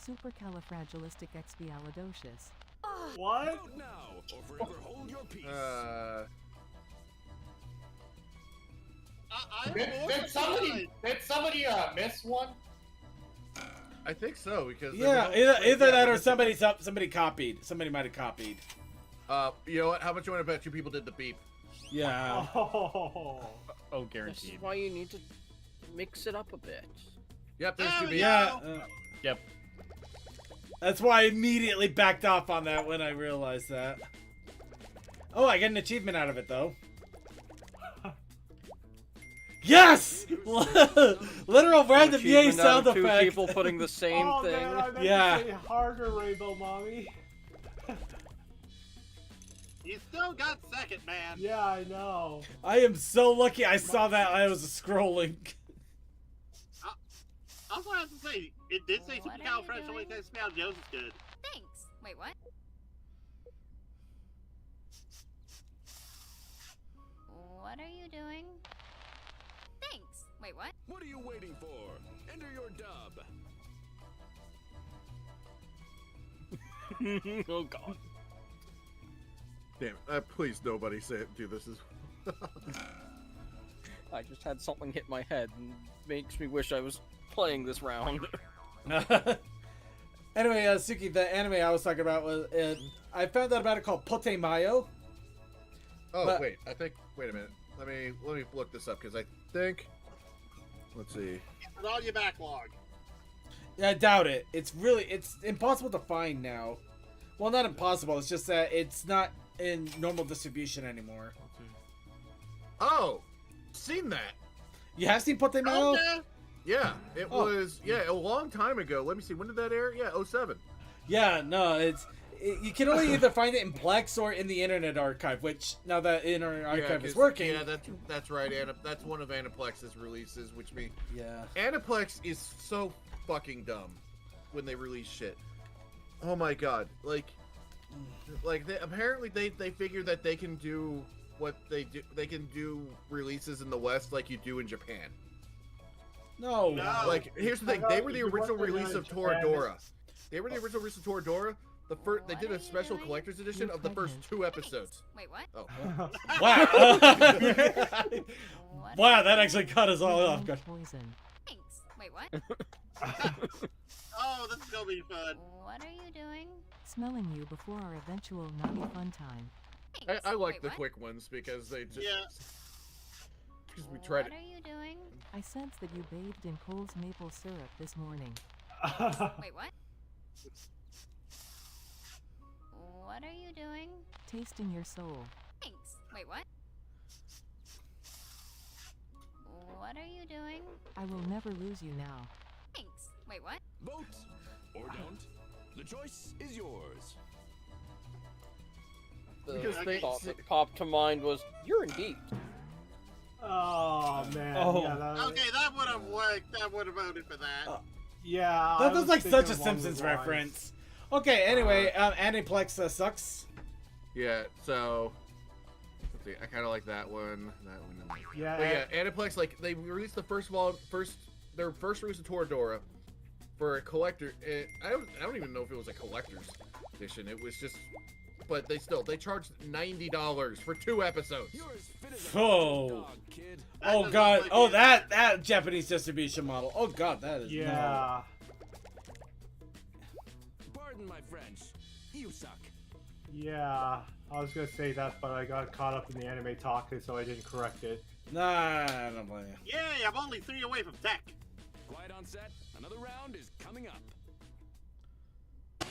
Supercalifragilisticexpialidocious. What? Vote now, or forever hold your peace. Did somebody miss one? I think so because Yeah, either that or somebody copied. Somebody might have copied. You know what? How much you want to bet you people did the beep? Yeah. Oh. Oh, This guaranteed. is why you need to mix it up a bit. Yep, there's two beeps. Yeah. Yep. That's why I immediately backed off on that when I realized that. Oh, I get an achievement out of it though. Yes! Literal random yay Achievement out sound of two effect. people putting the same Oh, thing. man, I meant Yeah. to say harder, Rainbow Mommy. You still got second, man. Yeah, I know. I am so lucky I saw that I was scrolling. I also have to say, it did say What are you supercalifragilisticexpialidocious is good. Thanks. Wait, what? What are you doing? Thanks. Wait, what? What are you waiting for? Enter your dub. Oh god. Damn it. Please, nobody say it. Do this is. I just had something hit my head and makes me wish I was playing this round. Anyway, Suki, the anime I was talking about was I found out about it called Pote Mayo. Oh But- wait, I think. Wait a minute. Let me look this up because I think. Let's see. It's on your backlog. Yeah, I doubt it. It's impossible to find now. Well, not impossible. It's just that it's not in normal distribution anymore. Oh, seen that? You have seen Pote Mayo? Okay. Yeah, it Oh. was. Yeah, a long time ago. Let me see. When did that air? Yeah, 07. Yeah, no, you can only either find it in Plex or in the Internet Archive, which now that Internet Archive is 'cause- working. Yeah, that's right. That's one of Aniplex's releases, which means Yeah. Aniplex is so fucking dumb when they release shit. Oh my god, like apparently they figure that they can do what they do. They can do releases in the West like you do in Japan. No. No. Like, here's the thing: they were the original release of Toradora. They were the original release of Toradora. They did a special collector's edition of the first 2 episodes. Wait, what? Oh, Wow. What Wow, are that you actually cut us all off. Mind poison. doing? Thanks. Wait, what? Oh, this is gonna be fun. What are you doing? Smelling you before our eventual naughty fun time. Thanks. I like Wait, the what? quick ones because they just. Yeah. Because we tried What it. are you doing? I sense that you bathed in Cole's maple syrup this morning. Wait, what? What are you doing? Tasting your soul. Thanks. Wait, what? What are you doing? I will never lose you now. Thanks. Wait, what? Vote or don't. The choice is yours. The Because they- thought that popped to mind was, you're indeed. Oh man. Oh. Yeah, that, Okay, that would have worked. That would have voted for that. yeah. I That was like thinking such a along Simpsons those lines. reference. Okay, anyway, Aniplex sucks. Yeah, so. Let's see. I kind of like that one. That one. And that. Yeah. But yeah, Aniplex, like, they released the their first release of Toradora for a collector. I don't even know if it was a collector's edition. It was just but they charged $90 for 2 episodes. You're as fit as a Oh. dog, kid. Oh doesn't god. look Oh, like it. that Japanese distribution model. Oh god, that is no. Yeah. Pardon my French. You suck. Yeah. I was gonna say that, but I got caught up in the anime talking, so I didn't correct it. Nah, I don't blame you. Yay, I'm only 3 away from tech. Quiet on set. Another round is coming up. We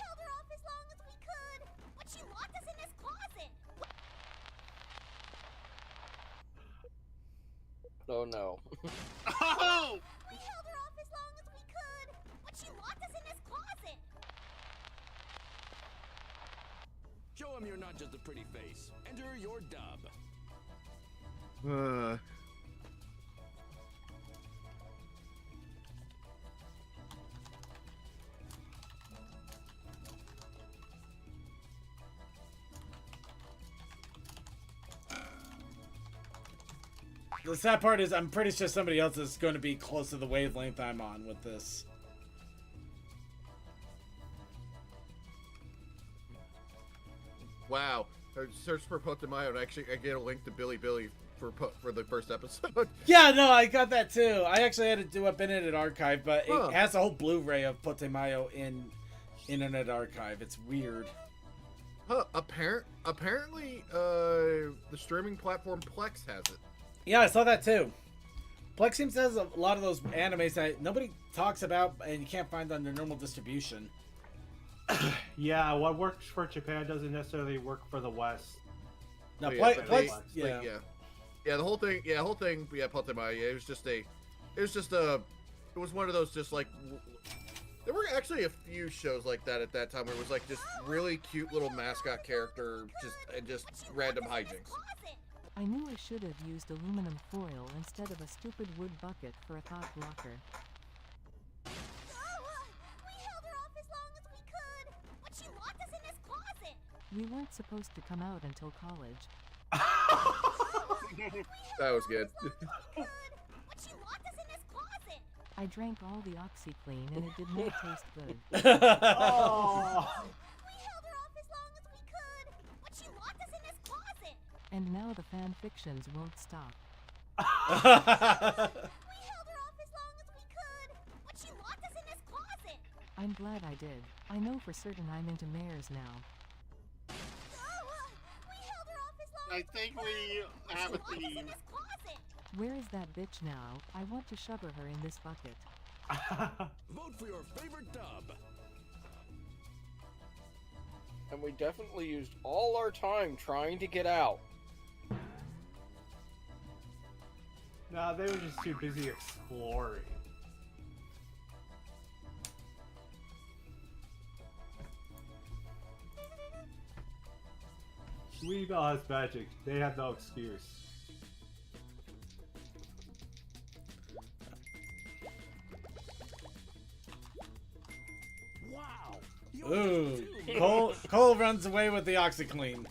held her off as long as we could, but she locked us in this closet. Oh no. Oh! We held her off as long as we could, but she locked us in this closet. Show him you're not just a pretty face. Enter your dub. The sad part is I'm pretty sure somebody else is going to be close to the wavelength I'm on with this. Wow. I searched for Potamayo and actually I get a link to Billy for the first episode. Yeah, no, I got that too. I actually had to do a Internet Archive, but it Huh. has a whole Blu-ray of Potemayo in Internet Archive. It's weird. Huh, apparently the streaming platform Plex has it. Yeah, I saw that too. Plex seems to have a lot of those animes that nobody talks about and you can't find on their normal distribution. Yeah, what works for Japan doesn't necessarily work for the West. No, Oh, yeah, Plex, but Plex, they- yeah. The whole thing, Potamayo, it was one of those just like, there were actually a few shows like that at that time where it was like this really cute little mascot character, just random hijinks. I knew I should have used aluminum foil instead of a stupid wood bucket for a thought blocker. We held her off as long as we could, but she locked us in this closet. We weren't supposed to come out until college. That was good. But she locked us in this closet. I drank all the OxyClean and it did not taste good. Oh. We held her off as long as we could, but she locked us in this closet. And now the fan fictions won't stop. We held her off as long as we could, but she locked us in this closet. I'm glad I did. I know for certain I'm into mares now. I think we have a theme. Where is that bitch now? I want to shove her in this bucket. Vote for your favorite dub. And we definitely used all our time trying to get out. Nah, they were just too busy exploring. Weebell has magic. They have no excuse. Wow. Ooh, Cole runs away with the OxyClean.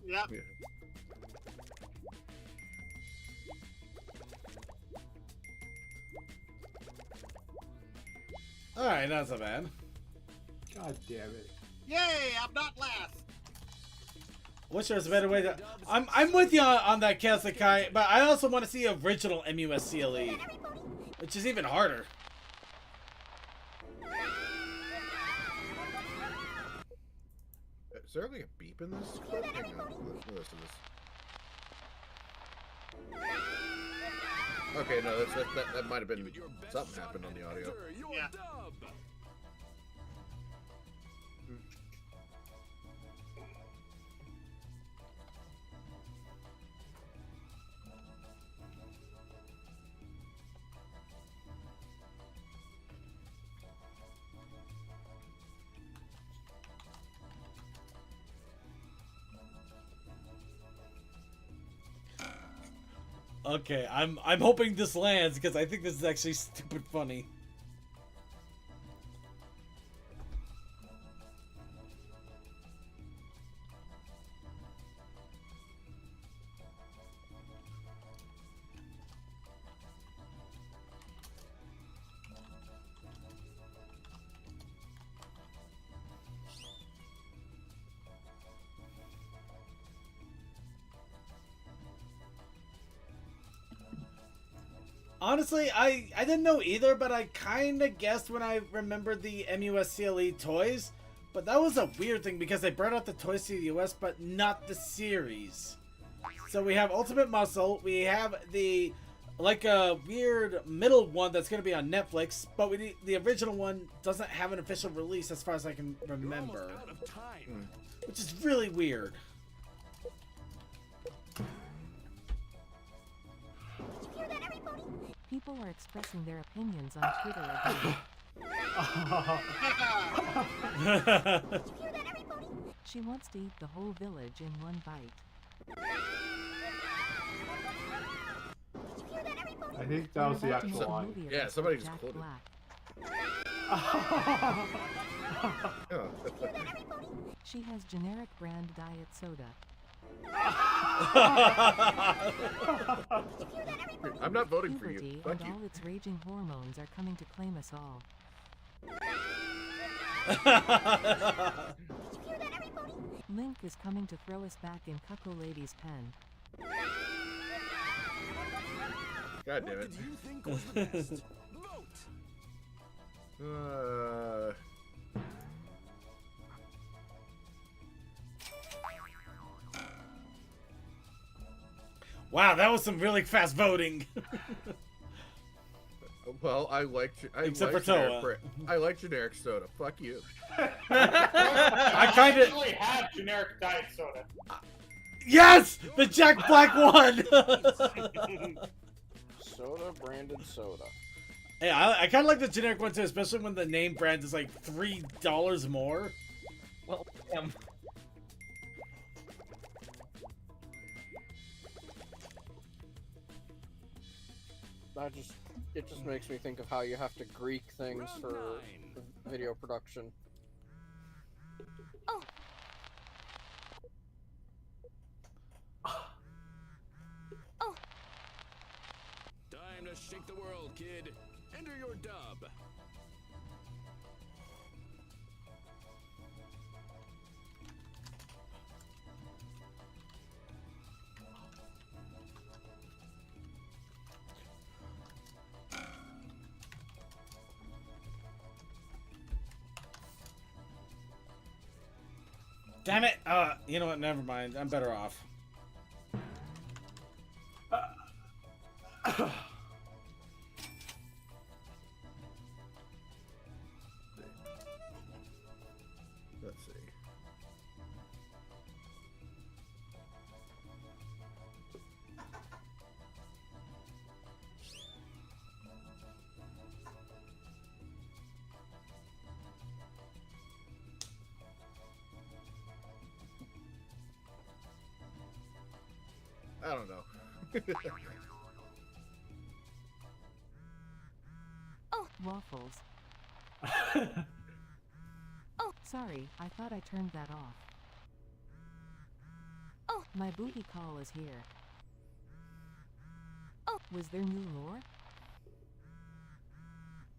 Yep. Yeah. Alright, not so bad. God damn it. Yay, I'm not last. Wish there was a better way to... I'm with you on that, Kasakai, but I also want to see original MUSCLE, which is even harder. Is there like a beep in this clip? Hang on, let's listen to this. Okay, no, that might have been something happened on the audio. Yeah. Okay, I'm hoping this lands because I think this is actually stupid funny. Honestly, I didn't know either, but I kind of guessed when I remembered the MUSCLE toys. But that was a weird thing because they brought out the toys to the US, but not the series. So we have Ultimate Muscle, we have the like a weird middle one that's going to be on Netflix, but the original one doesn't have an official release as far as I can remember, which is really weird. People are expressing their opinions on Twitter again. She wants to eat the whole village in one bite. I think that was the They're about to actual make a line. movie of Yeah, us somebody with just Jack quoted. Black. She has generic brand diet soda. I'm not voting for you. Puberty Fuck and you. all its raging hormones are coming to claim us all. Link is coming to throw us back in Cuckoo Lady's pen. God damn What it. did you think was the best? Vote. Wow, that was some really fast voting. Well, I like Except for generic Toa. I like generic soda. Fuck you. I kind of actually have generic diet soda. yes, the Jack Black one. Soda branded soda. Hey, I kind of like the generic one too, especially when the name brand is like $3 more. Well, damn. It just makes me think of how you have to Greek things Round for 9. video production. Time to shake the world, kid. Enter your dub. Damn it! You know what? Never mind. I'm better off. Let's see. I don't know. Waffles. Oh, sorry, I thought I turned that off. Oh, my booty call is here. Oh, was there new lore?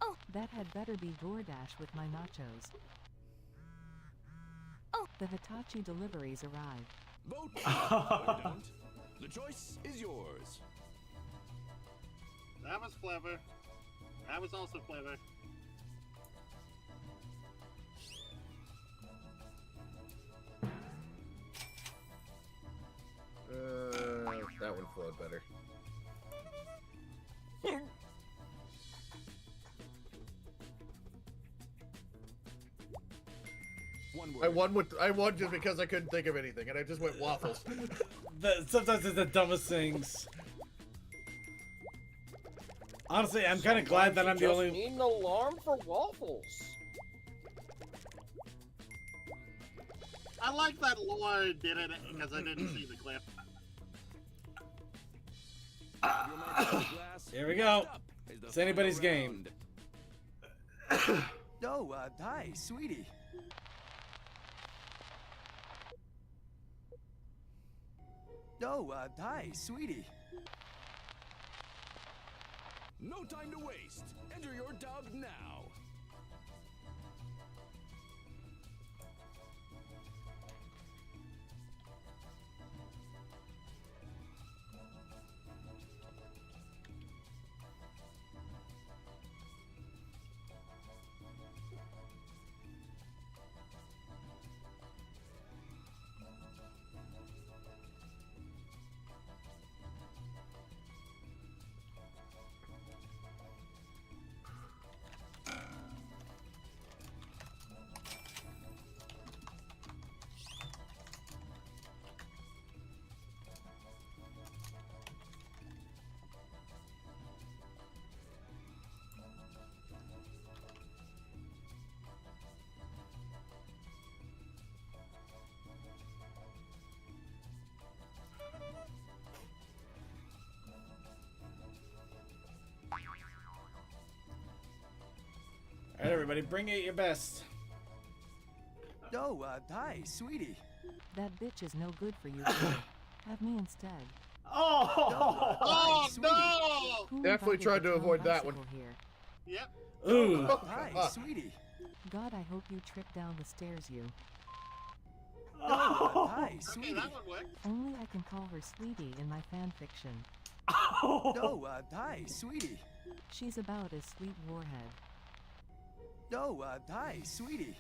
Oh, that had better be DoorDash with my nachos. Oh, the Hitachi deliveries arrived. Vote or don't. The choice is yours. That was clever. That was also clever. That one flowed better. One word. I won just because I couldn't think of anything, and I just went waffles. Sometimes it's the dumbest things. Honestly, I'm kind of glad that I'm the only. Need an alarm for waffles. I like that Laura did it because I didn't see the clip. Your glass. Here we go. Up is the It's anybody's final game. round. Oh, hi, sweetie. Oh, hi, sweetie. No time to waste. Enter your dub now. All right, everybody, bring it your best. Oh, hi, sweetie. That bitch is no good for you. Kid. Have me instead. Oh! Oh sweetie. no! Who Definitely invited tried the to town avoid that one. bicycle Here? Yep. Ooh. Hi, sweetie. God, I hope you trip down the stairs, you. Oh, hi, Okay, sweetie. that one worked. Only I can call her sweetie in my fan fiction. Oh, hi, sweetie. She's about as sweet warhead. Oh, hi, sweetie.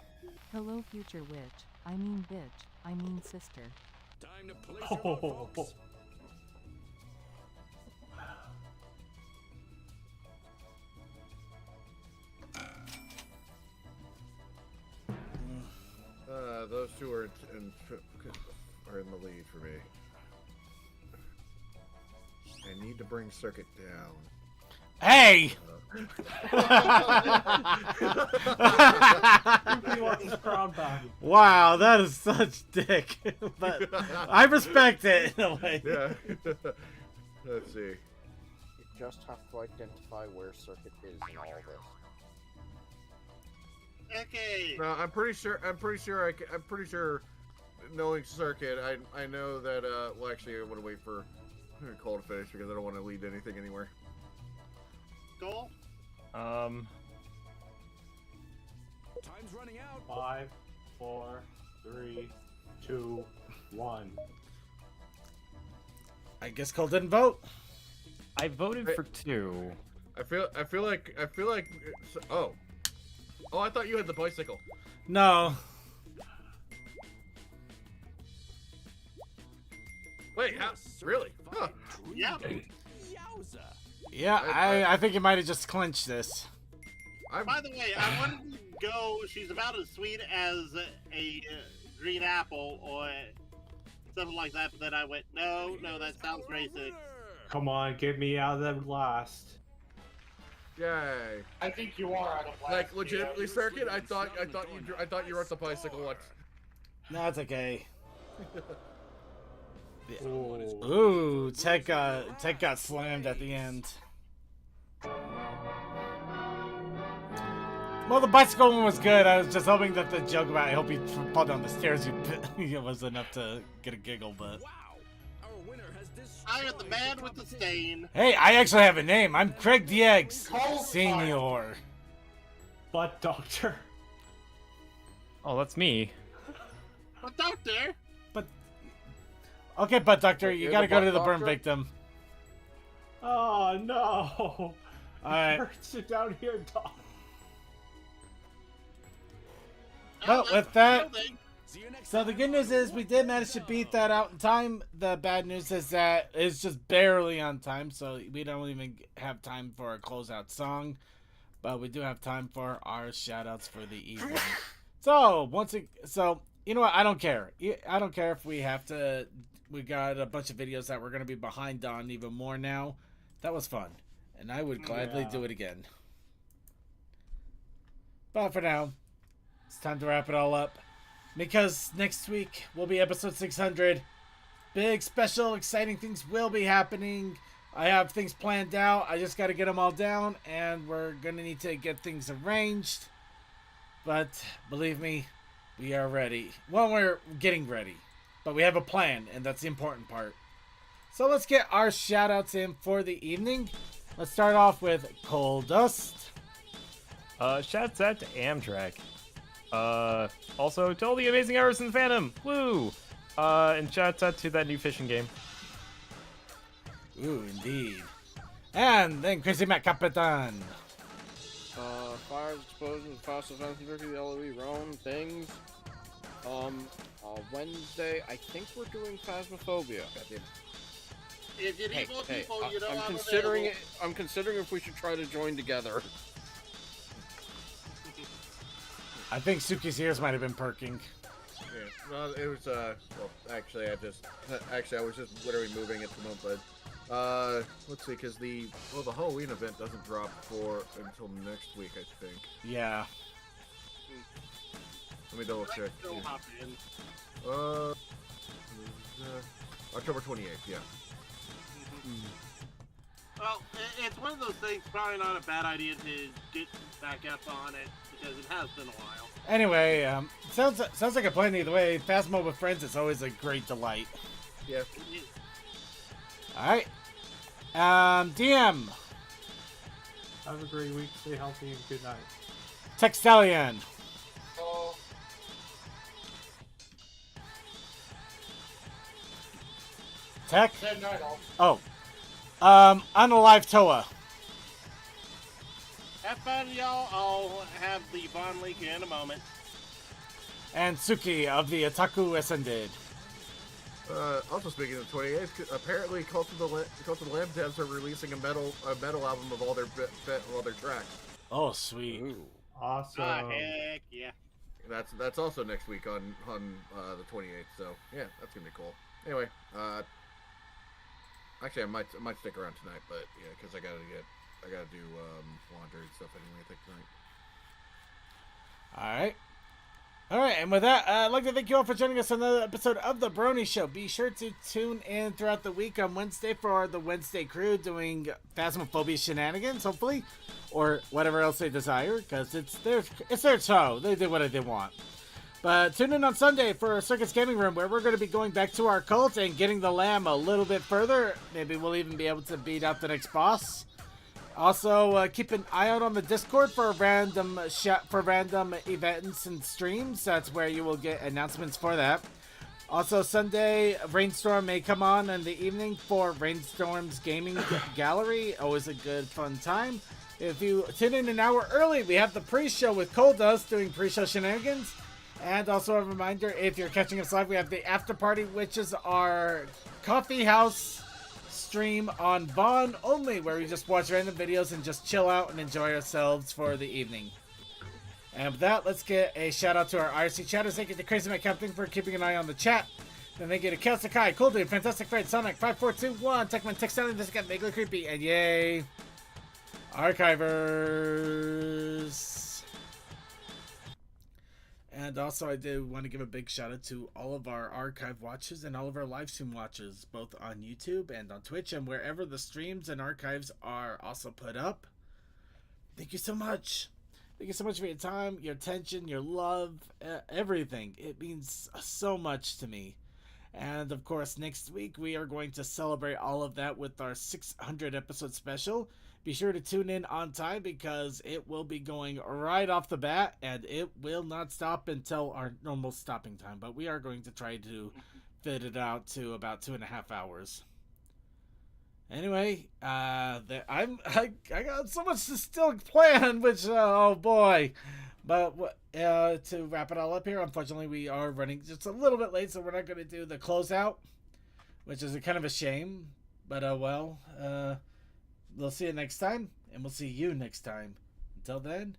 Hello, future witch. I mean bitch. I mean sister. Time to place your vote, folks. Those two are in the lead for me. I need to bring Circuit down. Hey! He wants his crown back. Wow, that is such dick. But I respect it in a way. Yeah. Let's see. You just have to identify where Circuit is in all this. Okay. No, I'm pretty sure. Knowing Circuit, I know that. Well, actually, I want to wait for Cole to finish because I don't want to lead anything anywhere. Cole? Time's running out. 5, 4, 3, 2, 1. I guess Cole didn't vote. I voted for 2. I feel like. Oh, I thought you had the bicycle. No. Wait, how? Really? Huh. Yeah. Yowza. Yeah, I think you might have just clinched this. By the way, I wanted to go. She's about as sweet as a green apple or something like that, but then I went, no, that sounds racist. Come on, get me out of the blast. Yay! I think you are out of last. Like legitimately, Circuit. I thought you were at the bicycle once. No, it's okay. Ooh. Ooh, Tech got slammed at the end. Well, the bicycle one was good. I was just hoping that the joke about I hope you fall down the stairs was enough to get a giggle, but... Wow. Our winner has I am the man with the stain. Hey, I actually have a name. I'm Craig DX, Cold Senior. Butt doctor. Oh, that's me. But doctor. Okay, Butt Doctor, Wait, you you're gotta the go to butt the burn doctor? victim. Oh no. Alright. Sit down here, dog. Well, with that, See you next so the good news is we did manage to beat that out in time. The bad news is that it's just barely on time, so we don't even have time for a closeout song. But we do have time for our shout-outs for the evening. So, you know what? I don't care. I don't care if we have to... We got a bunch of videos that we're going to be behind on even more now. That was fun. And I would gladly do it again. But for now, it's time to wrap it all up. Because next week will be episode 600. Big, special, exciting things will be happening. I have things planned out. I just got to get them all down. And we're going to need to get things arranged. But believe me, we are ready. Well, we're getting ready. But we have a plan, and that's the important part. So let's get our shout-outs in for the evening. Let's start off with Coal Dust. Shouts out to Amtrak. Also to all the amazing artists in Phantom. Woo! And shouts out to that new fishing game. Ooh, indeed. And then Crazy Matt Capitan. Fires, explosions, fast events, the LOE, Rome, things. Wednesday, I think we're doing Phasmophobia. If you need more people, you know I'm I'm considering available. it. I'm considering if we should try to join together. I think Suki's ears might have been perking. Yeah. Well, it was well, actually, I was just literally moving at the moment, but let's see, because the Halloween event doesn't drop until next week, I think. Yeah. Let me double check. Still hop in. October 28th, yeah. Well, it's one of those things. Probably not a bad idea to get back up on it because it has been a while. Anyway, sounds like a plan either way. Phasmo with friends is always a great delight. Yeah. All right. DM. Have a great week. Stay healthy and good night. Textalion. So, Tech. good night, all. Oh. Unalive Toa. Have fun, y'all. I'll have the Von Leak in a moment. And Suki of the Otaku Ascended. Also speaking of 28th, apparently Cult of the Lamb devs are releasing a metal album of all their tracks. Oh, sweet. Ooh. Awesome. Heck yeah. That's also next week on the 28th. So yeah, that's gonna be cool. Anyway, actually I might stick around tonight, but yeah, because I gotta do laundry and stuff anyway. I think tonight. All right. All right, and with that, I'd like to thank you all for joining us on another episode of The Brony Show. Be sure to tune in throughout the week on Wednesday for the Wednesday crew doing Phasmophobia shenanigans, hopefully, or whatever else they desire, because it's their show. They do what they want. But tune in on Sunday for Circus Gaming Room, where we're going to be going back to our cult and getting the lamb a little bit further. Maybe we'll even be able to beat out the next boss. Also, keep an eye out on the Discord for random events and streams. That's where you will get announcements for that. Also, Sunday, Rainstorm may come on in the evening for Rainstorm's Gaming Gallery. Always a good, fun time. If you tune in an hour early, we have the pre-show with Coldust doing pre-show shenanigans. And also a reminder, if you're catching us live, we have the after party, which is our coffee house stream on Vaughn only, where we just watch random videos and just chill out and enjoy ourselves for the evening. And with that, let's get a shout out to our IRC chatters. Thank you to Crazy Mac Captain for keeping an eye on the chat. Then thank you to Kel Sakai, Cool Dude, Fantastic Fred, Sonic 5421, Techman, Tech Sounding, this got Vaguely Creepy, and yay, Archivers. And also, I do want to give a big shout out to all of our archive watchers and all of our live stream watchers, both on YouTube and on Twitch, and wherever the streams and archives are also put up. Thank you so much. Thank you so much for your time, your attention, your love, everything. It means so much to me. And of course, next week we are going to celebrate all of that with our 600 episode special. Be sure to tune in on time because it will be going right off the bat and it will not stop until our normal stopping time. But we are going to try to fit it out to about 2.5 hours. Anyway, I got so much to still plan, which oh boy. But to wrap it all up here, unfortunately we are running just a little bit late, so we're not going to do the closeout, which is kind of a shame. But well, we'll see you next time, and we'll see you next time. Until then,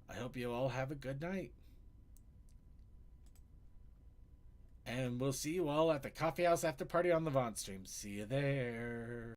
I hope you all have a good night. And we'll see you all at the Coffee House After Party on the Vaughn stream. See you there.